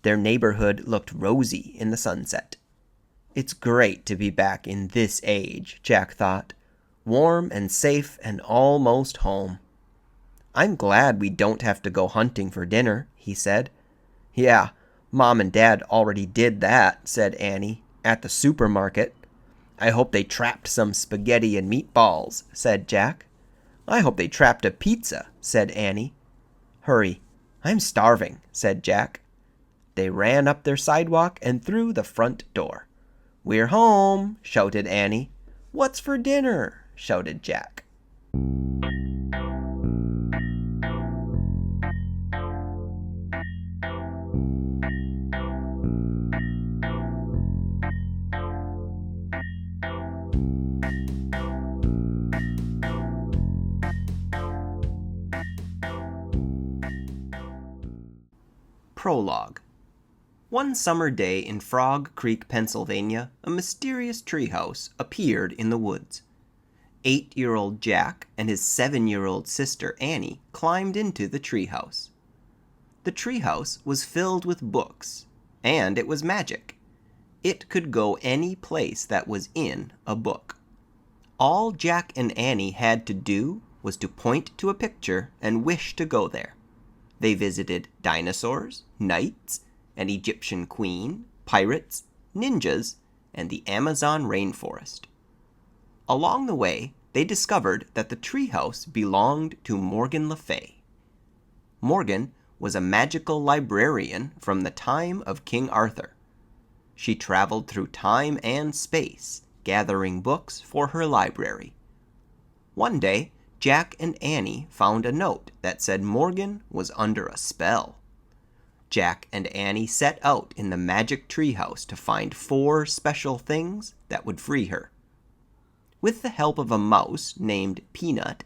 Their neighborhood looked rosy in the sunset. It's great to be back in this age, Jack thought. Warm and safe and almost home. I'm glad we don't have to go hunting for dinner, he said. Yeah, Mom and Dad already did that, said Annie, at the supermarket. I hope they trapped some spaghetti and meatballs, said Jack. I hope they trapped a pizza, said Annie. Hurry, I'm starving, said Jack. They ran up their sidewalk and through the front door. We're home, shouted Annie. What's for dinner? Shouted Jack. Prologue. One summer day in Frog Creek, Pennsylvania, a mysterious treehouse appeared in the woods. 8-year-old Jack and his 7-year-old sister Annie climbed into the treehouse. The treehouse was filled with books, and it was magic. It could go any place that was in a book. All Jack and Annie had to do was to point to a picture and wish to go there. They visited dinosaurs, knights, an Egyptian queen, pirates, ninjas, and the Amazon rainforest. Along the way, they discovered that the treehouse belonged to Morgan Le Fay. Morgan was a magical librarian from the time of King Arthur. She traveled through time and space, gathering books for her library. One day, Jack and Annie found a note that said Morgan was under a spell. Jack and Annie set out in the magic treehouse to find 4 special things that would free her. With the help of a mouse named Peanut,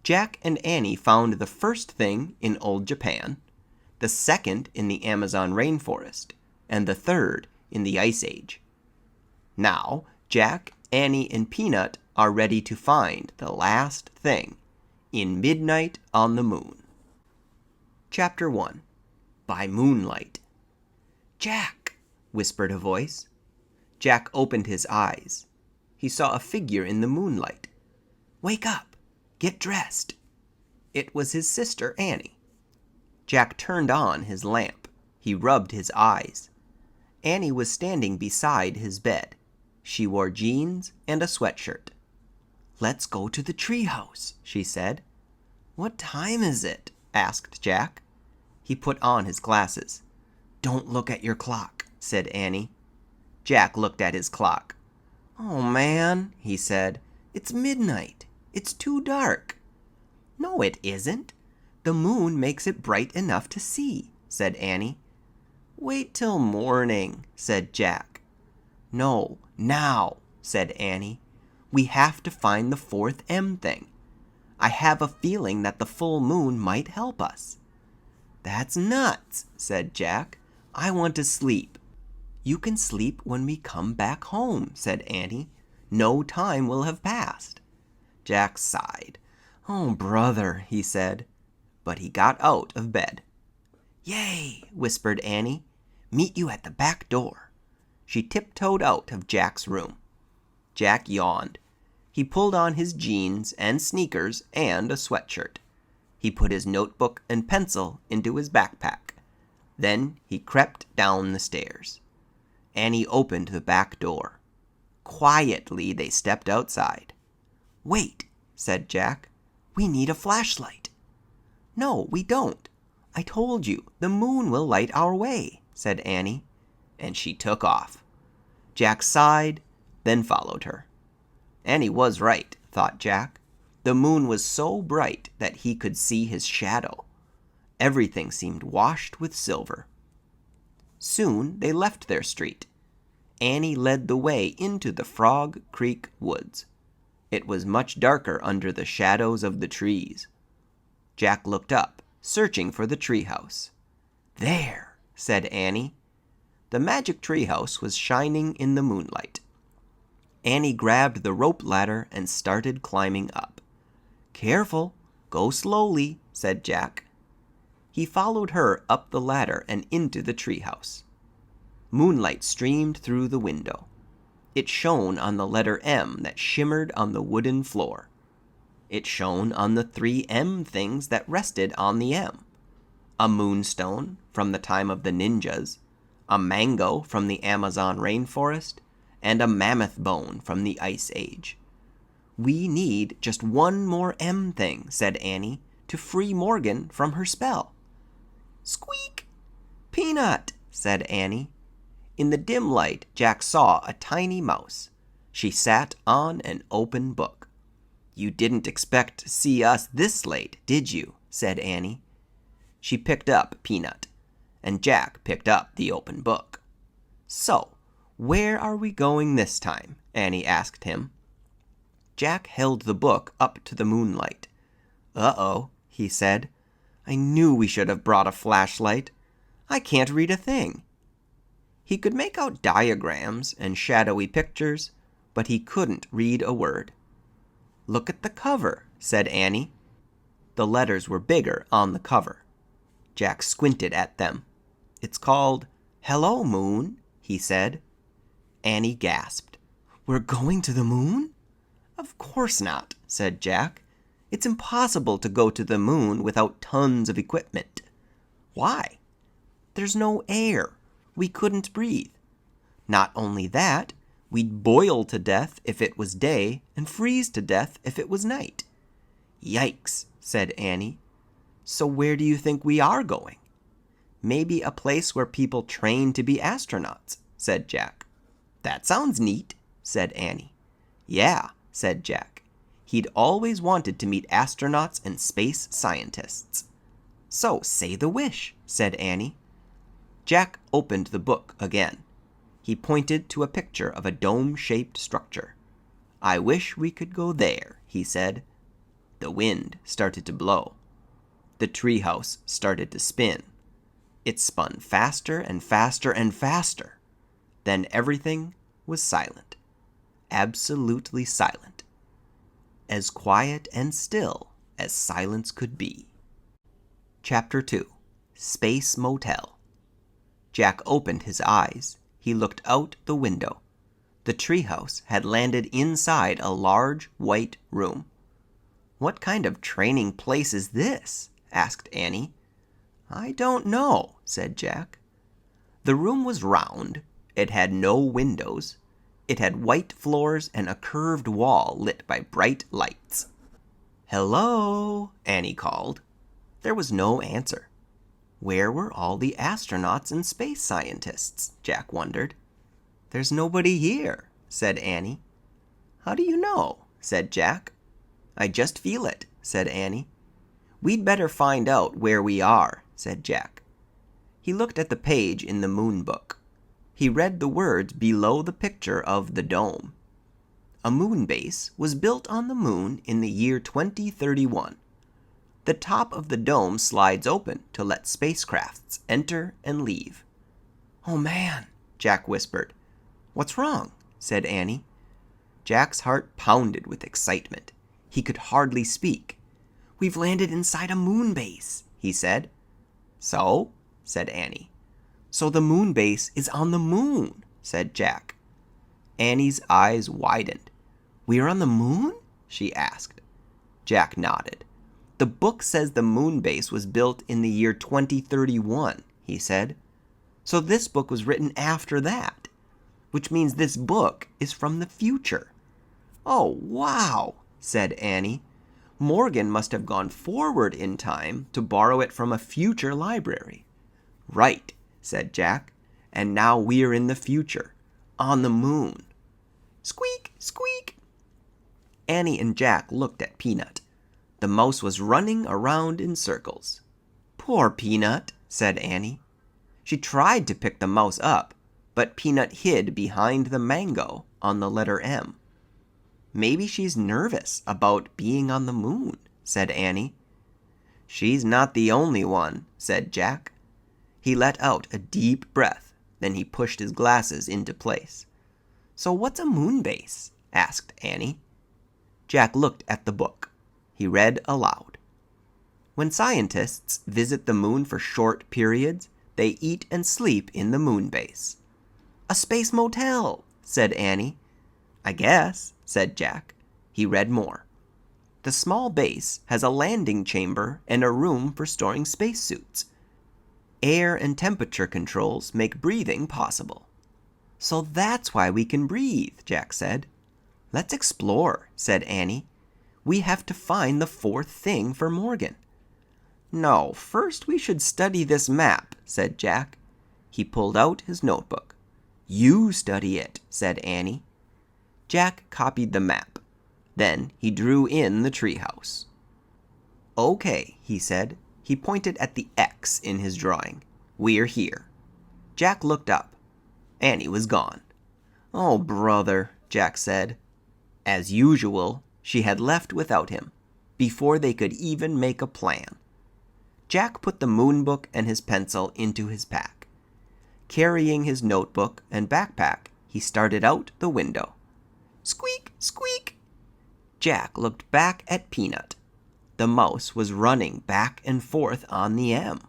Jack and Annie found the first thing in Old Japan, the second in the Amazon rainforest, and the third in the Ice Age. Now, Jack, Annie, and Peanut are ready to find the last thing in Midnight on the Moon. Chapter 1. By Moonlight. Jack, whispered a voice. Jack opened his eyes. He saw a figure in the moonlight. Wake up! Get dressed! It was his sister Annie. Jack turned on his lamp. He rubbed his eyes. Annie was standing beside his bed. She wore jeans and a sweatshirt. Let's go to the treehouse, she said. What time is it? Asked Jack. He put on his glasses. Don't look at your clock, said Annie. Jack looked at his clock. Oh, man, he said. It's midnight. It's too dark. No, it isn't. The moon makes it bright enough to see, said Annie. Wait till morning, said Jack. No, now, said Annie. We have to find the 4th M thing. I have a feeling that the full moon might help us. That's nuts, said Jack. I want to sleep. You can sleep when we come back home, said Annie. No time will have passed. Jack sighed. Oh, brother, he said. But he got out of bed. "Yay," whispered Annie. "Meet you at the back door." She tiptoed out of Jack's room. Jack yawned. He pulled on his jeans and sneakers and a sweatshirt. He put his notebook and pencil into his backpack. Then he crept down the stairs. Annie opened the back door. Quietly they stepped outside. "Wait," said Jack. "We need a flashlight." "No, we don't. I told you, the moon will light our way," said Annie, and she took off. Jack sighed, then followed her. Annie was right, thought Jack. The moon was so bright that he could see his shadow. Everything seemed washed with silver. Soon they left their street. Annie led the way into the Frog Creek woods. It was much darker under the shadows of the trees. Jack looked up, searching for the treehouse. "There," said Annie. The magic treehouse was shining in the moonlight. Annie grabbed the rope ladder and started climbing up. "Careful, go slowly," said Jack. He followed her up the ladder and into the treehouse. Moonlight streamed through the window. It shone on the letter M that shimmered on the wooden floor. It shone on the 3 M things that rested on the M. A moonstone from the time of the ninjas, a mango from the Amazon rainforest, and a mammoth bone from the Ice Age. "We need just one more M thing," said Annie, "to free Morgan from her spell." "Squeak!" "Peanut!" said Annie. In the dim light, Jack saw a tiny mouse. She sat on an open book. "You didn't expect to see us this late, did you?" said Annie. She picked up Peanut, and Jack picked up the open book. "So, where are we going this time?" Annie asked him. Jack held the book up to the moonlight. "Uh-oh," he said. "I knew we should have brought a flashlight. I can't read a thing." He could make out diagrams and shadowy pictures, but he couldn't read a word. "Look at the cover," said Annie. The letters were bigger on the cover. Jack squinted at them. "It's called Hello, Moon," he said. Annie gasped. "We're going to the moon?" "Of course not," said Jack. "It's impossible to go to the moon without tons of equipment." "Why?" "There's no air. We couldn't breathe. Not only that, we'd boil to death if it was day and freeze to death if it was night." "Yikes," said Annie. "So where do you think we are going?" "Maybe a place where people train to be astronauts," said Jack. "That sounds neat," said Annie. "Yeah," said Jack. He'd always wanted to meet astronauts and space scientists. "So say the wish," said Annie. Jack opened the book again. He pointed to a picture of a dome-shaped structure. "I wish we could go there," he said. The wind started to blow. The treehouse started to spin. It spun faster and faster and faster. Then everything was silent. Absolutely silent. As quiet and still as silence could be. Chapter 2. Space Motel. Jack opened his eyes. He looked out the window. The treehouse had landed inside a large white room. "What kind of training place is this?" asked Annie. "I don't know," said Jack. The room was round. It had no windows. It had white floors and a curved wall lit by bright lights. "Hello," Annie called. There was no answer. Where were all the astronauts and space scientists? Jack wondered. "There's nobody here," said Annie. "How do you know?" said Jack. "I just feel it," said Annie. "We'd better find out where we are," said Jack. He looked at the page in the moon book. He read the words below the picture of the dome. A moon base was built on the moon in the year 2031. The top of the dome slides open to let spacecrafts enter and leave. "Oh man," Jack whispered. "What's wrong?" said Annie. Jack's heart pounded with excitement. He could hardly speak. "We've landed inside a moon base," he said. "So?" said Annie. So the moon base is on the moon, said Jack. Annie's eyes widened. We are on the moon? She asked. Jack nodded. The book says the moon base was built in the year 2031, he said. So this book was written after that, which means this book is from the future. Oh, wow, said Annie. Morgan must have gone forward in time to borrow it from a future library. Right, said Jack, and now we're in the future, on the moon. Squeak, squeak. Annie and Jack looked at Peanut. The mouse was running around in circles. Poor Peanut, said Annie. She tried to pick the mouse up, but Peanut hid behind the mango on the letter M. Maybe she's nervous about being on the moon, said Annie. She's not the only one, said Jack. He let out a deep breath, then he pushed his glasses into place. So what's a moon base? Asked Annie. Jack looked at the book. He read aloud. When scientists visit the moon for short periods, they eat and sleep in the moon base. A space motel, said Annie. I guess, said Jack. He read more. The small base has a landing chamber and a room for storing spacesuits. Air and temperature controls make breathing possible. So that's why we can breathe, Jack said. Let's explore, said Annie. We have to find the fourth thing for Morgan. No, first we should study this map, said Jack. He pulled out his notebook. You study it, said Annie. Jack copied the map. Then he drew in the treehouse. Okay, he said. He pointed at the X in his drawing. We're here. Jack looked up. Annie was gone. Oh, brother, Jack said. As usual, she had left without him, before they could even make a plan. Jack put the moon book and his pencil into his pack. Carrying his notebook and backpack, he started out the window. Squeak, squeak! Jack looked back at Peanut. The mouse was running back and forth on the M.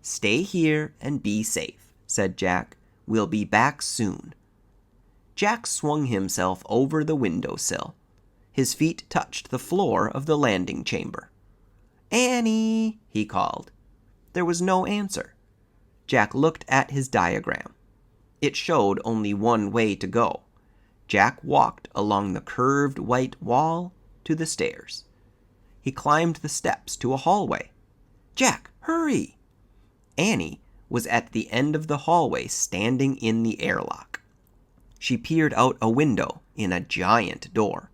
Stay here and be safe, said Jack. We'll be back soon. Jack swung himself over the windowsill. His feet touched the floor of the landing chamber. Annie, he called. There was no answer. Jack looked at his diagram. It showed only one way to go. Jack walked along the curved white wall to the stairs. He climbed the steps to a hallway. Jack, hurry! Annie was at the end of the hallway standing in the airlock. She peered out a window in a giant door.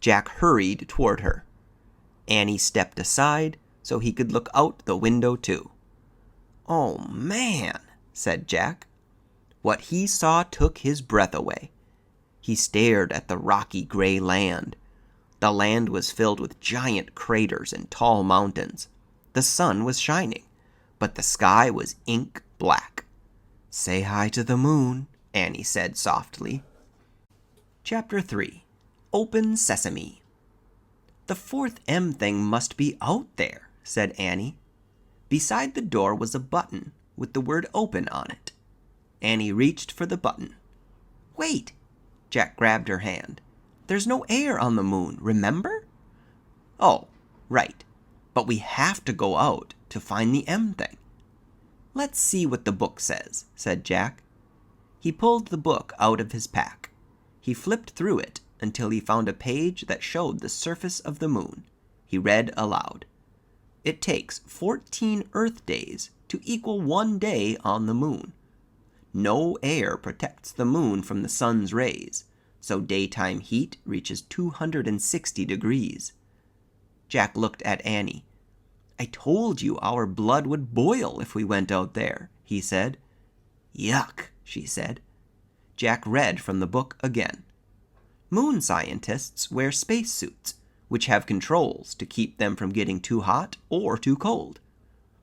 Jack hurried toward her. Annie stepped aside so he could look out the window too. Oh, man, said Jack. What he saw took his breath away. He stared at the rocky gray land. The land was filled with giant craters and tall mountains. The sun was shining, but the sky was ink black. Say hi to the moon, Annie said softly. Chapter 3. Open Sesame. The fourth M thing must be out there, said Annie. Beside the door was a button with the word open on it. Annie reached for the button. Wait! Jack grabbed her hand. There's no air on the moon, remember? Oh, right. But we have to go out to find the M thing. Let's see what the book says, said Jack. He pulled the book out of his pack. He flipped through it until he found a page that showed the surface of the moon. He read aloud. It takes 14 Earth days to equal 1 day on the moon. No air protects the moon from the sun's rays, so daytime heat reaches 260 degrees. Jack looked at Annie. I told you our blood would boil if we went out there, he said. Yuck, she said. Jack read from the book again. Moon scientists wear spacesuits, which have controls to keep them from getting too hot or too cold.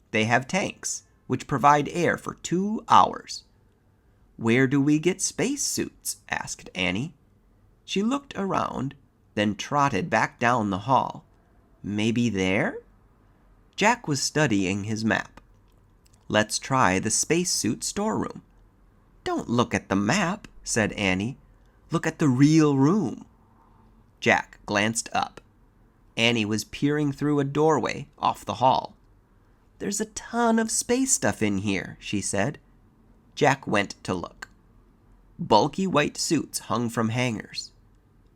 They have tanks, which provide air for 2 hours. Where do we get spacesuits? Asked Annie. She looked around, then trotted back down the hall. Maybe there? Jack was studying his map. Let's try the spacesuit storeroom. Don't look at the map, said Annie. Look at the real room. Jack glanced up. Annie was peering through a doorway off the hall. There's a ton of space stuff in here, she said. Jack went to look. Bulky white suits hung from hangers.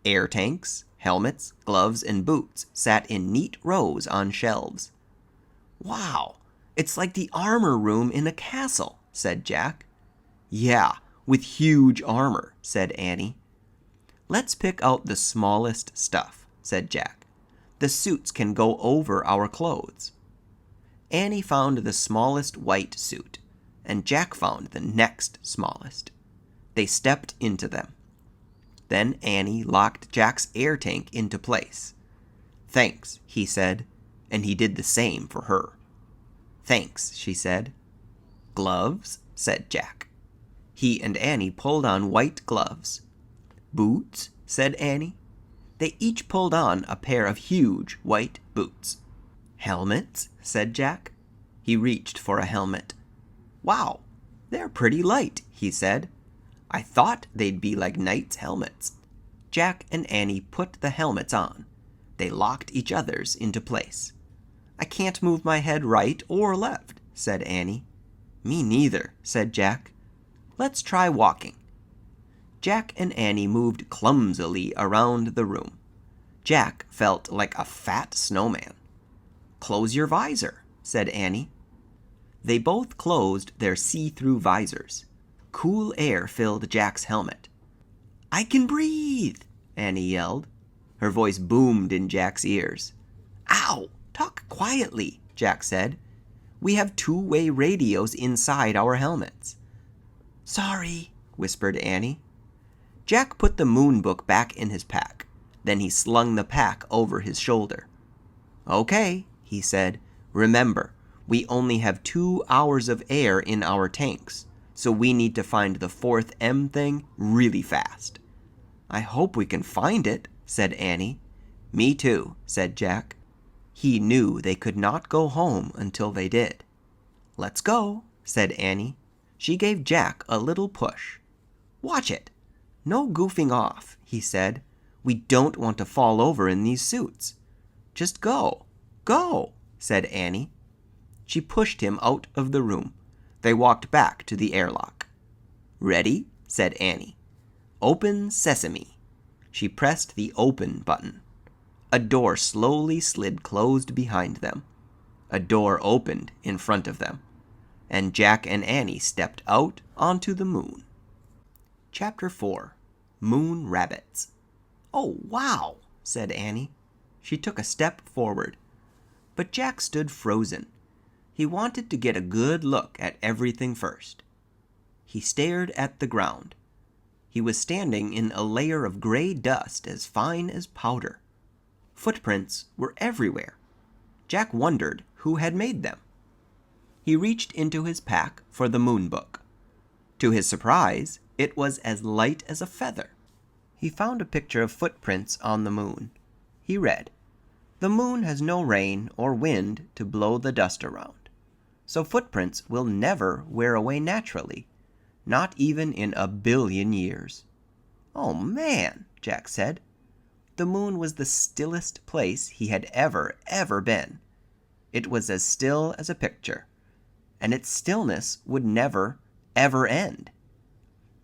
Air tanks, helmets, gloves, and boots sat in neat rows on shelves. Wow, it's like the armor room in a castle, said Jack. Yeah, with huge armor, said Annie. Let's pick out the smallest stuff, said Jack. The suits can go over our clothes. Annie found the smallest white suit, and Jack found the next smallest. They stepped into them. Then Annie locked Jack's air tank into place. Thanks, he said, and he did the same for her. Thanks, she said. Gloves, said Jack. He and Annie pulled on white gloves. Boots, said Annie. They each pulled on a pair of huge white boots. Helmets, said Jack. He reached for a helmet. Wow, they're pretty light, he said. I thought they'd be like knights' helmets. Jack and Annie put the helmets on. They locked each other's into place. I can't move my head right or left, said Annie. Me neither, said Jack. Let's try walking. Jack and Annie moved clumsily around the room. Jack felt like a fat snowman. Close your visor, said Annie. They both closed their see-through visors. Cool air filled Jack's helmet. I can breathe, Annie yelled. Her voice boomed in Jack's ears. Ow! Talk quietly, Jack said. We have two-way radios inside our helmets. Sorry, whispered Annie. Jack put the moon book back in his pack. Then he slung the pack over his shoulder. Okay, he said. Remember, we only have 2 hours of air in our tanks, so we need to find the fourth M thing really fast. I hope we can find it, said Annie. Me too, said Jack. He knew they could not go home until they did. Let's go, said Annie. She gave Jack a little push. Watch it. No goofing off, he said. We don't want to fall over in these suits. Just go. Go, said Annie. She pushed him out of the room. They walked back to the airlock. Ready? Said Annie. Open sesame. She pressed the open button. A door slowly slid closed behind them. A door opened in front of them. And Jack and Annie stepped out onto the moon. Chapter 4. Moon Rabbits. Oh, wow, said Annie. She took a step forward. But Jack stood frozen. He wanted to get a good look at everything first. He stared at the ground. He was standing in a layer of gray dust as fine as powder. Footprints were everywhere. Jack wondered who had made them. He reached into his pack for the moon book. To his surprise, it was as light as a feather. He found a picture of footprints on the moon. He read, "The moon has no rain or wind to blow the dust around, so footprints will never wear away naturally, not even in 1,000,000,000 years." "Oh man," Jack said. The moon was the stillest place he had ever been. It was as still as a picture, and its stillness would never, ever end.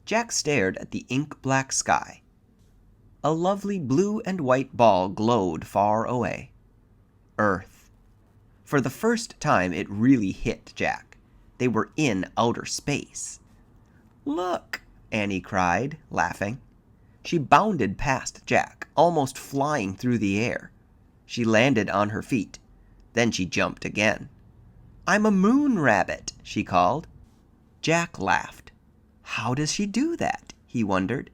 Jack stared at the ink-black sky. A lovely blue and white ball glowed far away. Earth. For the first time it really hit Jack. They were in outer space. "Look!" Annie cried, laughing. She bounded past Jack, almost flying through the air. She landed on her feet. Then she jumped again. "I'm a moon rabbit," she called. Jack laughed. How does she do that? He wondered.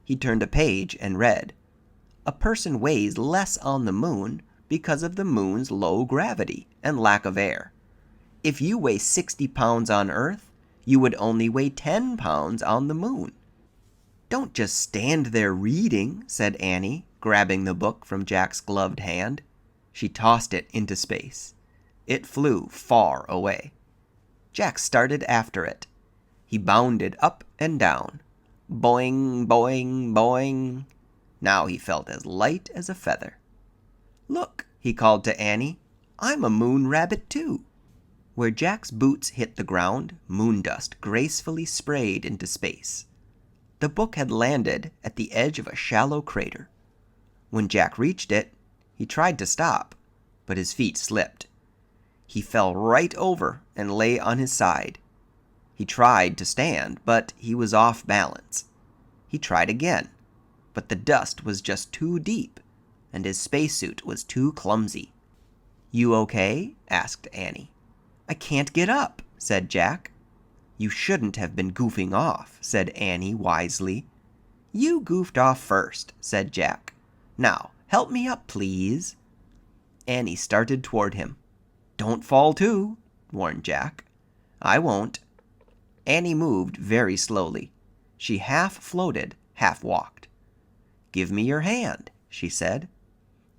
He turned a page and read, "A person weighs less on the moon because of the moon's low gravity and lack of air. If you weigh 60 pounds on Earth, you would only weigh 10 pounds on the moon." "Don't just stand there reading," said Annie, grabbing the book from Jack's gloved hand. She tossed it into space. It flew far away. Jack started after it. He bounded up and down. Boing, boing, boing. Now he felt as light as a feather. "Look," he called to Annie, "I'm a moon rabbit too." Where Jack's boots hit the ground, moon dust gracefully sprayed into space. The book had landed at the edge of a shallow crater. When Jack reached it, he tried to stop, but his feet slipped. He fell right over and lay on his side. He tried to stand, but he was off balance. He tried again, but the dust was just too deep, and his spacesuit was too clumsy. "You okay?" asked Annie. "I can't get up," said Jack. "You shouldn't have been goofing off," said Annie wisely. "You goofed off first," said Jack. "Now, help me up, please." Annie started toward him. "Don't fall too," warned Jack. "I won't." Annie moved very slowly. She half floated, half walked. "Give me your hand," she said.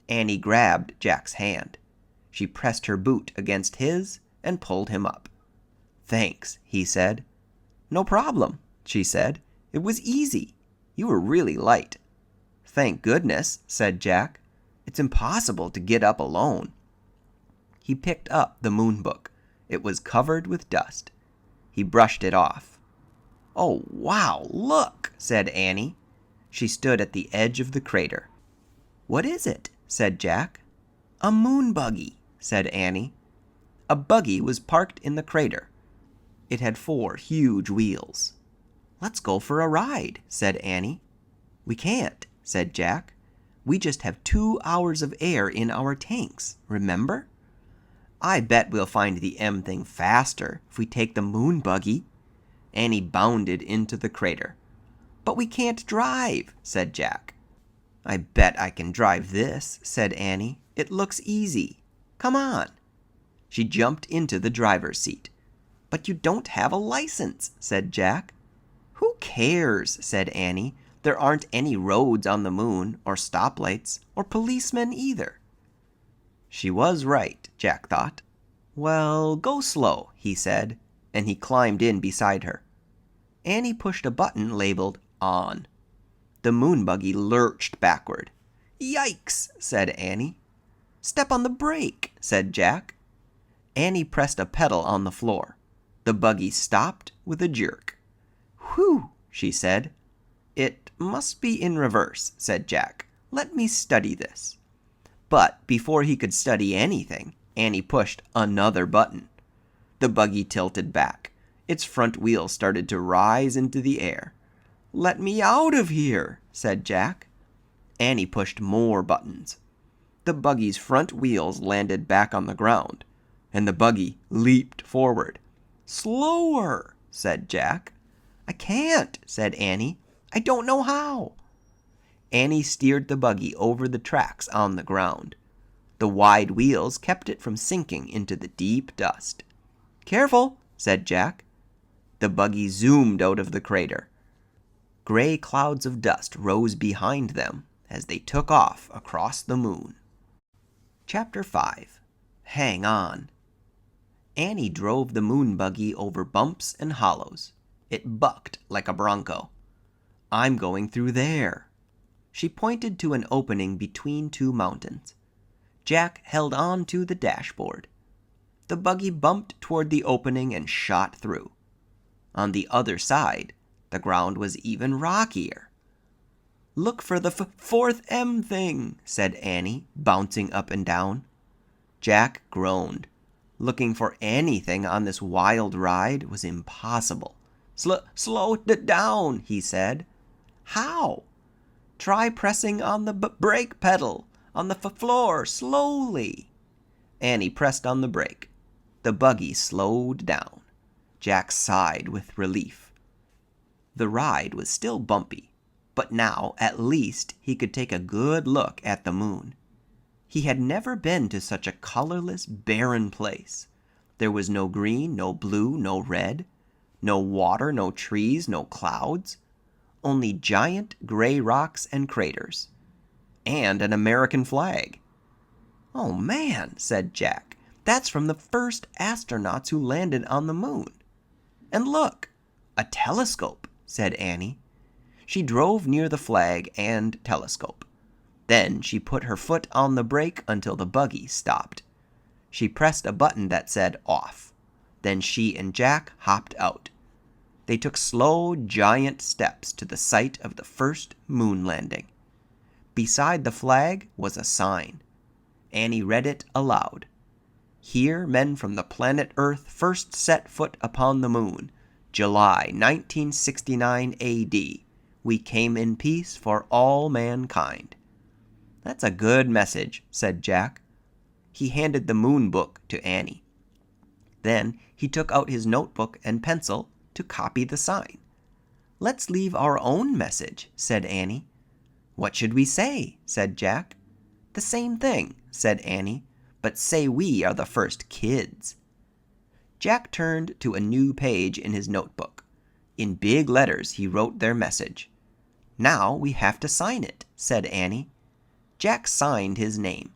Annie grabbed Jack's hand. She pressed her boot against his and pulled him up. "Thanks," he said. "No problem," she said. "It was easy. You were really light." "Thank goodness," said Jack. "It's impossible to get up alone." He picked up the moon book. It was covered with dust. He brushed it off. "Oh, wow, look," said Annie. She stood at the edge of the crater. "What is it?" said Jack. "A moon buggy," said Annie. A buggy was parked in the crater. It had 4 huge wheels. "Let's go for a ride," said Annie. "We can't," said Jack. "We just have 2 hours of air in our tanks, remember? I bet we'll find the M thing faster if we take the moon buggy." Annie bounded into the crater. "But we can't drive," said Jack. "I bet I can drive this," said Annie. "It looks easy. Come on." She jumped into the driver's seat. "But you don't have a license," said Jack. "Who cares?" said Annie. "There aren't any roads on the moon, or stoplights, or policemen either." She was right, Jack thought. "Well, go slow," he said, and he climbed in beside her. Annie pushed a button labeled "On." The moon buggy lurched backward. "Yikes!" said Annie. "Step on the brake," said Jack. Annie pressed a pedal on the floor. The buggy stopped with a jerk. "Whew!" she said. "It must be in reverse," said Jack. "Let me study this." But before he could study anything, Annie pushed another button. The buggy tilted back. Its front wheels started to rise into the air. "Let me out of here," said Jack. Annie pushed more buttons. The buggy's front wheels landed back on the ground, and the buggy leaped forward. "Slower," said Jack. "I can't," said Annie. "I don't know how." Annie steered the buggy over the tracks on the ground. The wide wheels kept it from sinking into the deep dust. "Careful," said Jack. The buggy zoomed out of the crater. Gray clouds of dust rose behind them as they took off across the moon. Chapter 5. Hang On. Annie drove the moon buggy over bumps and hollows. It bucked like a bronco. "I'm going through there." She pointed to an opening between 2 mountains. Jack held on to the dashboard. The buggy bumped toward the opening and shot through. On the other side, the ground was even rockier. "Look for the 4th M thing," said Annie, bouncing up and down. Jack groaned. Looking for anything on this wild ride was impossible. Slow it down," he said. "How?" "Try pressing on the brake pedal on the floor slowly." Annie pressed on the brake. The buggy slowed down. Jack sighed with relief. The ride was still bumpy, but now at least he could take a good look at the moon. He had never been to such a colorless, barren place. There was no green, no blue, no red, no water, no trees, no clouds. Only giant gray rocks and craters. And an American flag. "Oh man," said Jack, That's from the first astronauts who landed on the moon. And look, a telescope, said Annie. She drove near the flag and telescope. Then she put her foot on the brake until the buggy stopped. She pressed a button that said off. Then she and Jack hopped out. They took slow, giant steps to the site of the first moon landing. Beside the flag was a sign. Annie read it aloud. Here men from the planet Earth first set foot upon the moon, July 1969 A.D. We came in peace for all mankind. That's a good message, said Jack. He handed the moon book to Annie. Then he took out his notebook and pencil to copy the sign. Let's leave our own message, said Annie. What should we say? Said Jack. The same thing, said Annie, but say we are the first kids. Jack turned to a new page in his notebook. In big letters he wrote their message. Now we have to sign it, said Annie. Jack signed his name.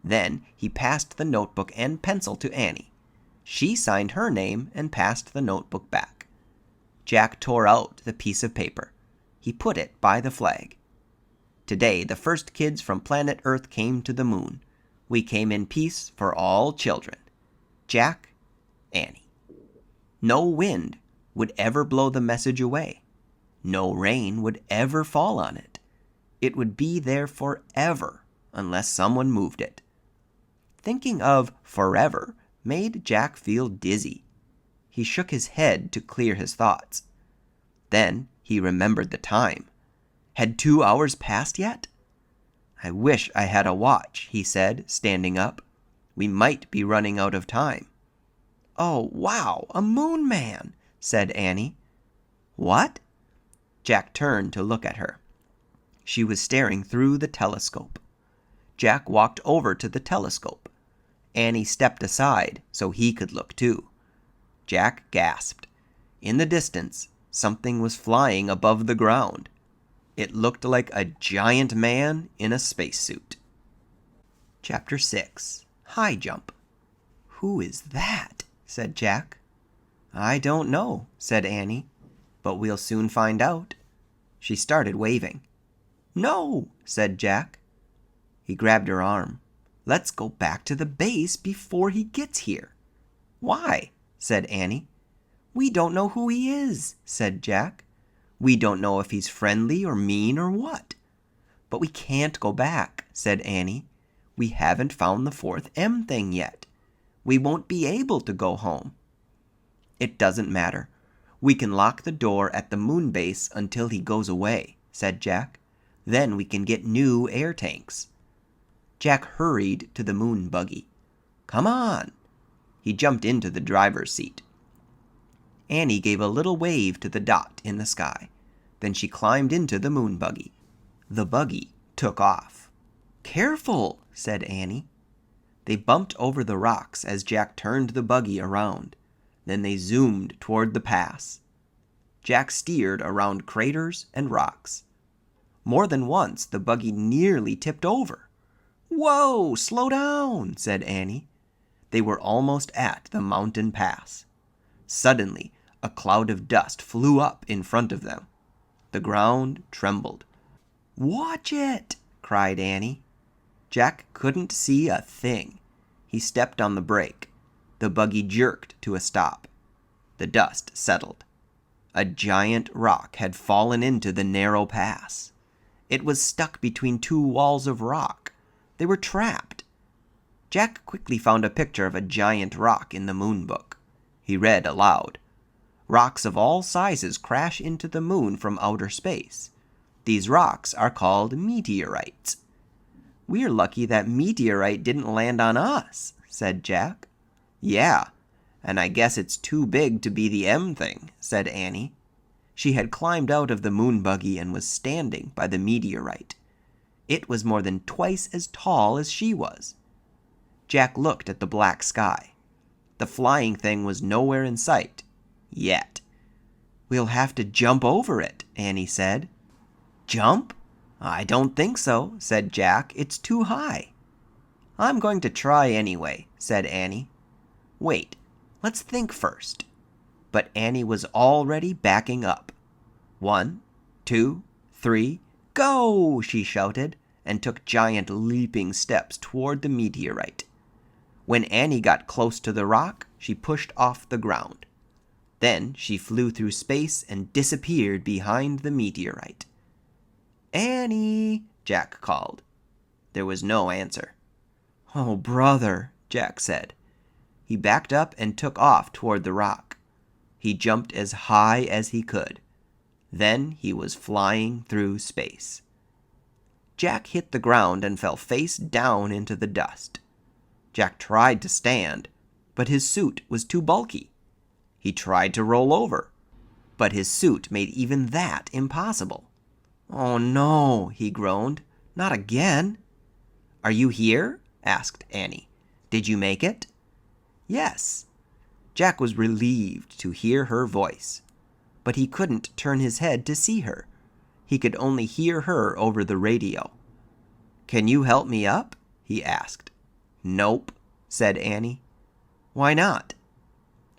Then he passed the notebook and pencil to Annie. She signed her name and passed the notebook back. Jack tore out the piece of paper. He put it by the flag. Today, the first kids from planet Earth came to the moon. We came in peace for all children. Jack, Annie. No wind would ever blow the message away. No rain would ever fall on it. It would be there forever unless someone moved it. Thinking of forever made Jack feel dizzy. He shook his head to clear his thoughts. Then he remembered the time. Had 2 hours passed yet? I wish I had a watch, he said, standing up. We might be running out of time. Oh, wow, a moon man, said Annie. What? Jack turned to look at her. She was staring through the telescope. Jack walked over to the telescope. Annie stepped aside so he could look too. Jack gasped. In the distance, something was flying above the ground. It looked like a giant man in a spacesuit. Chapter 6. High Jump. Who is that? Said Jack. I don't know, said Annie, but we'll soon find out. She started waving. No, said Jack. He grabbed her arm. Let's go back to the base before he gets here. Why? Said Annie. We don't know who he is, said Jack. We don't know if he's friendly or mean or what. But we can't go back, said Annie. We haven't found the fourth M thing yet. We won't be able to go home. It doesn't matter. We can lock the door at the moon base until he goes away, said Jack. Then we can get new air tanks. Jack hurried to the moon buggy. Come on. He jumped into the driver's seat. Annie gave a little wave to the dot in the sky. Then she climbed into the moon buggy. The buggy took off. Careful, said Annie. They bumped over the rocks as Jack turned the buggy around. Then they zoomed toward the pass. Jack steered around craters and rocks. More than once, the buggy nearly tipped over. Whoa, slow down, said Annie. They were almost at the mountain pass. Suddenly, a cloud of dust flew up in front of them. The ground trembled. Watch it, cried Annie. Jack couldn't see a thing. He stepped on the brake. The buggy jerked to a stop. The dust settled. A giant rock had fallen into the narrow pass. It was stuck between two walls of rock. They were trapped. Jack quickly found a picture of a giant rock in the moon book. He read aloud. Rocks of all sizes crash into the moon from outer space. These rocks are called meteorites. We're lucky that meteorite didn't land on us, said Jack. Yeah, and I guess it's too big to be the M thing, said Annie. She had climbed out of the moon buggy and was standing by the meteorite. It was more than twice as tall as she was. Jack looked at the black sky. The flying thing was nowhere in sight. Yet. We'll have to jump over it, Annie said. Jump? I don't think so, said Jack. It's too high. I'm going to try anyway, said Annie. Wait, let's think first. But Annie was already backing up. 1, 2, 3, go! She shouted, and took giant leaping steps toward the meteorite. When Annie got close to the rock, she pushed off the ground. Then she flew through space and disappeared behind the meteorite. Annie, Jack called. There was no answer. Oh, brother, Jack said. He backed up and took off toward the rock. He jumped as high as he could. Then he was flying through space. Jack hit the ground and fell face down into the dust. Jack tried to stand, but his suit was too bulky. He tried to roll over, but his suit made even that impossible. Oh no, he groaned. Not again. Are you here? Asked Annie. Did you make it? Yes. Jack was relieved to hear her voice, but he couldn't turn his head to see her. He could only hear her over the radio. Can you help me up? He asked. Nope, said Annie. Why not?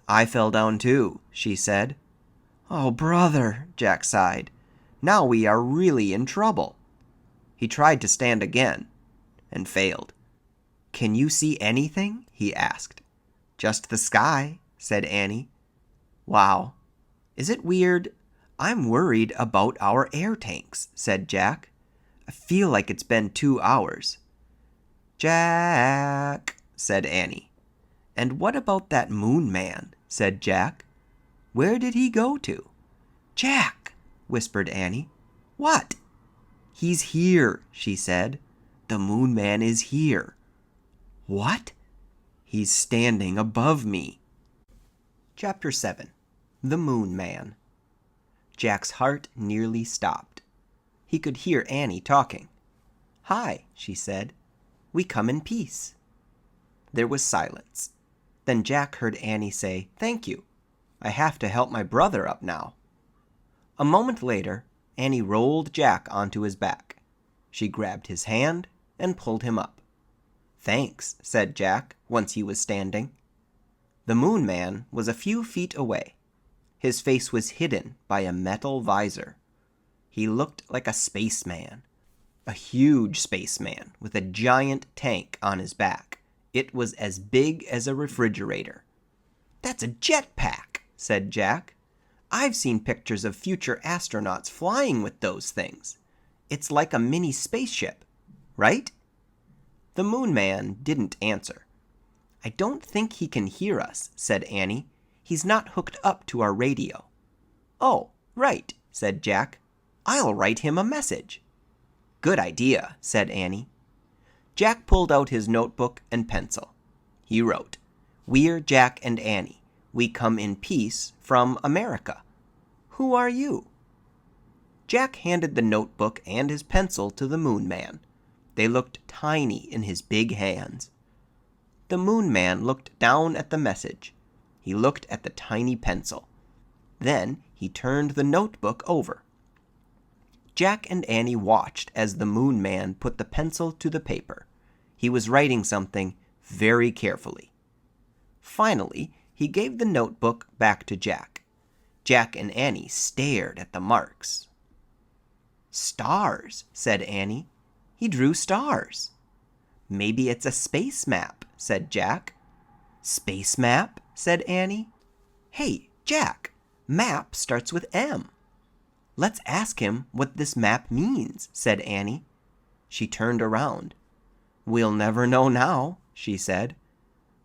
I fell down too, she said. Oh, brother, Jack sighed. Now we are really in trouble. He tried to stand again and failed. Can you see anything? He asked. Just the sky, said Annie. Wow. Is it weird? I'm worried about our air tanks, said Jack. I feel like it's been 2 hours. Jack, said Annie. And what about that moon man? Said Jack. Where did he go to? Jack, whispered Annie. What? He's here, she said. The moon man is here. What? He's standing above me. Chapter 7. The Moon Man. Jack's heart nearly stopped. He could hear Annie talking. Hi, she said. We come in peace. There was silence. Then Jack heard Annie say, Thank you. I have to help my brother up now. A moment later, Annie rolled Jack onto his back. She grabbed his hand and pulled him up. Thanks, said Jack, once he was standing. The Moon Man was a few feet away. His face was hidden by a metal visor. He looked like a spaceman. A huge spaceman with a giant tank on his back. It was as big as a refrigerator. That's a jetpack, said Jack. I've seen pictures of future astronauts flying with those things. It's like a mini spaceship, right? The Moon Man didn't answer. I don't think he can hear us, said Annie. He's not hooked up to our radio. Oh, right, said Jack. I'll write him a message. Good idea, said Annie. Jack pulled out his notebook and pencil. He wrote, We're Jack and Annie. We come in peace from America. Who are you? Jack handed the notebook and his pencil to the Moon Man. They looked tiny in his big hands. The Moon Man looked down at the message. He looked at the tiny pencil. Then he turned the notebook over. Jack and Annie watched as the Moon Man put the pencil to the paper. He was writing something very carefully. Finally, he gave the notebook back to Jack. Jack and Annie stared at the marks. Stars, said Annie. He drew stars. Maybe it's a space map, said Jack. Space map, said Annie. Hey, Jack, map starts with M. Let's ask him what this map means, said Annie. She turned around. We'll never know now, she said.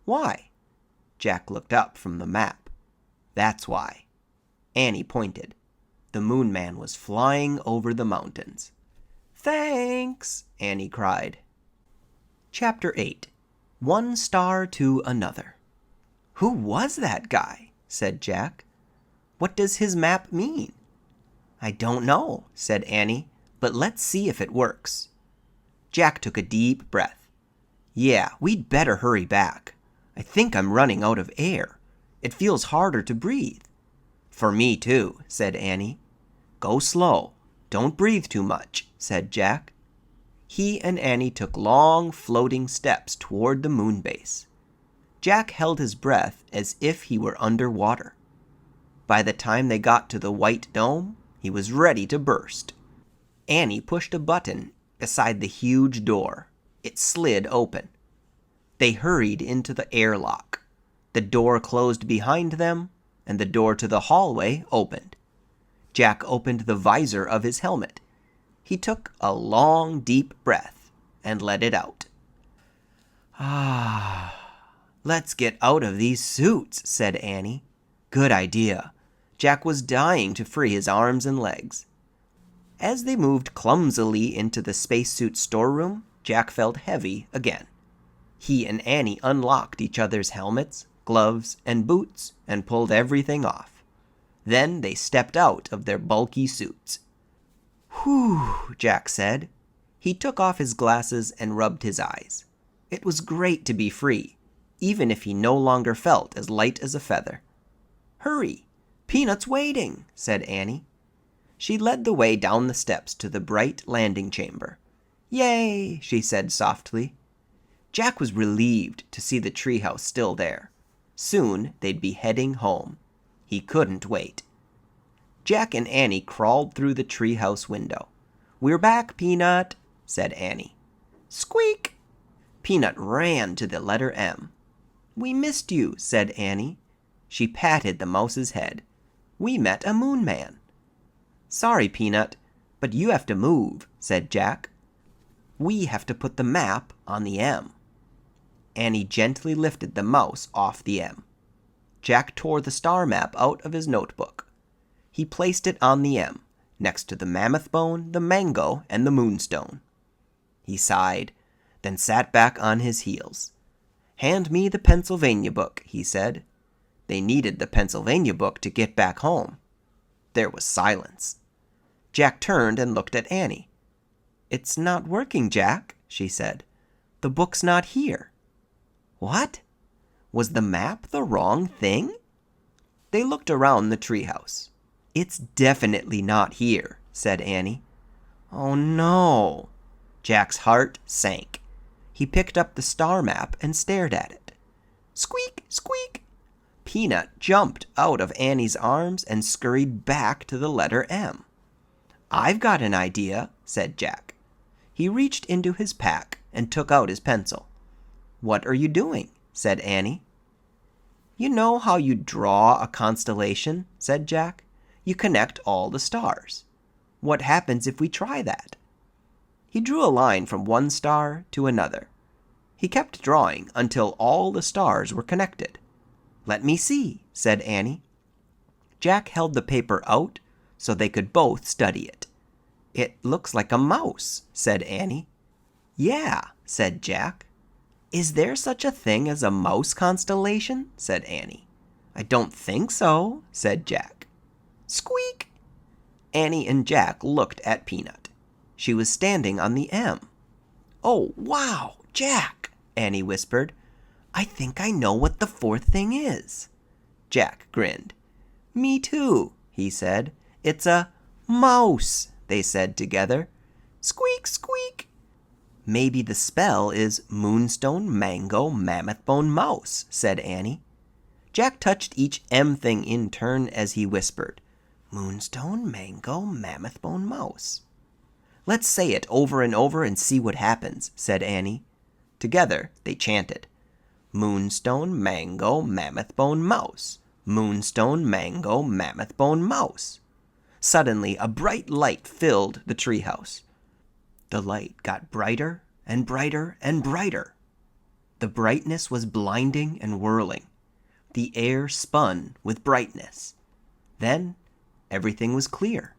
Why? Jack looked up from the map. That's why. Annie pointed. The Moon Man was flying over the mountains. Thanks, Annie cried. Chapter 8. One Star to Another. Who was that guy? Said Jack. What does his map mean? I don't know, said Annie, but let's see if it works. Jack took a deep breath. Yeah, we'd better hurry back. I think I'm running out of air. It feels harder to breathe. For me too, said Annie. Go slow. Don't breathe too much, said Jack. He and Annie took long, floating steps toward the moon base. Jack held his breath as if he were underwater. By the time they got to the white dome, he was ready to burst. Annie pushed a button beside the huge door. It slid open. They hurried into the airlock. The door closed behind them, and the door to the hallway opened. Jack opened the visor of his helmet. He took a long, deep breath and let it out. Let's get out of these suits, said Annie. Good idea. Jack was dying to free his arms and legs. As they moved clumsily into the spacesuit storeroom, Jack felt heavy again. He and Annie unlocked each other's helmets, gloves, and boots and pulled everything off. Then they stepped out of their bulky suits. Whew, Jack said. He took off his glasses and rubbed his eyes. It was great to be free, even if he no longer felt as light as a feather. Hurry! Peanut's waiting, said Annie. She led the way down the steps to the bright landing chamber. Yay, she said softly. Jack was relieved to see the treehouse still there. Soon they'd be heading home. He couldn't wait. Jack and Annie crawled through the treehouse window. We're back, Peanut, said Annie. Squeak! Peanut ran to the letter M. We missed you, said Annie. She patted the mouse's head. We met a moon man. Sorry, Peanut, but you have to move, said Jack. We have to put the map on the M. Annie gently lifted the mouse off the M. Jack tore the star map out of his notebook. He placed it on the M, next to the mammoth bone, the mango, and the moonstone. He sighed, then sat back on his heels. Hand me the Pennsylvania book, he said. They needed the Pennsylvania book to get back home. There was silence. Jack turned and looked at Annie. It's not working, Jack, she said. The book's not here. What? Was the map the wrong thing? They looked around the treehouse. It's definitely not here, said Annie. Oh no. Jack's heart sank. He picked up the star map and stared at it. Squeak, squeak. Peanut jumped out of Annie's arms and scurried back to the letter M. I've got an idea, said Jack. He reached into his pack and took out his pencil. What are you doing? Said Annie. You know how you draw a constellation, said Jack. You connect all the stars. What happens if we try that? He drew a line from one star to another. He kept drawing until all the stars were connected. Let me see, said Annie. Jack held the paper out so they could both study it. It looks like a mouse, said Annie. Yeah, said Jack. Is there such a thing as a mouse constellation? Said Annie. I don't think so, said Jack. Squeak! Annie and Jack looked at Peanut. She was standing on the M. Oh, wow, Jack, Annie whispered. I think I know what the fourth thing is. Jack grinned. Me too, he said. It's a mouse, they said together. Squeak, squeak. Maybe the spell is moonstone, mango, mammoth bone, mouse, said Annie. Jack touched each M thing in turn as he whispered. Moonstone, mango, mammoth bone, mouse. Let's say it over and over and see what happens, said Annie. Together they chanted. Moonstone, mango, mammoth bone, mouse. Moonstone, mango, mammoth bone, mouse. Suddenly a bright light filled the treehouse. The light got brighter and brighter and brighter. The brightness was blinding and whirling. The air spun with brightness. Then everything was clear.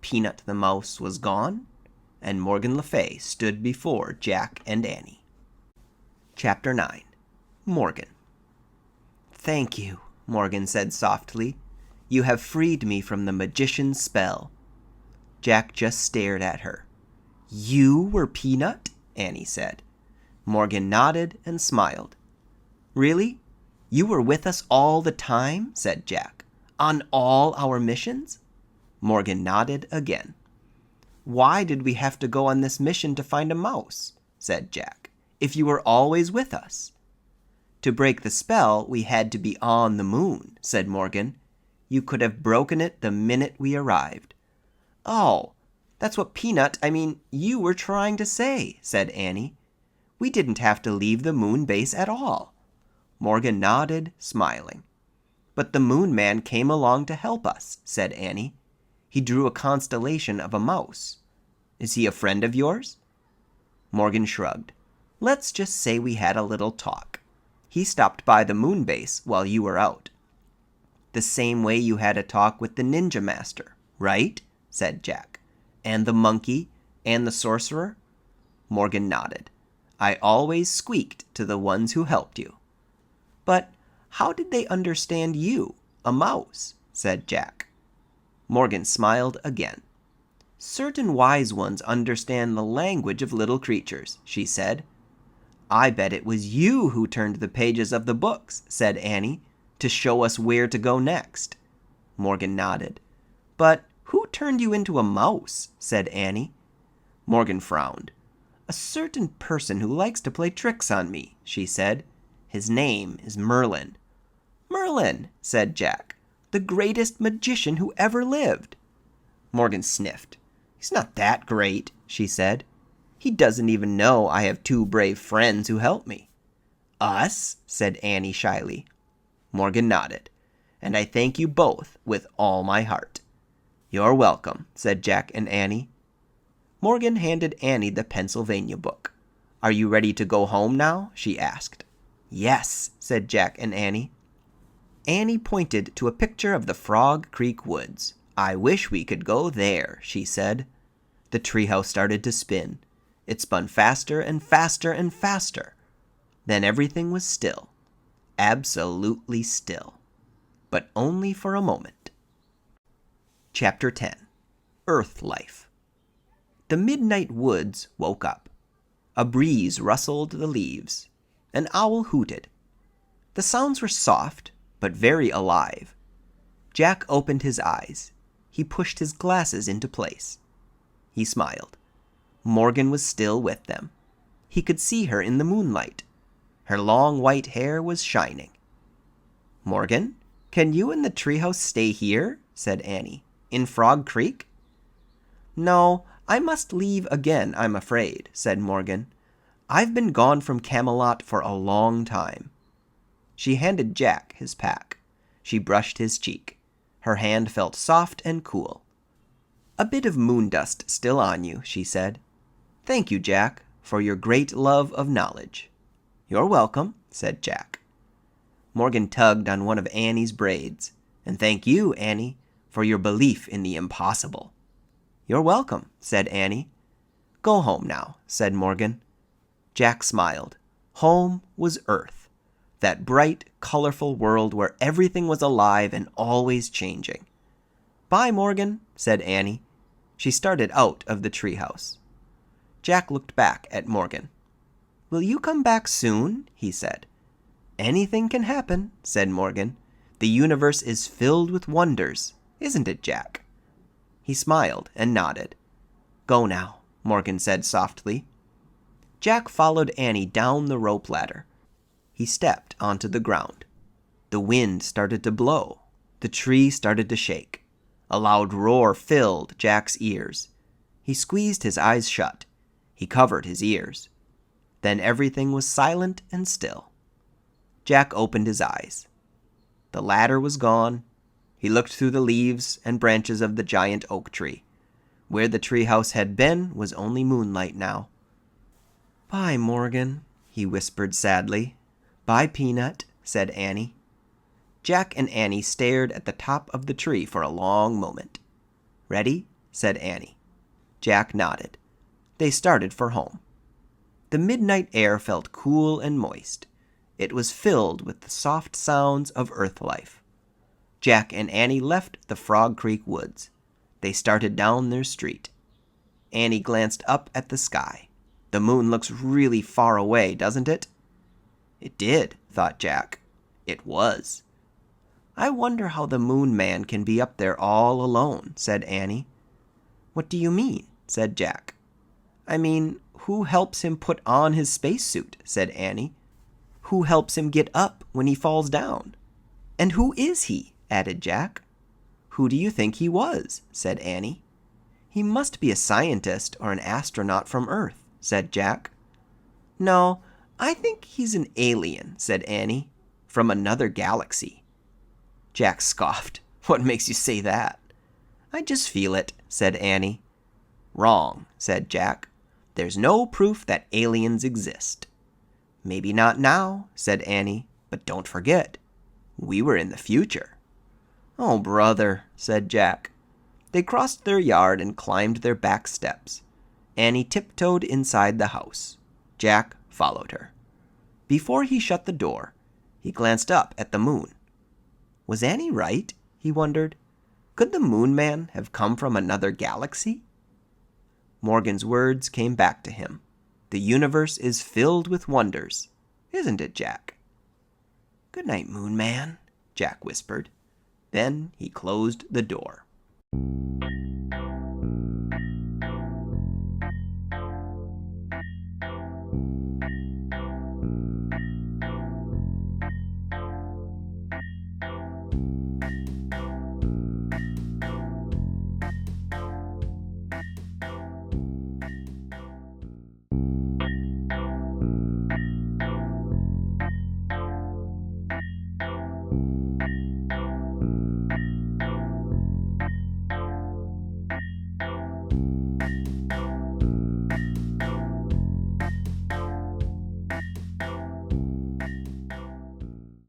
Peanut the mouse was gone, and Morgan Le Fay stood before Jack and Annie. Chapter 9. Morgan. Thank you, Morgan said softly. You have freed me from the magician's spell. Jack just stared at her. You were Peanut? Annie said. Morgan nodded and smiled. Really? You were with us all the time? Said Jack. On all our missions? Morgan nodded again. "Why did we have to go on this mission to find a mouse?" said Jack, "if you were always with us?" "To break the spell, we had to be on the moon," said Morgan. "You could have broken it the minute we arrived." "Oh, that's what you were trying to say," said Annie. "We didn't have to leave the moon base at all." Morgan nodded, smiling. "But the moon man came along to help us," said Annie. "He drew a constellation of a mouse. Is he a friend of yours?" Morgan shrugged. "Let's just say we had a little talk. He stopped by the moon base while you were out." "The same way you had a talk with the ninja master, right?" said Jack. "And the monkey, and the sorcerer?" Morgan nodded. "I always squeaked to the ones who helped you." "But how did they understand you, a mouse?" said Jack. Morgan smiled again. "Certain wise ones understand the language of little creatures," she said. "I bet it was you who turned the pages of the books," said Annie, "to show us where to go next." Morgan nodded. "But who turned you into a mouse?" said Annie. Morgan frowned. "A certain person who likes to play tricks on me," she said. "His name is Merlin." "Merlin," said Jack, "the greatest magician who ever lived." Morgan sniffed. "He's not that great," she said. "He doesn't even know I have 2 brave friends who help me." "Us?" said Annie shyly. Morgan nodded. "And I thank you both with all my heart." "You're welcome," said Jack and Annie. Morgan handed Annie the Pennsylvania book. "Are you ready to go home now?" she asked. "Yes," said Jack and Annie. Annie pointed to a picture of the Frog Creek woods. "I wish we could go there," she said. The treehouse started to spin. It spun faster and faster and faster. Then everything was still. Absolutely still. But only for a moment. Chapter 10. Earth Life. The midnight woods woke up. A breeze rustled the leaves. An owl hooted. The sounds were soft, but very alive. Jack opened his eyes. He pushed his glasses into place. He smiled. Morgan was still with them. He could see her in the moonlight. Her long white hair was shining. "Morgan, can you and the treehouse stay here?" said Annie. "In Frog Creek?" "No, I must leave again, I'm afraid," said Morgan. "I've been gone from Camelot for a long time." She handed Jack his pack. She brushed his cheek. Her hand felt soft and cool. "A bit of moon dust still on you," she said. "Thank you, Jack, for your great love of knowledge." "You're welcome," said Jack. Morgan tugged on one of Annie's braids. "And thank you, Annie, for your belief in the impossible." "You're welcome," said Annie. "Go home now," said Morgan. Jack smiled. Home was Earth, that bright, colorful world where everything was alive and always changing. "Bye, Morgan," said Annie. She started out of the treehouse. Jack looked back at Morgan. "Will you come back soon?" he said. "Anything can happen," said Morgan. "The universe is filled with wonders, isn't it, Jack?" He smiled and nodded. "Go now," Morgan said softly. Jack followed Annie down the rope ladder. He stepped onto the ground. The wind started to blow. The tree started to shake. A loud roar filled Jack's ears. He squeezed his eyes shut. He covered his ears. Then everything was silent and still. Jack opened his eyes. The ladder was gone. He looked through the leaves and branches of the giant oak tree. Where the treehouse had been was only moonlight now. "Bye, Morgan," he whispered sadly. "Bye, Peanut," said Annie. Jack and Annie stared at the top of the tree for a long moment. "Ready?" said Annie. Jack nodded. They started for home. The midnight air felt cool and moist. It was filled with the soft sounds of earth life. Jack and Annie left the Frog Creek woods. They started down their street. Annie glanced up at the sky. "The moon looks really far away, doesn't it?" It did, thought Jack. It was. "I wonder how the moon man can be up there all alone," said Annie. "What do you mean?" said Jack. I mean, who helps him put on his spacesuit? Said Annie. Who helps him get up when he falls down? And who is he? Added Jack. Who do you think he was? Said Annie. He must be a scientist or an astronaut from Earth, said Jack. No, I think he's an alien, said Annie, from another galaxy. Jack scoffed. What makes you say that? I just feel it, said Annie. Wrong, said Jack. There's no proof that aliens exist. Maybe not now, said Annie, but don't forget, we were in the future. Oh, brother, said Jack. They crossed their yard and climbed their back steps. Annie tiptoed inside the house. Jack followed her. Before he shut the door, he glanced up at the moon. Was Annie right? He wondered. Could the Moon Man have come from another galaxy? Morgan's words came back to him. The universe is filled with wonders, isn't it, Jack? Good night, Moon Man, Jack whispered. Then he closed the door.